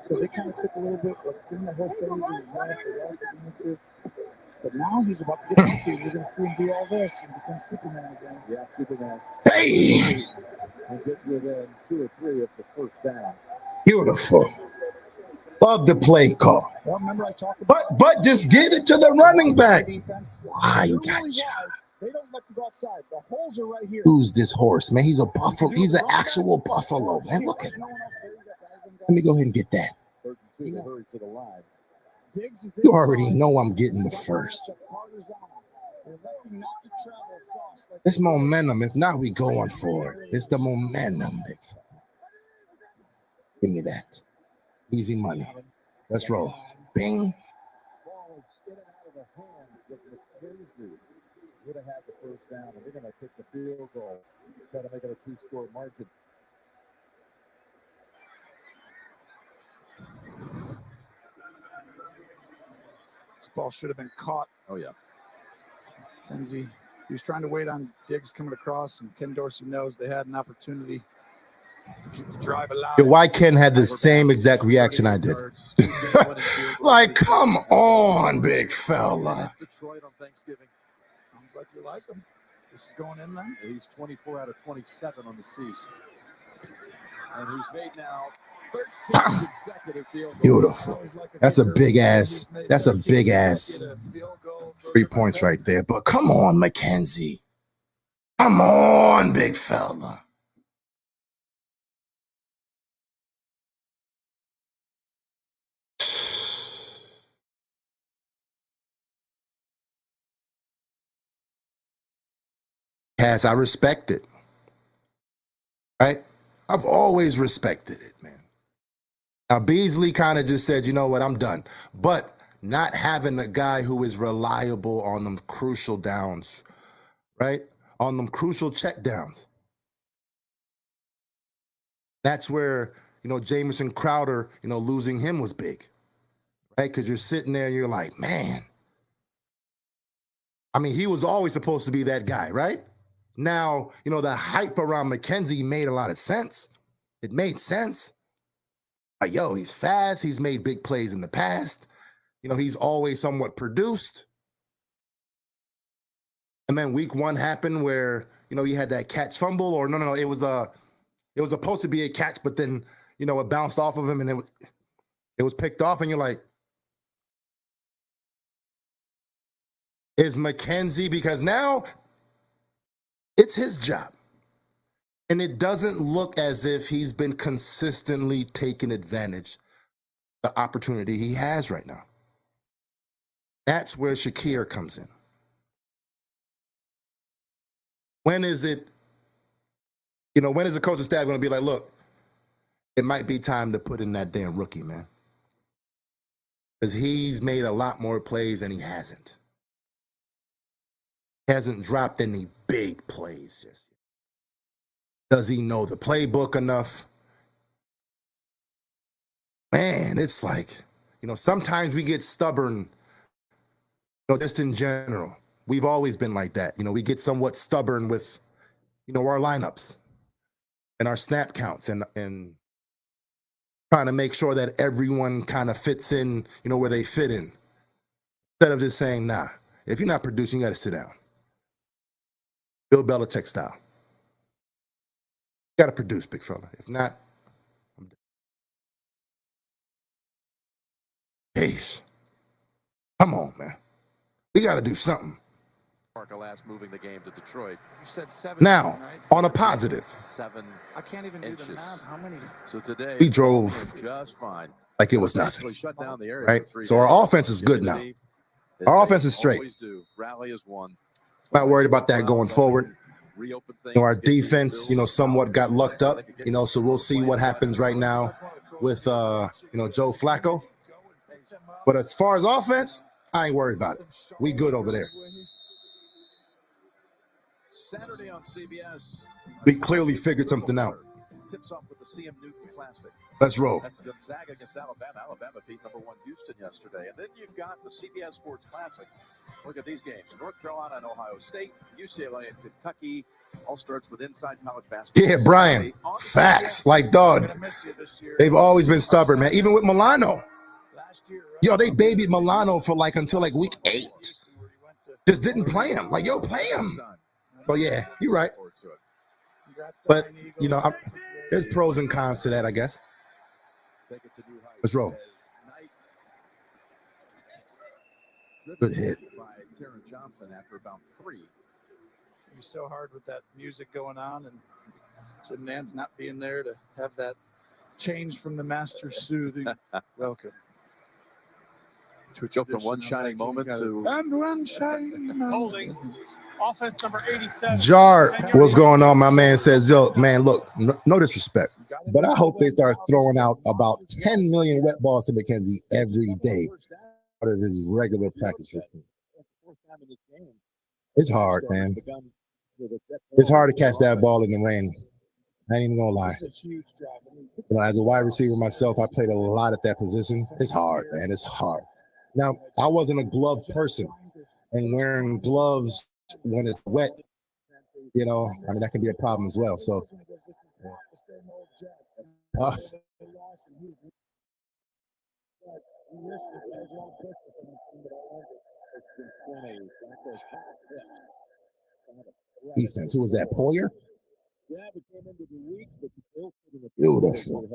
So they kind of took a little bit, but in the whole phase of his life, they lost him. But now he's about to get healthy. You're going to see him do all this and become Superman again. Yeah, Superman. Hey! And gets within 2 or 3 of the first down. Beautiful. Love the play call. Well, remember I talked about But just give it to the running back. Why you got you? They don't let you go outside. The holes are right here. Who's this horse, man? He's a buffalo. He's an actual buffalo, man. Look at him. Let me go ahead and get that. Hurry to the line. You already know I'm getting the first. It's momentum. If not, we going for it. It's the momentum. Give me that. Easy money. Let's roll. Bing. Would have had the first down, and they're going to kick the field goal, try to make it a 2-score margin. This ball should have been caught. Oh, yeah. Kenzie, he was trying to wait on Diggs coming across, and Ken Dorsey knows they had an opportunity to keep the drive alive. Why Ken had the same exact reaction I did? Like, come on, big fella. Detroit on Thanksgiving. Sounds like you like him. This is going in then. He's 24 out of 27 on the season. And he's made now 13 consecutive field goals. Beautiful. That's a big ass. That's a big ass 3 points right there. But come on, McKenzie. Come on, big fella. Cass, I respect it. Right? I've always respected it, man. Now, Beasley kind of just said, you know what, I'm done. But not having a guy who is reliable on them crucial downs, right? On them crucial check downs. That's where, you know, Jamison Crowder, you know, losing him was big, right? Because you're sitting there and you're like, man. I mean, he was always supposed to be that guy, right? Now, you know, the hype around McKenzie made a lot of sense. It made sense. Like, yo, he's fast. He's made big plays in the past. You know, he's always somewhat produced. And then week 1 happened where, you know, you had that catch fumble, or no, it was supposed to be a catch, but then, you know, it bounced off of him and it was picked off, and you're like, is McKenzie, because now it's his job. And it doesn't look as if he's been consistently taking advantage of the opportunity he has right now. That's where Shakir comes in. When is it, You know, when is the coaching staff going to be like, look, it might be time to put in that damn rookie, man? Because he's made a lot more plays than he hasn't. He hasn't dropped any big plays just yet. Does he know the playbook enough? Man, it's like, you know, sometimes we get stubborn, you know, just in general. We've always been like that. You know, we get somewhat stubborn with, you know, our lineups and our snap counts and trying to make sure that everyone kind of fits in, you know, where they fit in. Instead of just saying, nah, if you're not producing, you got to sit down. Bill Belichick style. You got to produce, big fella. If not, I'm dead. Jeez. Come on, man. We got to do something. Last moving the game to Detroit. You said 7. Now, on a positive. 7 I can't even inches. do the math. How many? So today We drove just fine. Like it was nothing. Shut down the area right? So our offense is good now. Our offense is straight. Rally is one. Not worried about that going forward. You know, our defense, you know, somewhat got lucked up, you know, so we'll see what happens right now with, you know, Joe Flacco. But as far as offense, I ain't worried about it. We good over there. Saturday on CBS. We clearly figured something out. Tips off with the CM Newton Classic. Let's roll. That's Gonzaga against Alabama. Alabama beat number 1 Houston yesterday. And then you've got the CBS Sports Classic. Look at these games. North Carolina and Ohio State, UCLA and Kentucky. All starts with Inside College Basketball. Yeah, Brian. Facts. Like, dog. They've always been stubborn, man. Even with Milano. Yo, they babied Milano for like until like week 8. Just didn't play him. Like, yo, play him. So, yeah, you're right. But, you know, there's pros and cons to that, I guess. Let's roll. Good hit. Johnson after about 3. You're so hard with that music going on, and Sidnan's not being there to have that change from the master soothing welcome. Go from one shining moment to and one shining moment. Holding. Offense number 87. Jar, what's going on? My man says, yo, man, look, no disrespect, but I hope they start throwing out about 10 million wet balls to McKenzie every day out of his regular practice routine. It's hard, man. It's hard to catch that ball in the rain. I ain't even gonna lie. You know, as a wide receiver myself, I played a lot at that position. It's hard, man. It's hard. Now, I wasn't a glove person, and wearing gloves when it's wet, you know, I mean, that can be a problem as well. So, defense. Who was that? Poyer? Beautiful.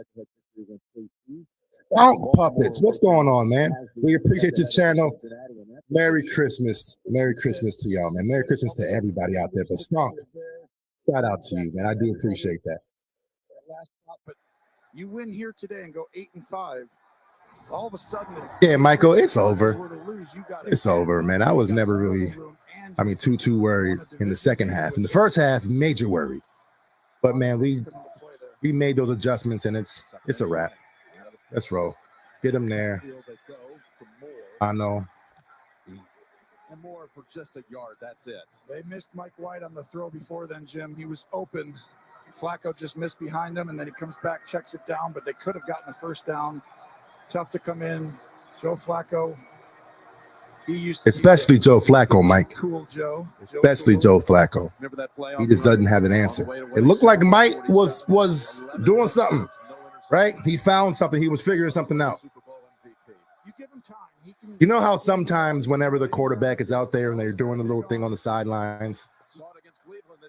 Stonk puppets. What's going on, man? We appreciate your channel. Merry Christmas. Merry Christmas to y'all, man. Merry Christmas to everybody out there. But Stonk, shout out to you, man. I do appreciate that. But you win here today and go 8-5. All of a sudden, yeah, Michael, it's over. It's over, man. I was never really, I mean, too worried in the second half. In the first half, major worried. But man, we made those adjustments, and it's a wrap. Let's roll. Get him there. I know. And more for just a yard. That's it. They missed Mike White on the throw before then, Jim. He was open. Flacco just missed behind him, and then he comes back, checks it down, but they could have gotten a first down. Tough to come in. Joe Flacco. He used to especially Joe Flacco, Mike. Cool Joe. Especially Joe Flacco. He just doesn't have an answer. It looked like Mike was doing something, right? He found something. He was figuring something out. You know how sometimes whenever the quarterback is out there and they're doing a little thing on the sidelines,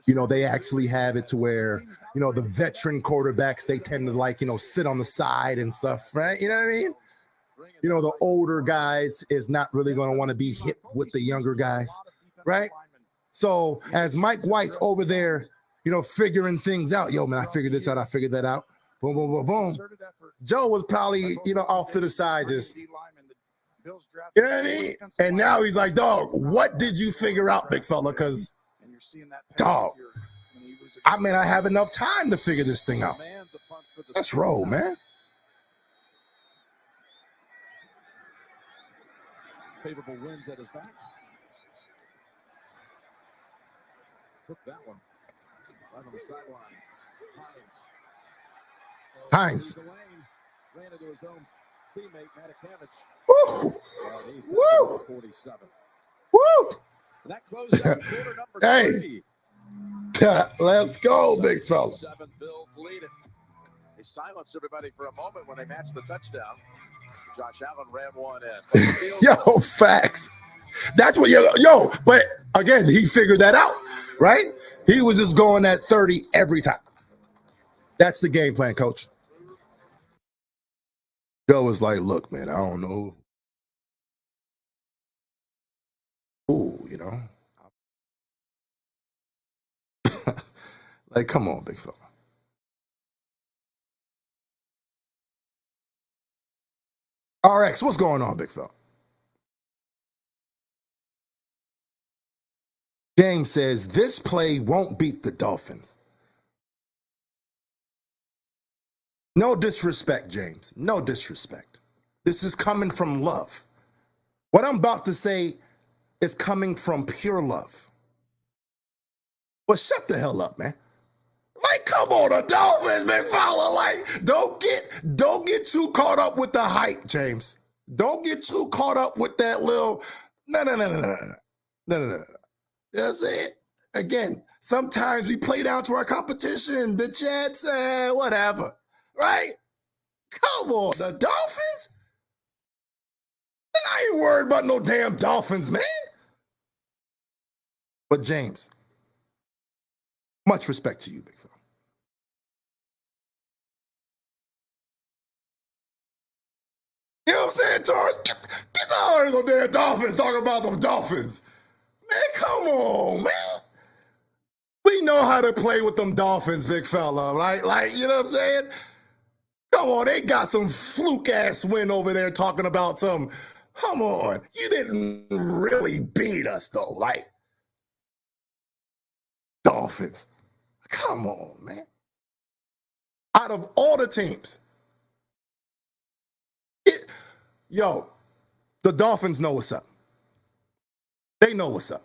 you know, they actually have it to where, you know, the veteran quarterbacks, they tend to like, you know, sit on the side and stuff, right? You know what I mean? You know, the older guys is not really going to want to be hit with the younger guys, right? So as Mike White's over there, you know, figuring things out, yo, man, I figured this out. I figured that out. Boom, boom, boom, boom. Joe was probably, you know, off to the side, just, you know what I mean? And now he's like, dog, what did you figure out, big fella? Because, dog, I may not have enough time to figure this thing out. Let's roll, man. Favorable winds at his back. Took that one. Right on the sideline. Hines. Ran into his own teammate, Matakavich. Woo! And he's Woo! 47. Woo! And that closes out quarter number Hey. 3. Let's go, big fella. 7 Bills lead it. They silenced everybody for a moment when they matched the touchdown. Josh Allen ran one in. Yo, facts. That's what yo, but again, he figured that out, right? He was just going at 30 every time. That's the game plan, coach. Joe was like, look, man, I don't know. Ooh, you know. Like, come on, big fella. RX, what's going on, big fella? James says, this play won't beat the Dolphins. No disrespect, James. No disrespect. This is coming from love. What I'm about to say is coming from pure love. But shut the hell up, man. Like, come on, the Dolphins, big fella. Like, don't get too caught up with the hype, James. Don't get too caught up with that little no. That's it. Again, sometimes we play down to our competition. The Jets, whatever. Right? Come on, the Dolphins? I ain't worried about no damn Dolphins, man. But James, much respect to you, big fella. You know what I'm saying, Torres? Get out of no damn Dolphins talking about them Dolphins. Man, come on, man. We know how to play with them Dolphins, big fella, right? Like, you know what I'm saying? Come on, they got some fluke-ass win over there talking about some, come on, you didn't really beat us, though, like, Dolphins. Come on, man. Out of all the teams, the Dolphins know what's up. They know what's up.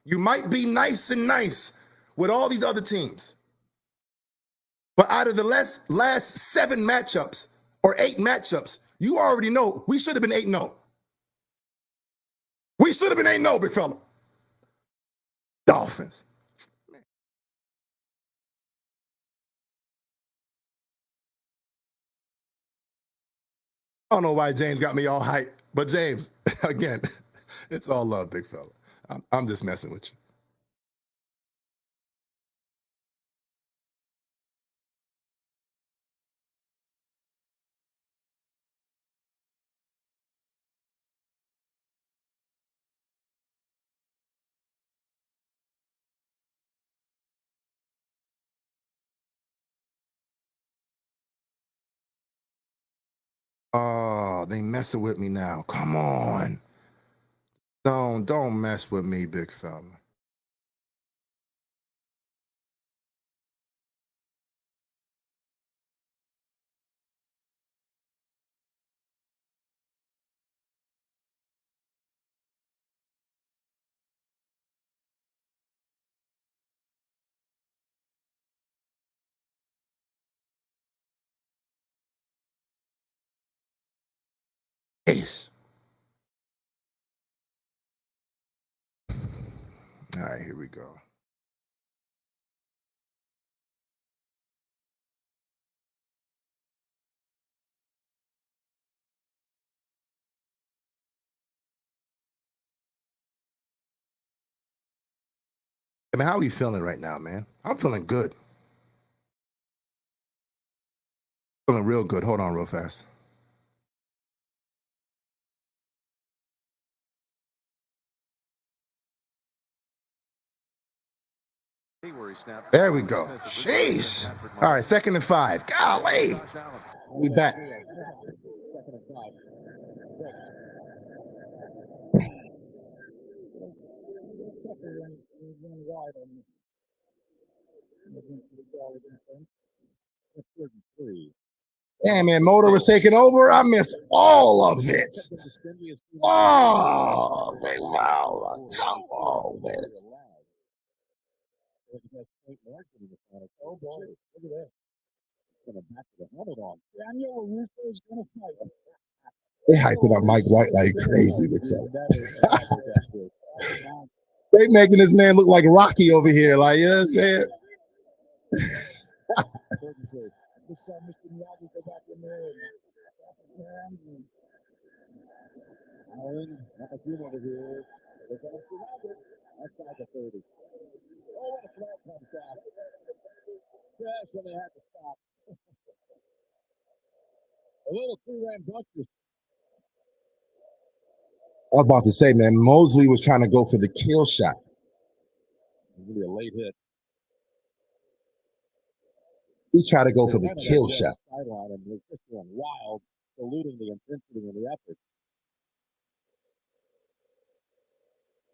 You might be nice with all these other teams, but out of the last 7 matchups or 8 matchups, you already know we should have been 8-0. We should have been 8-0, big fella. Dolphins. I don't know why James got me all hyped, but James, again, it's all love, big fella. I'm just messing with you. Oh, they messing with me now. Come on. Don't mess with me, big fella. Ace. All right, here we go. I mean, how are we feeling right now, man? I'm feeling good. Feeling real good. Hold on real fast. There we go. Jeez. All right, 2nd and 5. Golly. We back. Damn, man, Motor was taking over. I missed all of it. Oh, man, wow. Come on, man. Oh, boy. Look at this. Back to the helmet on. Daniel Russo is going to fight. They hyping up Mike White like crazy with y'all. They making this man look like Rocky over here. Like, you know what I'm saying? When they had to stop. A little two-ran buster. I was about to say, man, Mosley was trying to go for the kill shot. Really a late hit. He tried to go for the kill shot. Sideline and was just going wild, saluting the intensity and the effort.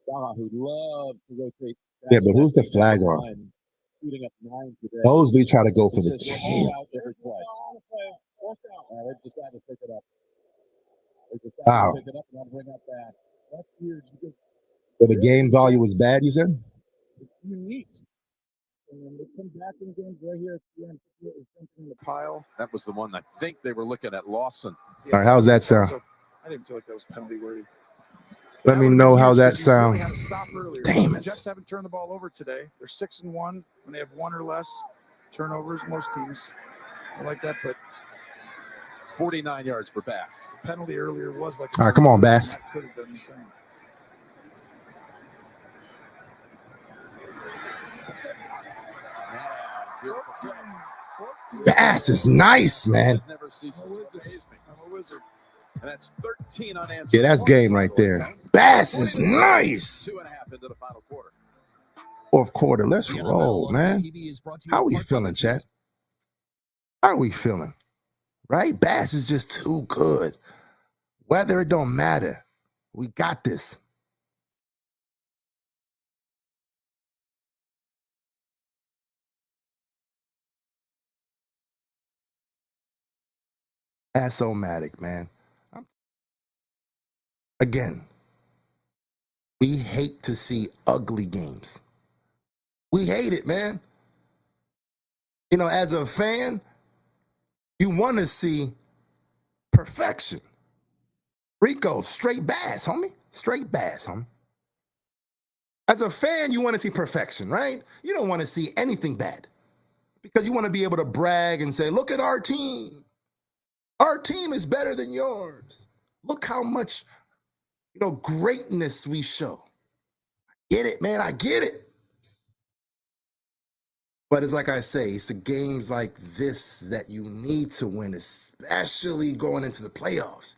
Salah, who loves to rotate. Yeah, but who's the flag on? Mosley tried to go for the kill. Wow. So the game value was bad, you said? It's unique. And they come back in games right here at the end. In the pile. That was the one I think they were looking at Lawson. Yeah, all right, how's that sound? I didn't feel like that was penalty worthy. Let me know how that sound. Really Damn the it. Jets haven't turned the ball over today. They're 6-1 when they have one or less turnovers. Most teams are like that, but 49 yards for Bass. Penalty earlier was like. All right, come on, Bass. That could have been the same. Bass is nice, man. Never ceases to amaze me. I'm a wizard. And that's 13 unanswered. Yeah, that's game right there. Bass is nice. 2.5 into the final quarter. Fourth quarter, let's roll, man. How we feeling, chat? How are we feeling? Right? Bass is just too good. Weather, it don't matter. We got this. Ass-o-matic, man. Again, we hate to see ugly games. We hate it, man. You know, as a fan, you want to see perfection. Rico, straight Bass, homie. Straight Bass, homie. As a fan, you want to see perfection, right? You don't want to see anything bad because you want to be able to brag and say, look at our team. Our team is better than yours. Look how much, greatness we show. Get it, man. I get it. But it's like I say, it's the games like this that you need to win, especially going into the playoffs.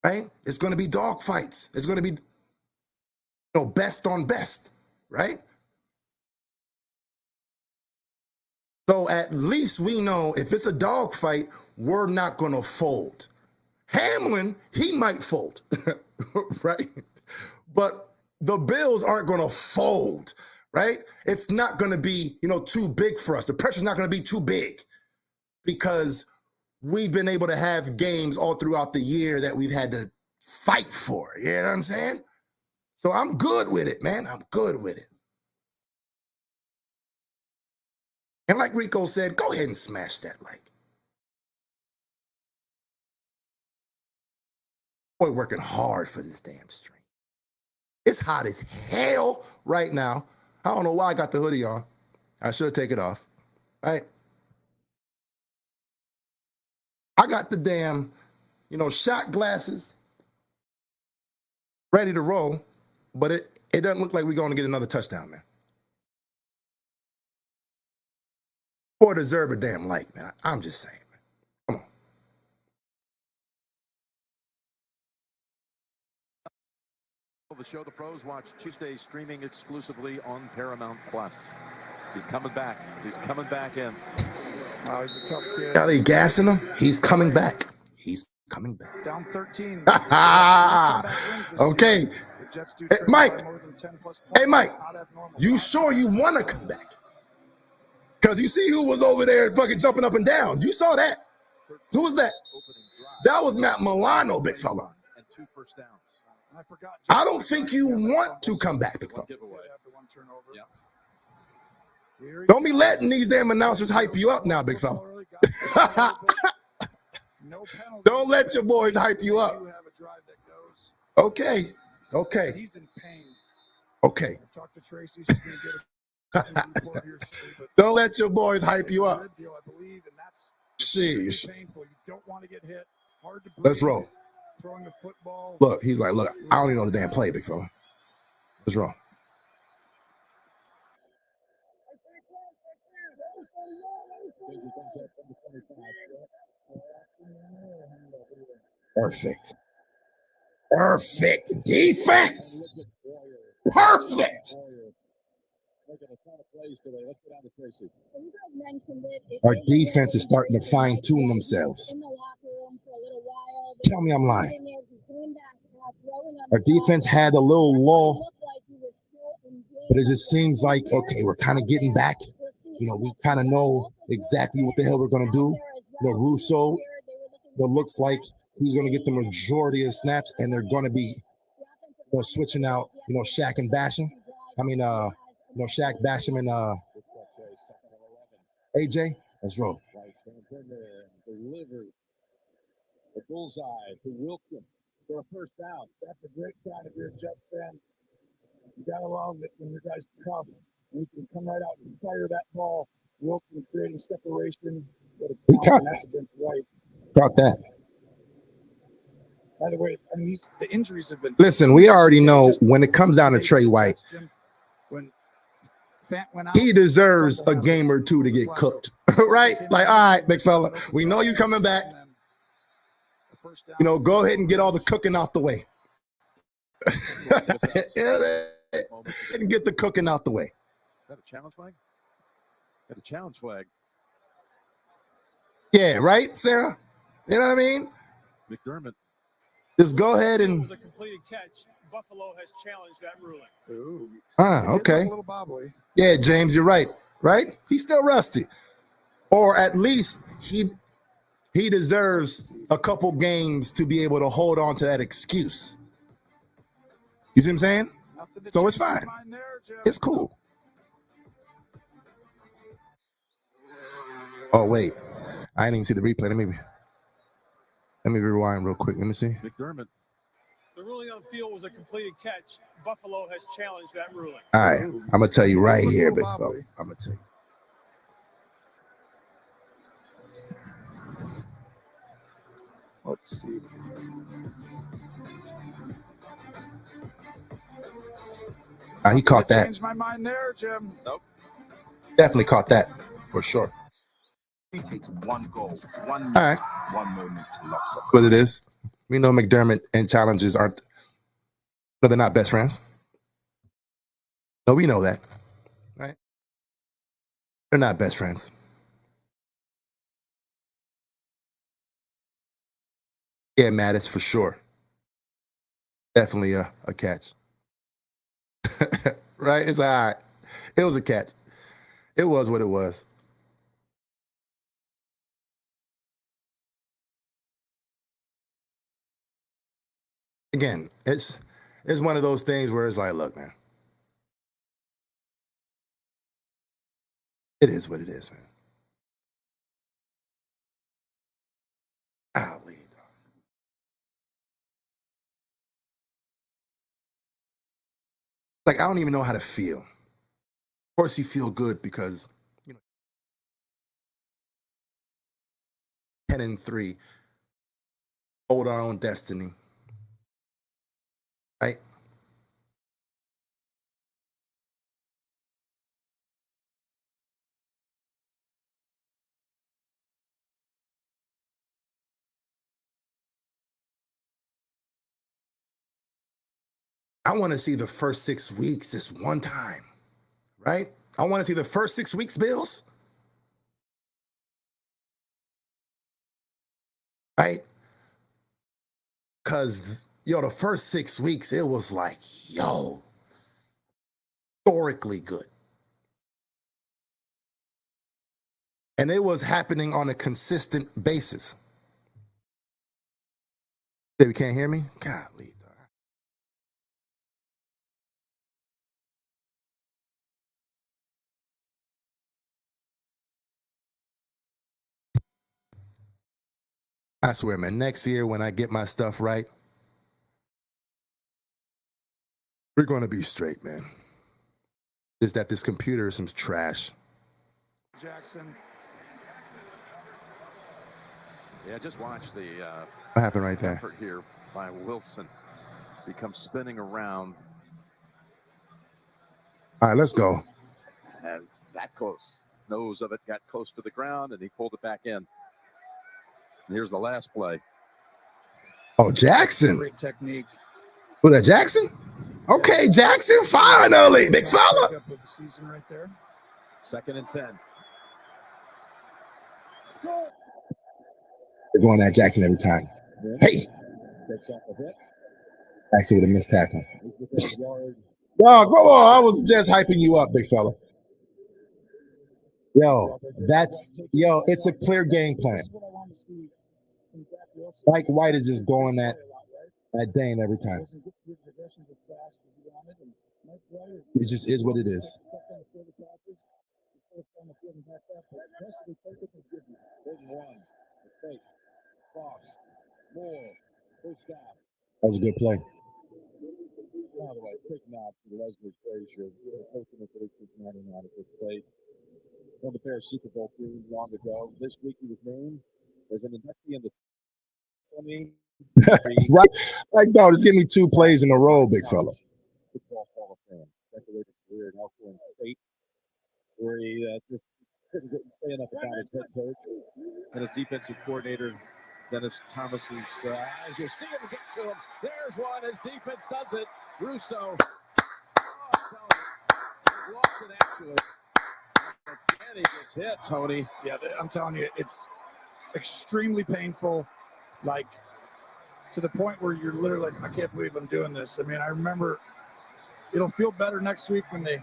Right? It's going to be dogfights. It's going to be best on best, right? So at least we know if it's a dogfight, we're not going to fold. Hamlin, he might fold, right? But the Bills aren't going to fold, right? It's not going to be, too big for us. The pressure's not going to be too big because we've been able to have games all throughout the year that we've had to fight for. You know what I'm saying? So I'm good with it, man. I'm good with it. And like Rico said, go ahead and smash that like. Boy, working hard for this damn stream. It's hot as hell right now. I don't know why I got the hoodie on. I should take it off. Right? I got the damn, shot glasses ready to roll, but it doesn't look like we're going to get another touchdown, man. Or deserve a damn light, man. I'm just saying, man. Come on. The show the pros watch Tuesday streaming exclusively on Paramount Plus. He's coming back. He's coming back in. Oh, he's a tough kid. Are they gassing him? He's coming back. He's coming back. Down 13. Okay. Hey, Mike. Hey, Mike. You sure you want to come back? Because you see who was over there fucking jumping up and down. You saw that. Who was that? That was Matt Milano, big fella. And 2 first downs. I forgot. I don't think you want to come back, big fella. Don't be letting these damn announcers hype you up now, big fella. Don't let your boys hype you up. Okay. Okay. He's in pain. Okay. Talk to Tracy. Don't let your boys hype you up. Sheesh. Painful. You don't want to get hit. Hard to breathe. Let's roll. Throwing a football. Look, he's like, look, I don't even know the damn play, big fella. Let's roll. Perfect. Perfect defense. Perfect. Our defense is starting to fine tune themselves. Tell me I'm lying. Our defense had a little lull, but it just seems like, okay, we're kind of getting back. You know, we kind of know exactly what the hell we're going to do. You know, Russo, looks like he's going to get the majority of snaps, and they're going to be, switching out, Shaq and Basham. Shaq, Basham, and AJ. Let's roll. Delivered the bullseye to Wilson for a first down. That's a great sign if you're a Jets fan. You got to love it when your guy's tough and you can come right out and fire that ball. Wilson creating separation. He caught that's against White. Caught that. By the way, I mean, the injuries have been. Listen, we already know when it comes down to Trey White, he deserves a game or two to get cooked, right? Like, all right, big fella, we know you coming back. Go ahead and get all the cooking out the way. And get the cooking out the way. Is that a challenge flag? That's a challenge flag. Yeah, right, Sarah? You know what I mean? McDermott. Just go ahead and. It was a completed catch. Buffalo has challenged that ruling. Ooh. Okay. A little bobbly. Yeah, James, you're right. Right? He's still rusty. Or at least he deserves a couple games to be able to hold on to that excuse. You see what I'm saying? So it's fine. It's cool. Oh, wait. I didn't even see the replay. Let me rewind real quick. Let me see. McDermott. The ruling on the field was a completed catch. Buffalo has challenged that ruling. All right. I'm going to tell you right here, big fella. I'm going to tell you. Let's see. He caught that. Changed my mind there, Jim. Nope. Definitely caught that for sure. He takes one goal, one all right. One moment to loss. What it is. We know McDermott and challenges aren't. No, they're not best friends. No, we know that. Right? They're not best friends. Yeah, Mattis, for sure. Definitely a catch. Right? It's all right. It was a catch. It was what it was. Again, it's one of those things where it's like, look, man. It is what it is, man. Golly. Like, I don't even know how to feel. Of course, you feel good because, 10-3, hold our own destiny. Right? I want to see the first 6 weeks just one time, right? I want to see the first 6 weeks, Bills. Right? Because, the first 6 weeks, it was like, historically good. And it was happening on a consistent basis. Say we can't hear me? Golly. I swear, man, next year when I get my stuff right, we're going to be straight, man. Just that this computer is some trash. Jackson. Yeah, just watch the What happened right there? effort here by Wilson as he comes spinning around. All right, let's go. And that close. Nose of it got close to the ground, and he pulled it back in. And here's the last play. Oh, Jackson. Great technique. Was that Jackson? Okay, Jackson, finally, big fella. With the season right there. 2nd and 10. They're going at Jackson every time. Hey. Jackson with a missed tackle. No, go on. I was just hyping you up, big fella. Yo, it's a clear game plan. Mike White is just going at Dane every time. It just is what it is. That was a good play. By the way, quick nod to Leslie Frazier, coaching the Patriots 99 at this play. On the Bears Super Bowl team long ago. This week he was named as an inductee in the 20. Right. Like, no, just give me 2 plays in a row, big fella. Football Hall of Fame. Decorated career in Elkhorn State, where he just couldn't say enough about his head coach and his defensive coordinator, Dennis Thomas, who's, as you see him get to him, there's one. His defense does it. Russo. He's lost it, actually. Again, he gets hit, Tony. Yeah, I'm telling you, it's extremely painful. Like, to the point where you're literally like, I can't believe I'm doing this. I mean, I remember it'll feel better next week when they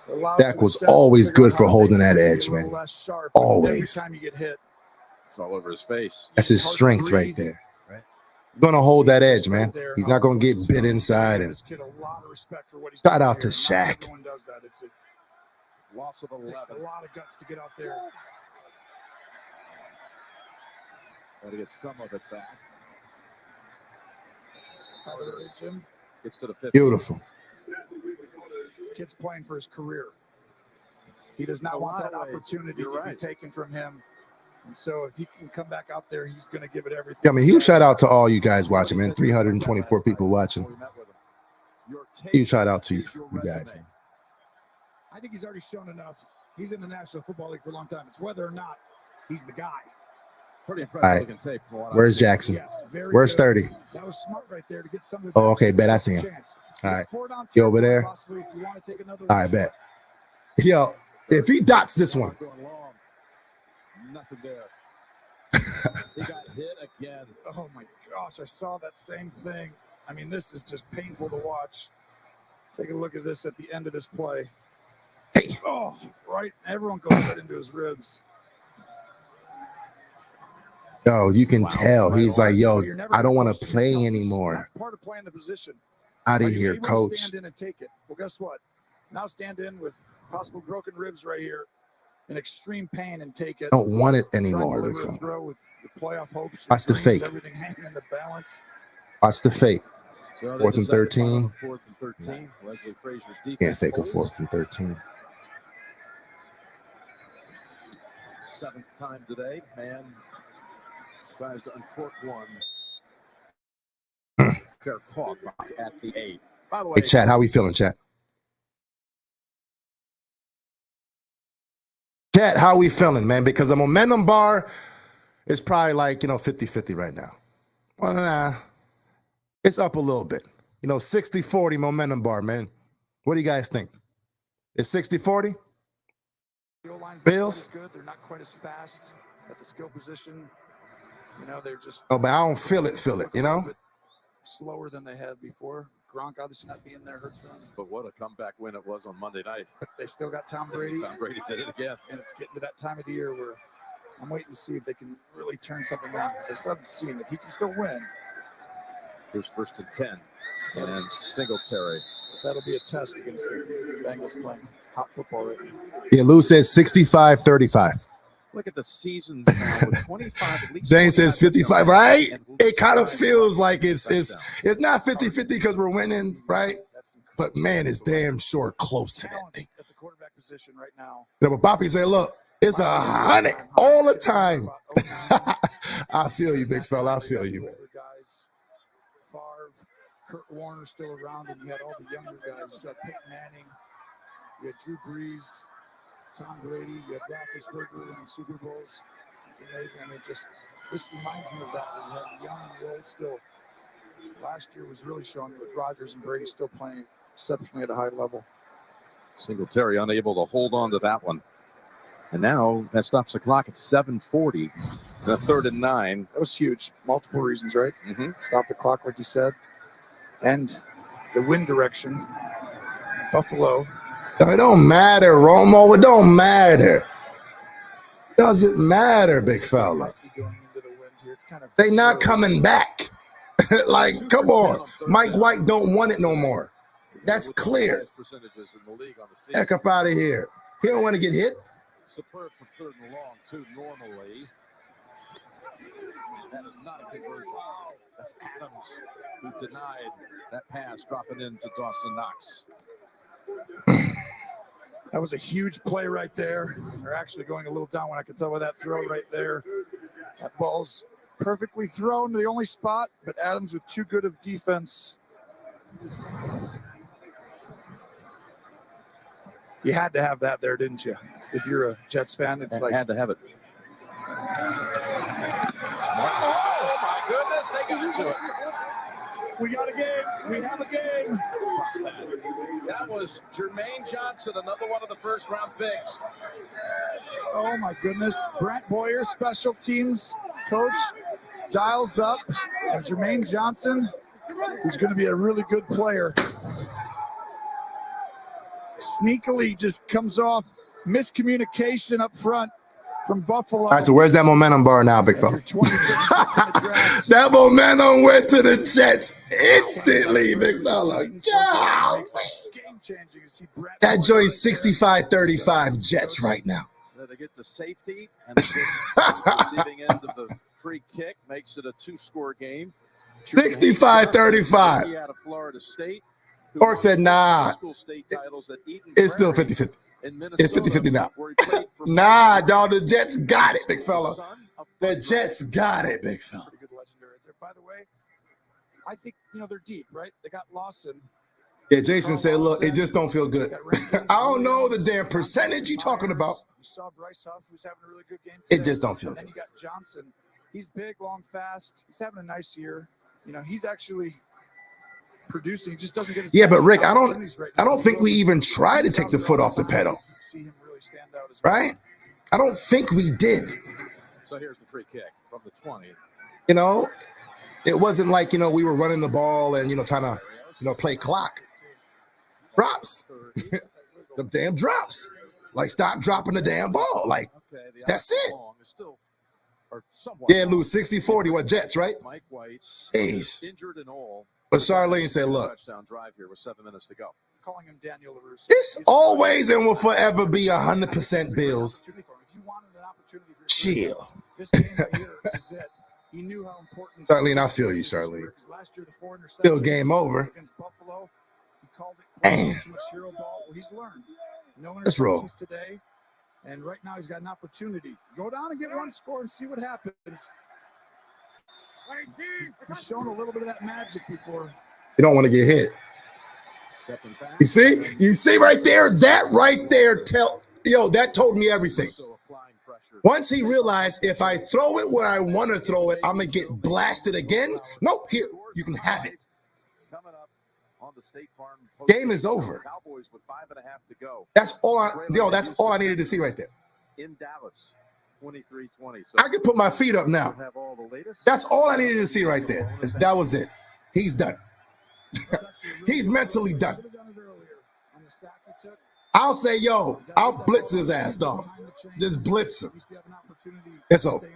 allow. Dak was always good for holding that edge, man. Sharp, always. Every time you get hit, it's all over his face. That's his strength right there. Right? Gonna hold that edge, man. He's not gonna get bit inside. And shout out to Shaq. Everyone does that. It's a loss of 11. Takes a lot of guts to get out there. Got to get some of it back. Jim gets to the 50. Beautiful. Kid's playing for his career. He does not want that opportunity to be taken from him. And so if he can come back out there, he's going to give it everything. Yeah, I mean, huge shout out to all you guys watching, man. 324 people watching. Huge shout out to you guys, man. I think he's already shown enough. He's in the National Football League for a long time. It's whether or not he's the guy. Pretty impressive looking tape. Where's Jackson? Where's 30? That was smart right there to get somebody. Oh, okay, bet I see him. All right. You over there? All right, bet. Yo, if he dots this one. Nothing there. He got hit again. Oh my gosh, I saw that same thing. I mean, this is just painful to watch. Take a look at this at the end of this play. Hey. Oh, right. Everyone goes right into his ribs. Yo, you can tell. He's like, yo, I don't want to play anymore. That's part of playing the position. Out of here, coach. Stand in and take it. Well, guess what? Now stand in with possible broken ribs right here, in extreme pain, and take it. Don't want it anymore. Throw with the playoff hopes. Watch the fake. Everything hanging in the balance. Watch the fake. So 4th and 13. 4th and 13. Leslie Frazier's defense. Can't fake a 4th and 13. 7th time today. Man tries to uncork one. Fair caught at the 8. By the way, Hey, chat, how we feeling, chat? Chat, how we feeling, man? Because the momentum bar is probably like, 50-50 right now. Well, nah, it's up a little bit. 60-40 momentum bar, man. What do you guys think? Is 60-40? Bills? Good. They're not quite as fast at the skill position. They're just. Oh, but I don't feel it, Slower than they had before. Gronk obviously not being there hurts them. But what a comeback win it was on Monday night. But they still got Tom Brady. Tom Brady did it again. And it's getting to that time of the year where I'm waiting to see if they can really turn something around, because I still haven't seen it. He can still win. Here's 1st and 10. And Singletary. That'll be a test against the Bengals playing hot football right now. Yeah, Lou says 65-35. Look at the season now with 25 at least. James says 55, right? It kind of feels like it's not 50-50 because we're winning, right? But man, it's damn sure close to that thing. At the quarterback position right now. Yeah, but Boppy said, look, it's 100 all the time. I feel you, big fella. I feel you, man. Guys, Favre, Kurt Warner still around, and you had all the younger guys. You had Peyton Manning, you had Drew Brees, Tom Brady, you had Roethlisberger winning Super Bowls. It's amazing. I mean, this reminds me of that. We had the young and the old still. Last year was really showing with Rodgers and Brady still playing exceptionally at a high level. Singletary unable to hold on to that one. And now that stops the clock at 7:40. The 3rd and 9. That was huge. Multiple reasons, right? Mm-hmm. Stop the clock, like you said. And the wind direction. Buffalo. It don't matter, Romo. It don't matter. Doesn't matter, big fella. They not coming back. Like, come on. Mike White don't want it no more. That's clear. Heck up out of here. He don't want to get hit. Superb for 3rd and long, too, normally. That is not a conversion. That's Adams who denied that pass, dropping into Dawson Knox. That was a huge play right there. They're actually going a little down when I could tell by that throw right there. That ball's perfectly thrown to the only spot, but Adams with too good of defense. You had to have that there, didn't you? If you're a Jets fan, it's like had to have it. Oh my goodness, they got to it. We got a game. We have a game. That was Jermaine Johnson, another one of the first-round picks. Oh my goodness. Brent Boyer, special teams coach, dials up, and Jermaine Johnson, who's going to be a really good player, sneakily just comes off miscommunication up front from Buffalo. All right, so where's that momentum bar now, big fella? That momentum went to the Jets instantly, big fella. Golly. That joint's 65-35 Jets right now. So they get the safety, and the receiving end of the free kick makes it a 2-score game. 65-35. Out of Florida State. Ork said, nah, it's still 50-50. It's 50-50 now. Nah, dog, the Jets got it, big fella. The Jets got it, big fella. Pretty good legendary right there. By the way, I think, they're deep, right? They got Lawson. Yeah, Jason said, look, it just don't feel good. I don't know the damn percentage you talking about. You saw Bryce Huff, who's having a really good game today. It just don't feel good. And then you got Johnson. He's big, long, fast. He's having a nice year. He's actually producing. He just doesn't get his but Rick, I don't think we even try to take the foot off the pedal. See him really stand out as well. Right? I don't think we did. So here's the free kick from the 20. It wasn't like, we were running the ball and, trying to, play clock. Drops. The damn drops. Like, stop dropping the damn ball. Like, that's it. Yeah, lose 60-40. What, Jets, right? Mike White, injured and all. But Charlene said, look. Touchdown drive here with 7 minutes to go. Calling him Daniel LaRusso. It's always and will forever be 100% Bills. If you wanted an opportunity for Chill. This game right here is it. He knew how important. Charlene, I feel you, Charlene. Last year, the 4 interceptions Still game over. Against Buffalo, he called it Damn. too much hero ball. Well, he's learned. No Let's roll. interceptions today, and right now he's got an opportunity. Go down and get one score and see what happens. He's shown a little bit of that magic before. You don't want to get hit. You see right there, that right there that told me everything. Once he realized if I throw it where I want to throw it, I'm going to get blasted again. Nope, here, you can have it. Game is over. Cowboys with 5.5 to go. That's all I needed to see right there. In Dallas, 23-20. So I can put my feet up now. That's all I needed to see right there. That was it. He's done. He's mentally done. I'll say, yo, I'll blitz his ass, though. Just blitz him. It's over.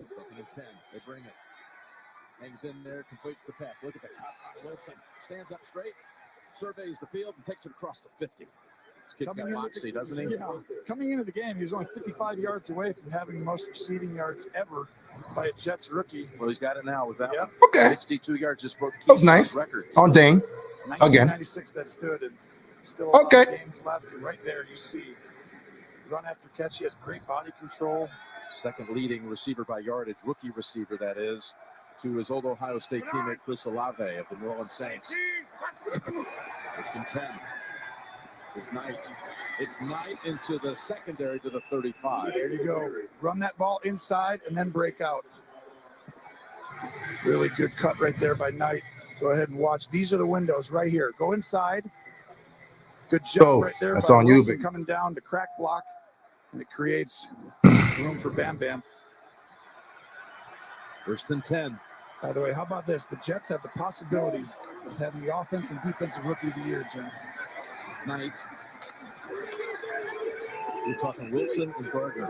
Second and 10. They bring it. Hangs in there, completes the pass. Look at the cut by Wilson. Stands up straight, surveys the field, and takes it across the 50. This kid's got moxie, doesn't he? Yeah. Coming into the game, he was only 55 yards away from having the most receiving yards ever by a Jets rookie. Well, he's got it now with that. Yep. Okay. 62 yards just broke. That was nice. Record. On Dane. Again. 1996 that stood, and still a lot of games left. And right there, you see run after catch. He has great body control. Second leading receiver by yardage, rookie receiver that is, to his old Ohio State teammate Chris Olave of the New Orleans Saints. First and 10. It's Knight. It's Knight into the secondary to the 35. There you go. Run that ball inside and then break out. Really good cut right there by Knight. Go ahead and watch. These are the windows right here. Go inside. Good job right there. That's by on you, Wilson Vic. coming down to crack block, and it creates room for Bam Bam. First and 10. By the way, how about this? The Jets have the possibility of having the offense and defensive rookie of the year, Jim. It's Knight. We're talking Wilson and Gardner.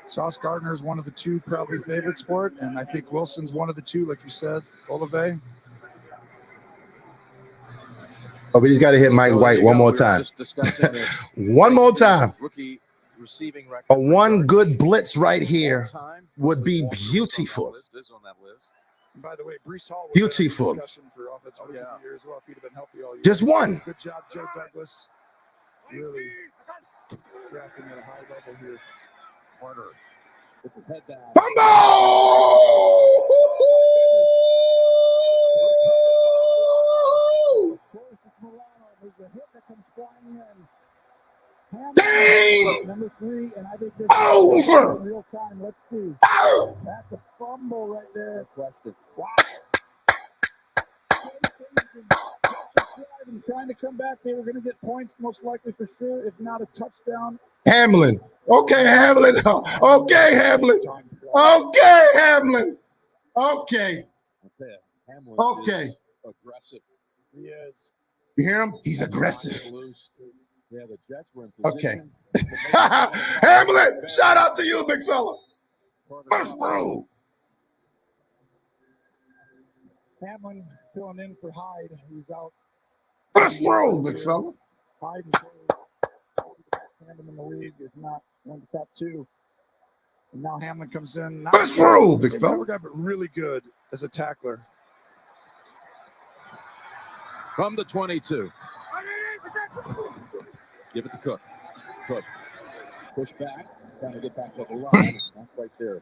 Sauce Gardner is one of the two probably favorites for it, and I think Wilson's one of the two, like you said, Olave. Oh, we just got to hit Mike White one more time. One more time. Rookie receiving record. A one good blitz right here would be beautiful. By the way, Breece Hall was Beautiful. discussion for offensive rookie of the year as well if he'd have been healthy all year. Just one. Good job, Joe Douglas. Really drafting at a high level here. Carter puts his head down. Dang! Number 3, and I think this Over! is in real time. Let's see. That's a fumble right there. Question. Wow. Trying to come back. They were going to get points, most likely for sure, if not a touchdown. Hamlin. Okay, Hamlin. Okay, Hamlin. Okay, Hamlin. Okay. Hamlin Okay. is aggressive. He is. You hear him? He's aggressive. Yeah, the Jets were in Okay. position. Hamlin, shout out to you, big fella. First row. Hamlin filling in for Hyde, who's out. First row, big fella. Hyde in the league is not one of the top 2. And now Hamlin comes in. First row, big fella. Guy, but really good as a tackler. From the 22. Give it to Cook. Cook. Push back. Trying to get back to the line. Not quite there.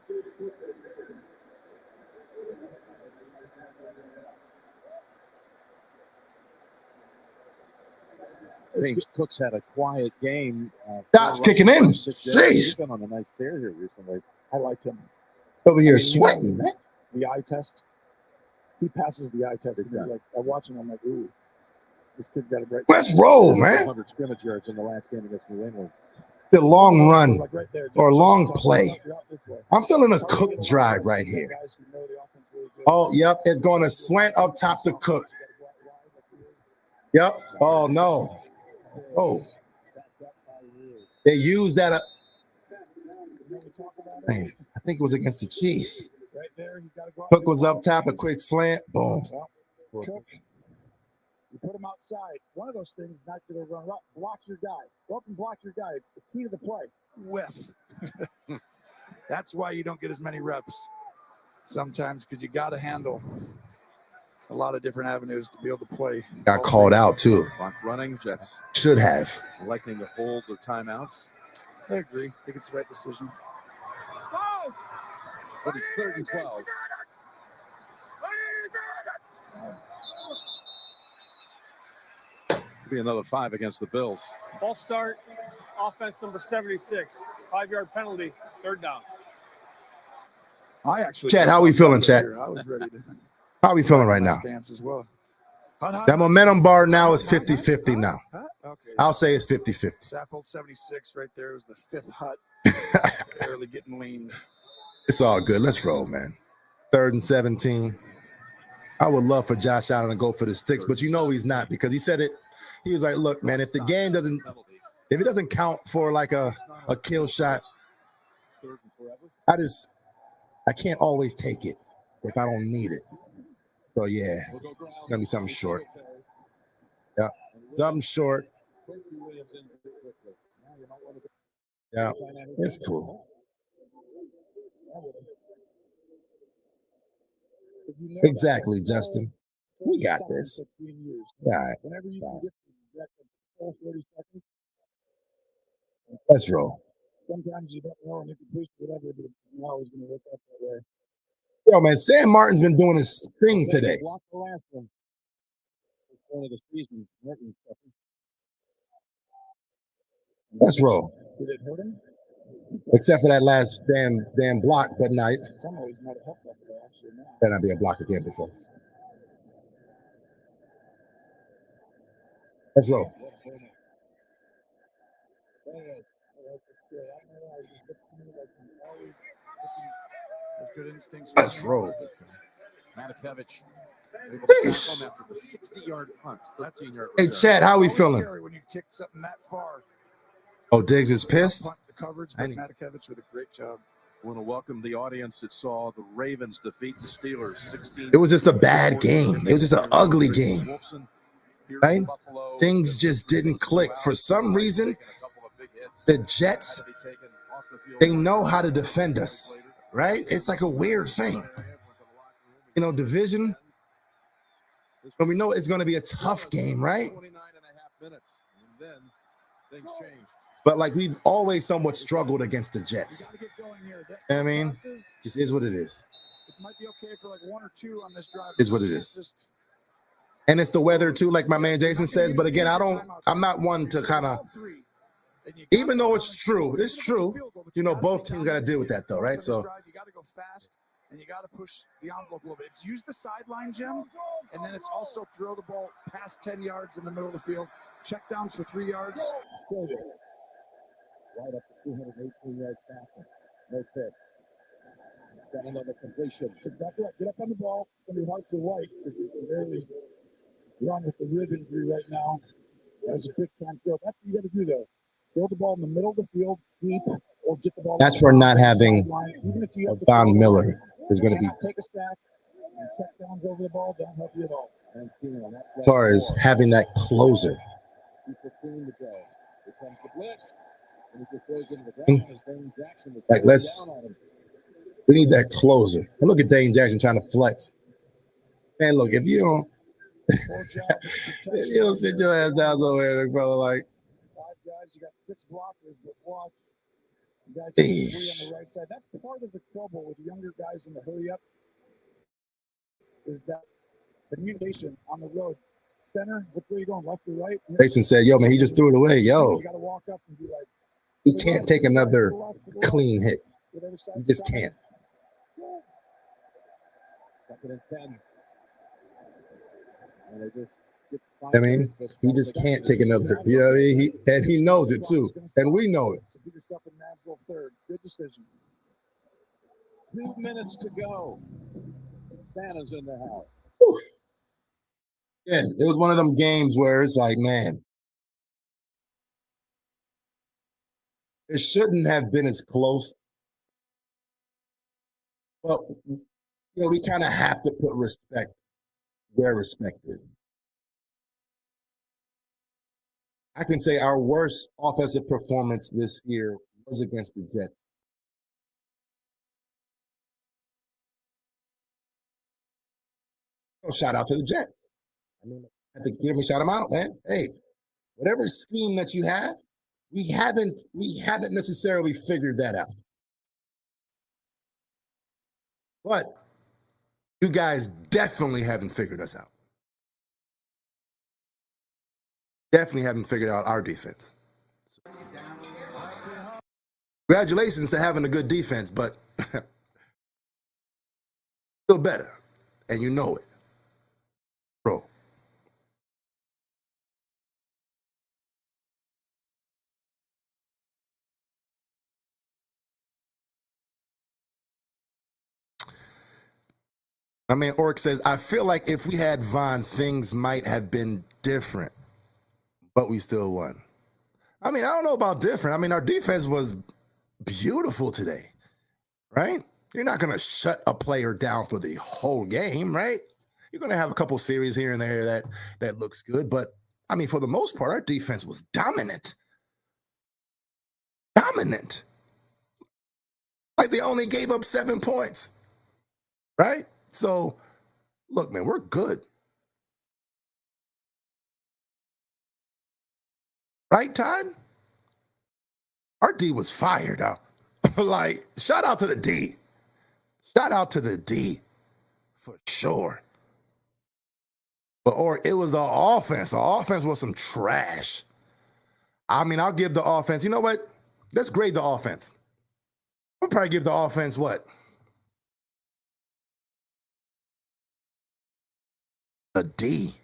Thinks Cook's had a quiet game. That's kicking in. He's been on a nice tear here recently. I like him. Over here sweating, man. The eye test. He passes the eye test. Exactly. Like, I watch him. I'm like, ooh, this kid's got a great. Let's roll, man. 100 scrimmage yards in the last game against New England. The long run Like right there, or long Josh, play. I'm feeling a Cook drive right here. guys who know the offense really good. Oh, yep. It's going to slant up top to Cook. Yep. Oh, no. Oh. They used that. Man, I think it was against the Chiefs. Right there, he's got to go out. Cook was up top, a quick slant. Boom. Cook, you put him outside. One of those things is not going to run. Block your guy. Go up and block your guy. It's the key to the play. Whiff. That's why you don't get as many reps sometimes, because you got to handle a lot of different avenues to be able to play. Got called out, too. Clock running. Jets Should have. electing to hold their timeouts. I agree. I think it's the right decision. But it's 3rd and 12. Be another 5 against the Bills. Ball start, offense number 76. 5-yard penalty, 3rd down. I actually. Chad, how we feeling, Chad? I was ready to. How we feeling right now? Stance as well. That momentum bar now is 50-50 now. Okay. I'll say it's 50-50. Saffold 76 right there was the 5th hut. Barely getting leaned. It's all good. Let's roll, man. 3rd and 17. I would love for Josh Allen to go for the sticks, but you know he's not, because he said it. He was like, look, man, if the game doesn't, if it doesn't count for like a kill shot, I can't always take it if I don't need it. So yeah, it's gonna be something short. Yeah, something short. Yeah, it's cool. Exactly, Justin. We got this. All right. Let's roll. Sometimes you don't know, and you can push whatever, but you know it's going to work out that way. Yo, man, Sam Martin's been doing his thing today. Blocked the last one. It's one of the season. Let's roll. Did it hurt him? Except for that last damn block, but night. Some ways might have helped that today, actually. Better not be a block again before. Let's roll. Has good instincts. Let's roll. Matakevich able to tackle him after the 60-yard punt, 13-yard. Hey, Chad, how we feeling? When you kick something that far. Oh, Diggs is pissed? The coverage, but Matakevich with a great job. I want to welcome the audience that saw the Ravens defeat the Steelers 16. It was just a bad game. It was just an ugly game. Right? Things just didn't click. For some reason, the Jets, they know how to defend us. Right? It's like a weird thing. You know, division. But we know it's going to be a tough game, right? But like we've always somewhat struggled against the Jets. I mean, just is what it is. It might be okay for like 1 or 2 on this drive. Is what it is. And it's the weather too, like my man Jason says. But again, I'm not one to kind of, even though it's true. You know, both teams got to deal with that though, right? So you got to go fast and you got to push the envelope a little bit. It's use the sideline, Jim, and then it's also throw the ball past 10 yards in the middle of the field. Check downs for 3 yards. Right up to 218-yard passing. No pick. Got another completion. That's exactly right. Get up on the ball. It's going to be hard for White because he can barely run with the rib injury right now. That's a big time throw. That's what you got to do, though. Throw the ball in the middle of the field, deep, or get the ball. That's where not having Von Miller is going to be. Take a stack and check downs over the ball. Don't help you at all. As far as having that closer. 2:15 to go. Here comes the blitz. And he just throws into the ground as Dane Jackson. Like, we need that closer. And look at Dane Jackson trying to flex. Man, look, if you don't, if you don't sit your ass down somewhere, brother, like. 5 guys, you got 6 blockers, but watch. You got 3 on the right side. That's part of the trouble with younger guys in the hurry up. Is that communication on the road. Center, which way you going, left or right? Jason said, yo, man, he just threw it away. Yo. You got to walk up and be like, he can't take another clean hit. He just can't. 2nd and 10. And they just I mean, he just can't take another. You know what I mean? He knows it too, and we know it. So put yourself in Nashville 3rd. Good decision. 2 minutes to go. Santa's in the house. Whew. Yeah, it was one of them games where it's like, man, it shouldn't have been as close. But, you know, we kind of have to put respect where respect is. I can say our worst offensive performance this year was against the Jets. Oh, shout out to the Jets. I mean, I have to give me shout them out, man. Hey, whatever scheme that you have, we haven't necessarily figured that out. But you guys definitely haven't figured us out. Definitely haven't figured out our defense. Congratulations to having a good defense, but still better. And you know it. Bro. I mean, Orc says, I feel like if we had Von, things might have been different, but we still won. I mean, I don't know about different. I mean, our defense was beautiful today, right? You're not going to shut a player down for the whole game, right? You're going to have a couple series here and there that looks good. But, I mean, for the most part, our defense was dominant. Dominant. Like they only gave up 7 points, right? So, look, man, we're good. Right, Todd? Our D was fired up. Like, shout out to the D. Shout out to the D for sure. But it was the offense. The offense was some trash. I mean, I'll give the offense. You know what? Let's grade the offense. I'll probably give the offense what? A D.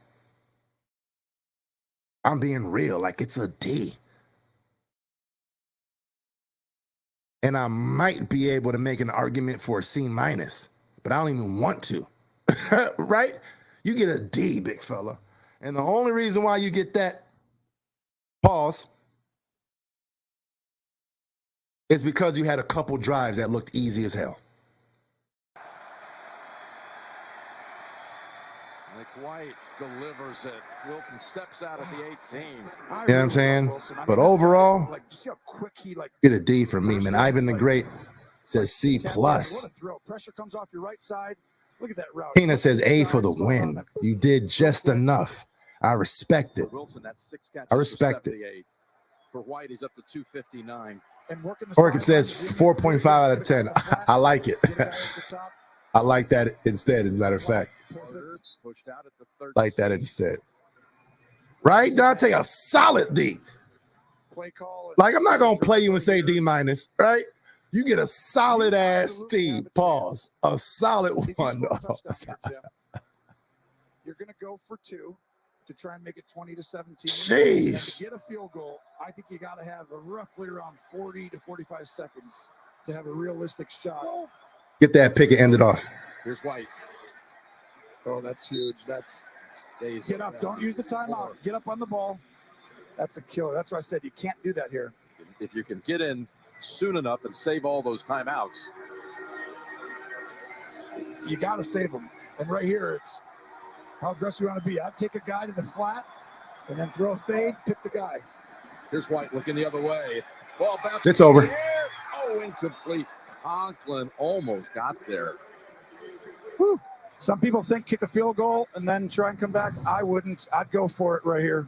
I'm being real. Like, it's a D. And I might be able to make an argument for a C-, but I don't even want to. Right? You get a D, big fella. And the only reason why you get that pause is because you had a couple drives that looked easy as hell. White delivers it. Wilson steps out at the 18. You know what I'm saying? But overall, get a D from me, man. Ivan the Great says C+. What a throw. Pressure comes off your right side. Look at that route. Tina says A for the win. You did just enough. I respect it. Wilson, that's 6 catches. I respect it. For White, he's up to 259. Orchid says 4.5 out of 10. I like it. I like that instead, as a matter of fact. Like that instead. Right, Dante? A solid D. Like, I'm not going to play you and say D-, right? You get a solid ass D. Pause. A solid one. You're going to go for 2 to try and make it 20-17. Jeez. And to get a field goal, I think you got to have roughly around 40 to 45 seconds to have a realistic shot. Get that pick and end it off. Here's White. Oh, that's huge. That's get up. Don't use the timeout. Get up on the ball. That's a killer. That's why I said you can't do that here. If you can get in soon enough and save all those timeouts, you got to save them. And right here, it's how aggressive you want to be. I'd take a guy to the flat and then throw a fade, pick the guy. Here's White looking the other way. Ball bounces. It's over. Oh, incomplete. Conklin almost got there. Whew. Some people think kick a field goal and then try and come back. I wouldn't. I'd go for it right here.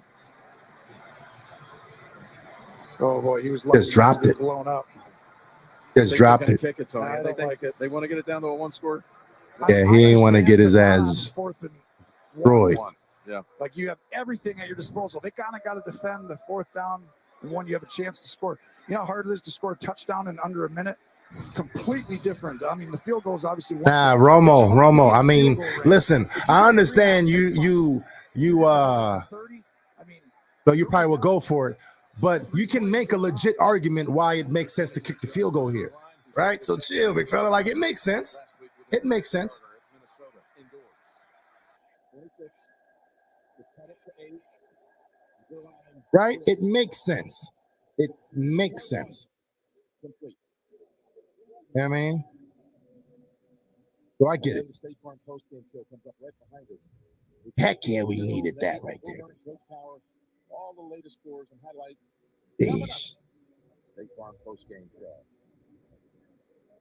Oh boy, he was lucky. Just dropped it. Blown up. Just dropped it. Kick it, Tony. I don't like it. They want to get it down to a 1 score. Yeah, he ain't want to get his ass destroyed. Yeah. Like, you have everything at your disposal. They kind of got to defend the 4th down and when you have a chance to score. You know how hard it is to score a touchdown in under a minute? Completely different. I mean, the field goal is obviously one. Nah, Romo. I mean, listen, I understand you so you probably will go for it, but you can make a legit argument why it makes sense to kick the field goal here, right? So chill, big fella. Like, it makes sense. It makes sense. Right? It makes sense. It makes sense. You know what I mean? So I get it. Heck yeah, we needed that right there. All the latest scores and highlights. Jeez. State Farm post-game show.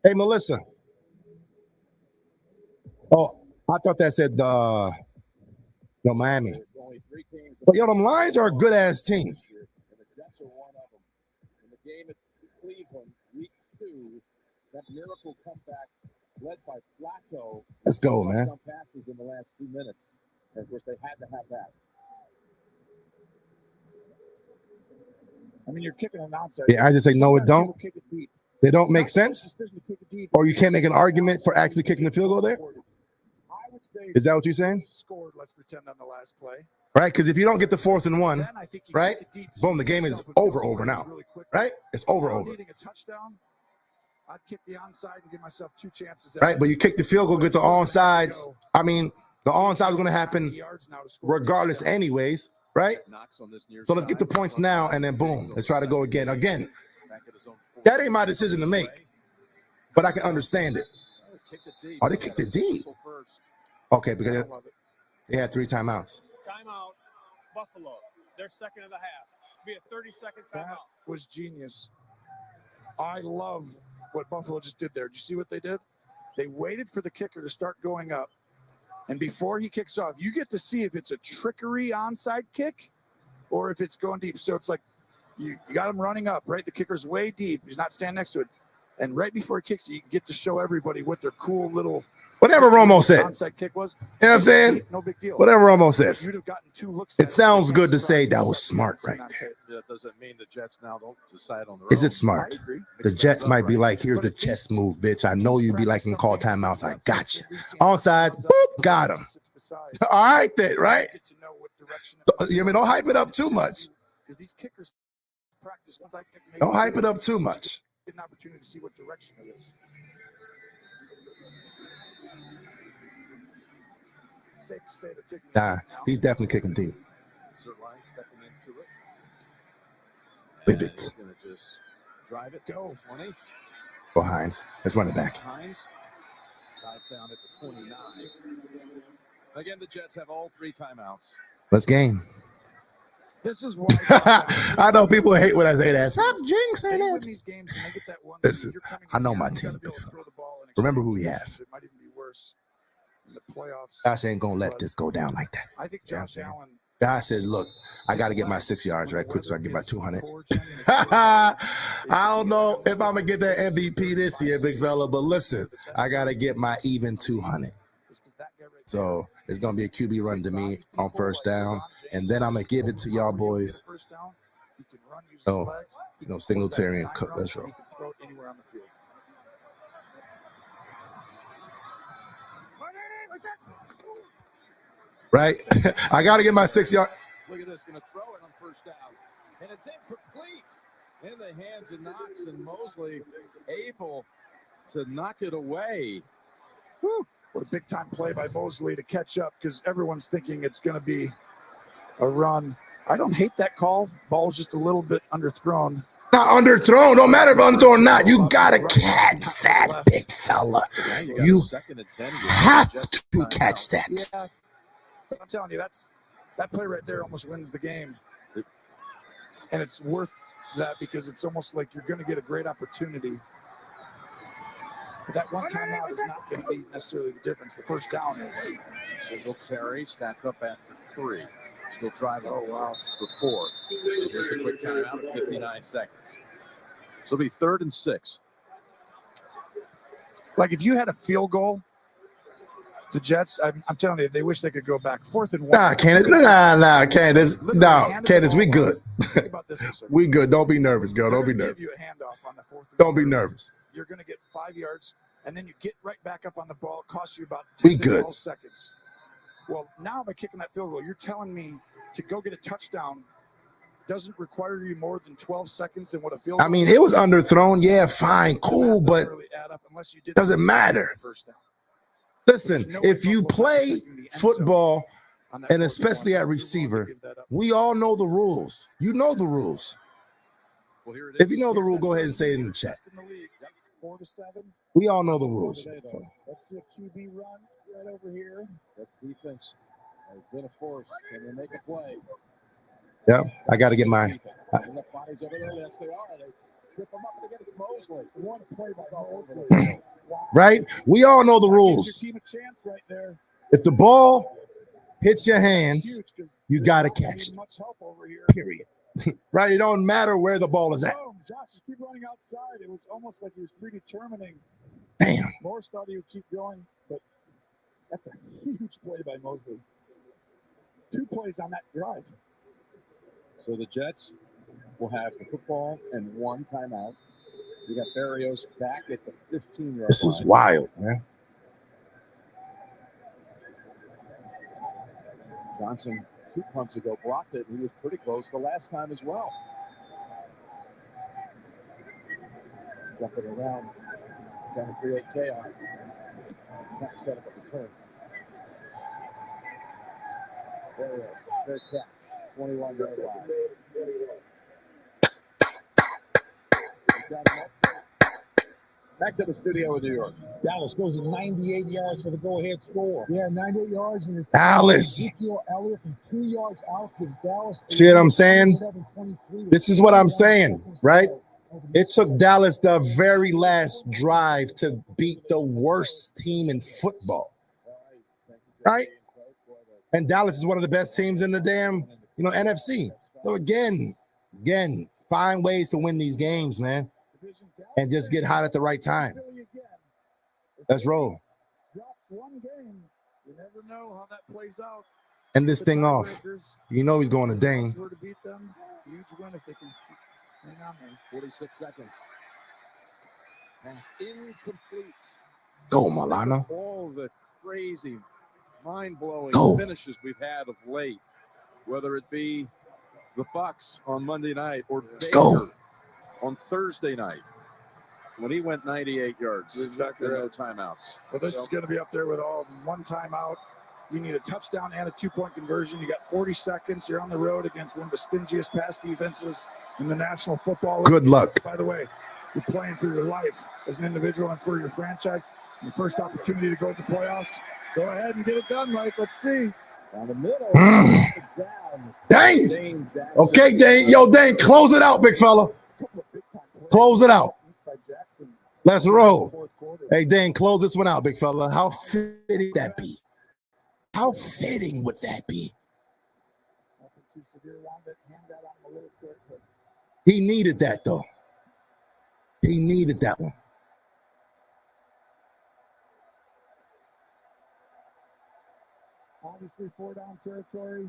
Hey, Melissa. Oh, I thought that said Miami. But yo, them Lions are a good ass team. And the Jets are one of them. In the game at Cleveland, week 2, that miracle comeback led by Flacco. Let's go, man. Some passes in the last 2 minutes. And of course, they had to have that. I mean, you're kicking an outside. Yeah, I just say no, it don't. They don't make sense? Or you can't make an argument for actually kicking the field goal there? Is that what you're saying? Scored, let's pretend, on the last play. Right? Because if you don't get the 4th and 1, right? Boom, the game is over now. Right? It's over. Needing a touchdown, I'd kick the onside and give myself 2 chances. Right, but you kick the field goal, get the onsides. I mean, the onside is going to happen regardless anyways, right? So let's get the points now, and then boom, let's try to go again. Again, that ain't my decision to make, but I can understand it. Oh, they kicked the D. Okay, because they had 3 timeouts. Timeout, Buffalo. They're second of the half. Be a 30-second timeout. That was genius. I love what Buffalo just did there. Did you see what they did? They waited for the kicker to start going up. And before he kicks off, you get to see if it's a trickery onside kick or if it's going deep. So it's like you got him running up, right? The kicker's way deep. He's not standing next to it. And right before he kicks, you get to show everybody what their cool little whatever Romo said. Onside kick was. You know what I'm saying? No big deal. Whatever Romo says. You'd have gotten 2 looks. It sounds good to say that was smart right there. That doesn't mean the Jets now don't decide on their Is own. it smart? The Jets might be like, here's the chess move, bitch. I know you be liking call timeouts. I got you. Onside, boop, got him. All right then, right? You mean, don't hype it up too much. Because these kickers practice. Don't hype it up too much. Get an opportunity to see what direction it is. Safe to say they're kicking. Nah, he's definitely kicking deep. Zerline stepping into it. Whip it. Gonna just drive it. Go 20. Go Hines. Let's run it back. Hines dive down at the 29. Again, the Jets have all 3 timeouts. Let's game. This is why I know people hate when I say that. Stop jinxing it. These games and they get that one. Listen, I know my team. Remember who we have. It might even be worse in the playoffs. Josh ain't gonna let this go down like that. I think Josh Allen. Josh said, look, I got to get my 6 yards right quick so I get my 200. I don't know if I'm going to get that MVP this year, big fella, but listen, I got to get my even 200. So it's going to be a QB run to me on first down, and then I'm going to give it to y'all boys. So, Singletary and Cook. Let's roll. Right? I got to get my 6 yard. Look at this, going to throw it on first down. And it's incomplete in the hands of Knox, and Mosley able to knock it away. Whew. What a big-time play by Mosley to catch up because everyone's thinking it's going to be a run. I don't hate that call. Ball's just a little bit underthrown. Not underthrown. Don't matter if underthrown or not. You got to catch that, big fella. You have to catch that. Yeah. I'm telling you, that play right there almost wins the game. And it's worth that because it's almost like you're going to get a great opportunity. But that one timeout is not going to be necessarily the difference. The first down is. Singletary stacked up after 3. Still driving for 4. And here's the quick timeout at 59 seconds. So it'll be 3rd and 6. Like if you had a field goal, the Jets, I'm telling you, they wish they could go back 4th and 1. Candace, we good. We good. Don't be nervous, girl. Don't be nervous. Give you a handoff on the 4th. Don't be nervous. You're going to get 5 yards, and then you get right back up on the ball. It costs you about 10 to 12 seconds. Well, now by kicking that field goal, you're telling me to go get a touchdown doesn't require you more than 12 seconds than what a field goal. I mean, it was underthrown. Yeah, fine, cool, but doesn't matter. Listen, if you play football, and especially at receiver, we all know the rules. You know the rules. If you know the rule, go ahead and say it in the chat. 4-7. We all know the rules. Let's see a QB run right over here. That's defense. Has been a force. Can they make a play? Yeah, I got to get mine. Bodies over there. Yes, they are. They trip them up and again. It's Mosley. What a play by Mosley. Right? We all know the rules. If the ball hits your hands, you got to catch it. Period. Right? It don't matter where the ball is at. Josh just keep running outside. It was almost like he was predetermining. Damn. Morris thought he would keep going, but that's a huge play by Mosley. 2 plays on that drive. So the Jets will have the football and 1 timeout. We got Barrios back at the 15-yard line. This is wild, man. Johnson 2 punts ago blocked it, and he was pretty close the last time as well. Jumping around Trying to create chaos. Not set up a return. There it is. Fair catch. 21-yard line. Back to the studio in New York. Dallas goes 98 yards for the go-ahead score. Yeah, 98 yards. And Dallas. Ezekiel Elliott from 2 yards out gives Dallas. See what I'm saying? This is what I'm saying, right? It took Dallas the very last drive to beat the worst team in football, right? And Dallas is one of the best teams in the damn, NFC. So again, find ways to win these games, man, and just get hot at the right time. Let's roll. One game. You never know how that plays out. End this thing off. You know he's going to Dane. To beat them. Huge win if they can hang on there. 46 seconds. Pass incomplete. Go, Milano. All the crazy, mind-blowing Go. finishes we've had of late, whether it be the Bucks on Monday night or Baker on Thursday night when he went 98 yards. You're exactly right. No timeouts. Well, this is going to be up there with all one timeout. You need a touchdown and a two-point conversion. You got 40 seconds. You're on the road against one of the stingiest pass defenses in the National Football League. Good luck. By the way, you're playing for your life as an individual and for your franchise. Your first opportunity to go to the playoffs. Go ahead and get it done, Mike. Let's see. Down the middle. Dane. Okay, Dane. Yo, Dane, close it out, big fella. Close it out. Let's roll. Hey, Dane, close this one out, big fella. How fitting that be? How fitting would that be? He needed that, though. He needed that one. Obviously, 4-down territory.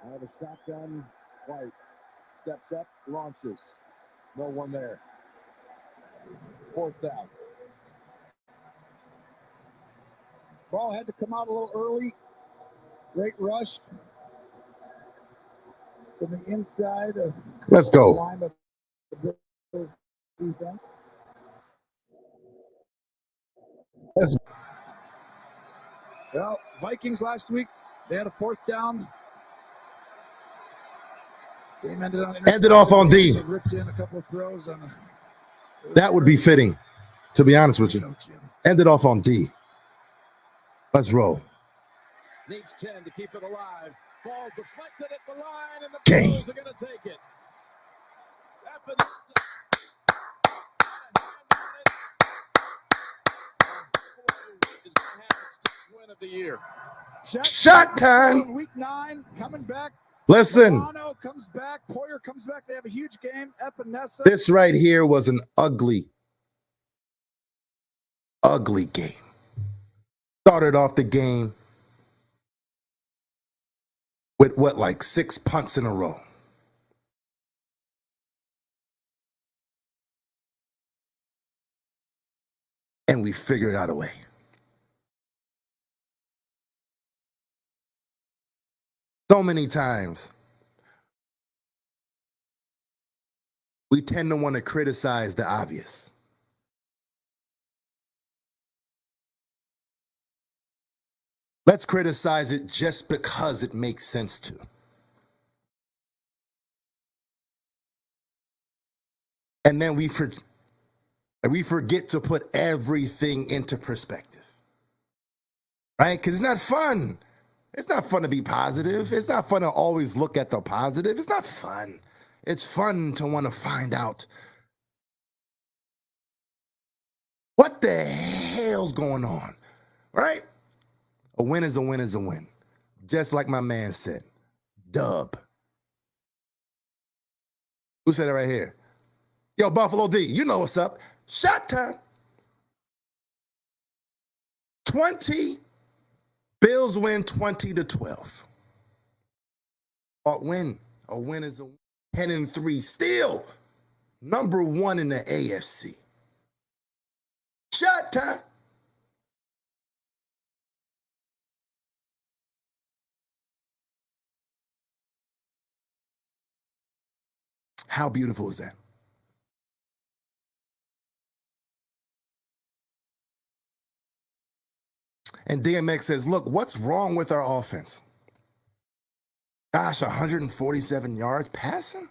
Now the shotgun. White steps up, launches. No one there. 4th down. Ball had to come out a little early. Great rush from the inside of Let's go. the line of the defense. Well, Vikings last week, they had a 4th down. Game ended off on D. They ripped in a couple of throws on That would be fitting, to be honest with you. Ended off on D. Let's roll. Needs 10 to keep it alive. Ball deflected at the line, and the Game. Bills are going to take it. Is going to have its 10th win of the year. Shot time. Week 9, coming back. Listen. Milano comes back. Poyer comes back. They have a huge game. Epinesa. This right here was an ugly game. Started off the game with like 6 punts in a row. And we figured out a way. So many times, we tend to want to criticize the obvious. Let's criticize it just because it makes sense to. And then we forget to put everything into perspective. Right? Because it's not fun. It's not fun to be positive. It's not fun to always look at the positive. It's not fun. It's fun to want to find out what the hell's going on, right? A win is a win is a win. Just like my man said, dub. Who said it right here? Yo, Buffalo D, you know what's up. Shot time. 20. Bills win 20-12. A win is a win. 10-3, still number 1 in the AFC. Shot time. How beautiful is that? And DMX says, look, what's wrong with our offense? Gosh, 147 yards passing?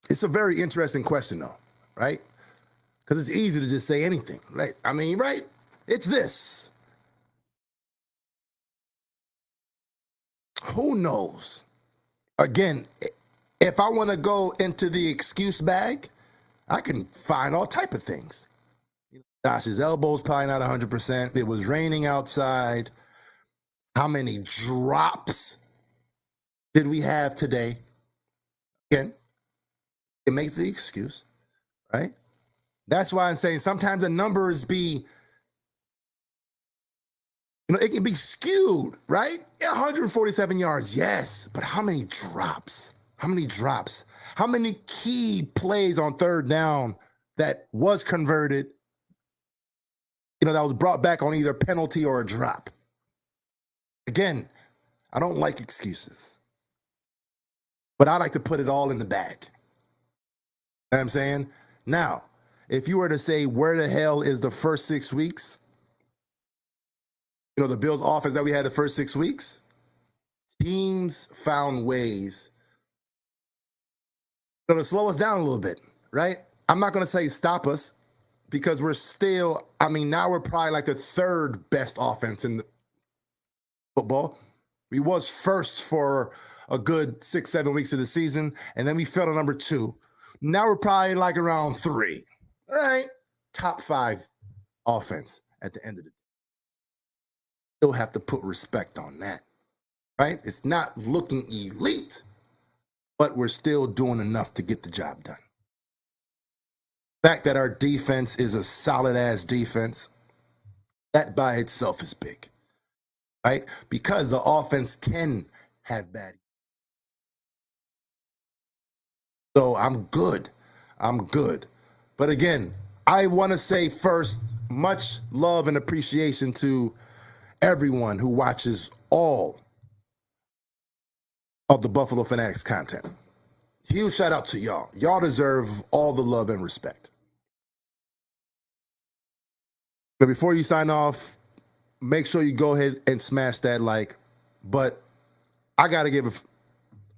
It's a very interesting question, though, right? Because it's easy to just say anything, right? I mean, right? It's this. Who knows? Again, if I want to go into the excuse bag, I can find all type of things. Josh's elbow's probably not 100%. It was raining outside. How many drops did we have today? Again, it makes the excuse, right? That's why I'm saying sometimes the numbers be, it can be skewed, right? 147 yards, yes, but how many drops? How many drops? How many key plays on third down that was converted, that was brought back on either penalty or a drop? Again, I don't like excuses, but I like to put it all in the bag. You know what I'm saying? Now, if you were to say, where the hell is the first 6 weeks? The Bills offense that we had the first 6 weeks, teams found ways to slow us down a little bit, right? I'm not going to say stop us because we're still, now we're probably like the third best offense in the football. We was first for a good 6-7 weeks of the season, and then we fell to number 2. Now we're probably like around 3, all right? Top 5 offense at the end of the day. Still have to put respect on that, right? It's not looking elite, but we're still doing enough to get the job done. The fact that our defense is a solid-ass defense, that by itself is big, right? Because the offense can have bad. So I'm good. But again, I want to say first, much love and appreciation to everyone who watches all of the Buffalo Fanatics content. Huge shout out to y'all. Y'all deserve all the love and respect. But before you sign off, make sure you go ahead and smash that like. But I got to give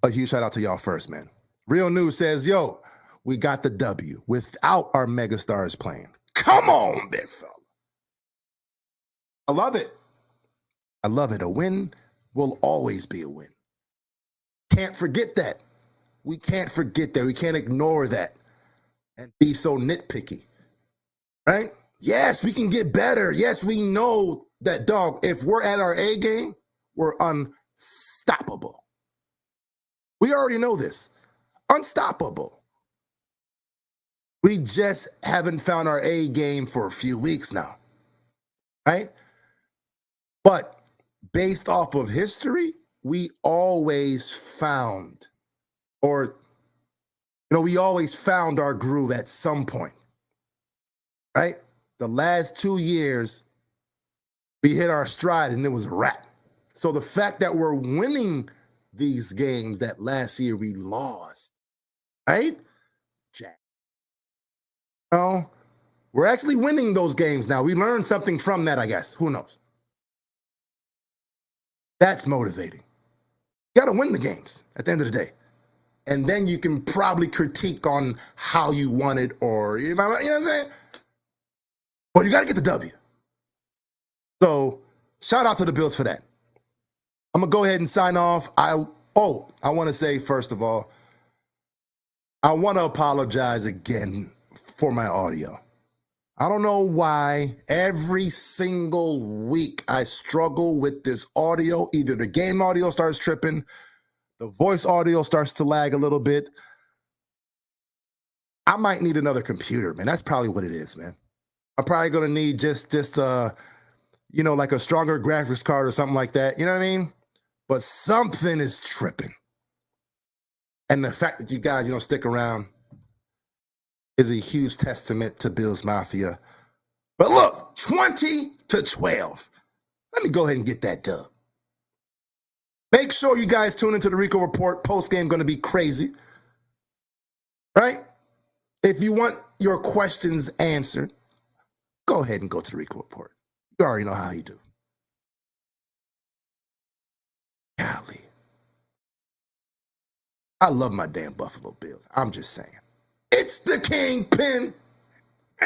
a huge shout out to y'all first, man. Real News says, yo, we got the W without our megastars playing. Come on, big fella. I love it. I love it. A win will always be a win. Can't forget that. We can't forget that. We can't ignore that and be so nitpicky, right? Yes, we can get better. Yes, we know that, dog, if we're at our A game, we're unstoppable. We already know this. Unstoppable. We just haven't found our A game for a few weeks now, right? But based off of history, we always found, we always found our groove at some point, right? The last 2 years, we hit our stride and it was a wrap. So the fact that we're winning these games that last year we lost, right? Jack. We're actually winning those games now. We learned something from that, I guess. Who knows? That's motivating. You got to win the games at the end of the day. And then you can probably critique on how you won it or, you know what I'm saying? But you got to get the W. So shout out to the Bills for that. I'm going to go ahead and sign off. I want to say, first of all, I want to apologize again for my audio. I don't know why every single week I struggle with this audio. Either the game audio starts tripping, the voice audio starts to lag a little bit. I might need another computer, man. That's probably what it is, man. I'm probably going to need just like a stronger graphics card or something like that. You know what I mean? But something is tripping. And the fact that you guys, stick around is a huge testament to Bills Mafia. But look, 20-12. Let me go ahead and get that dub. Make sure you guys tune into the Rico Report. Post-game going to be crazy. Right? If you want your questions answered, go ahead and go to the Rico Report. You already know how you do. Golly. I love my damn Buffalo Bills. I'm just saying. It's the Kingpin.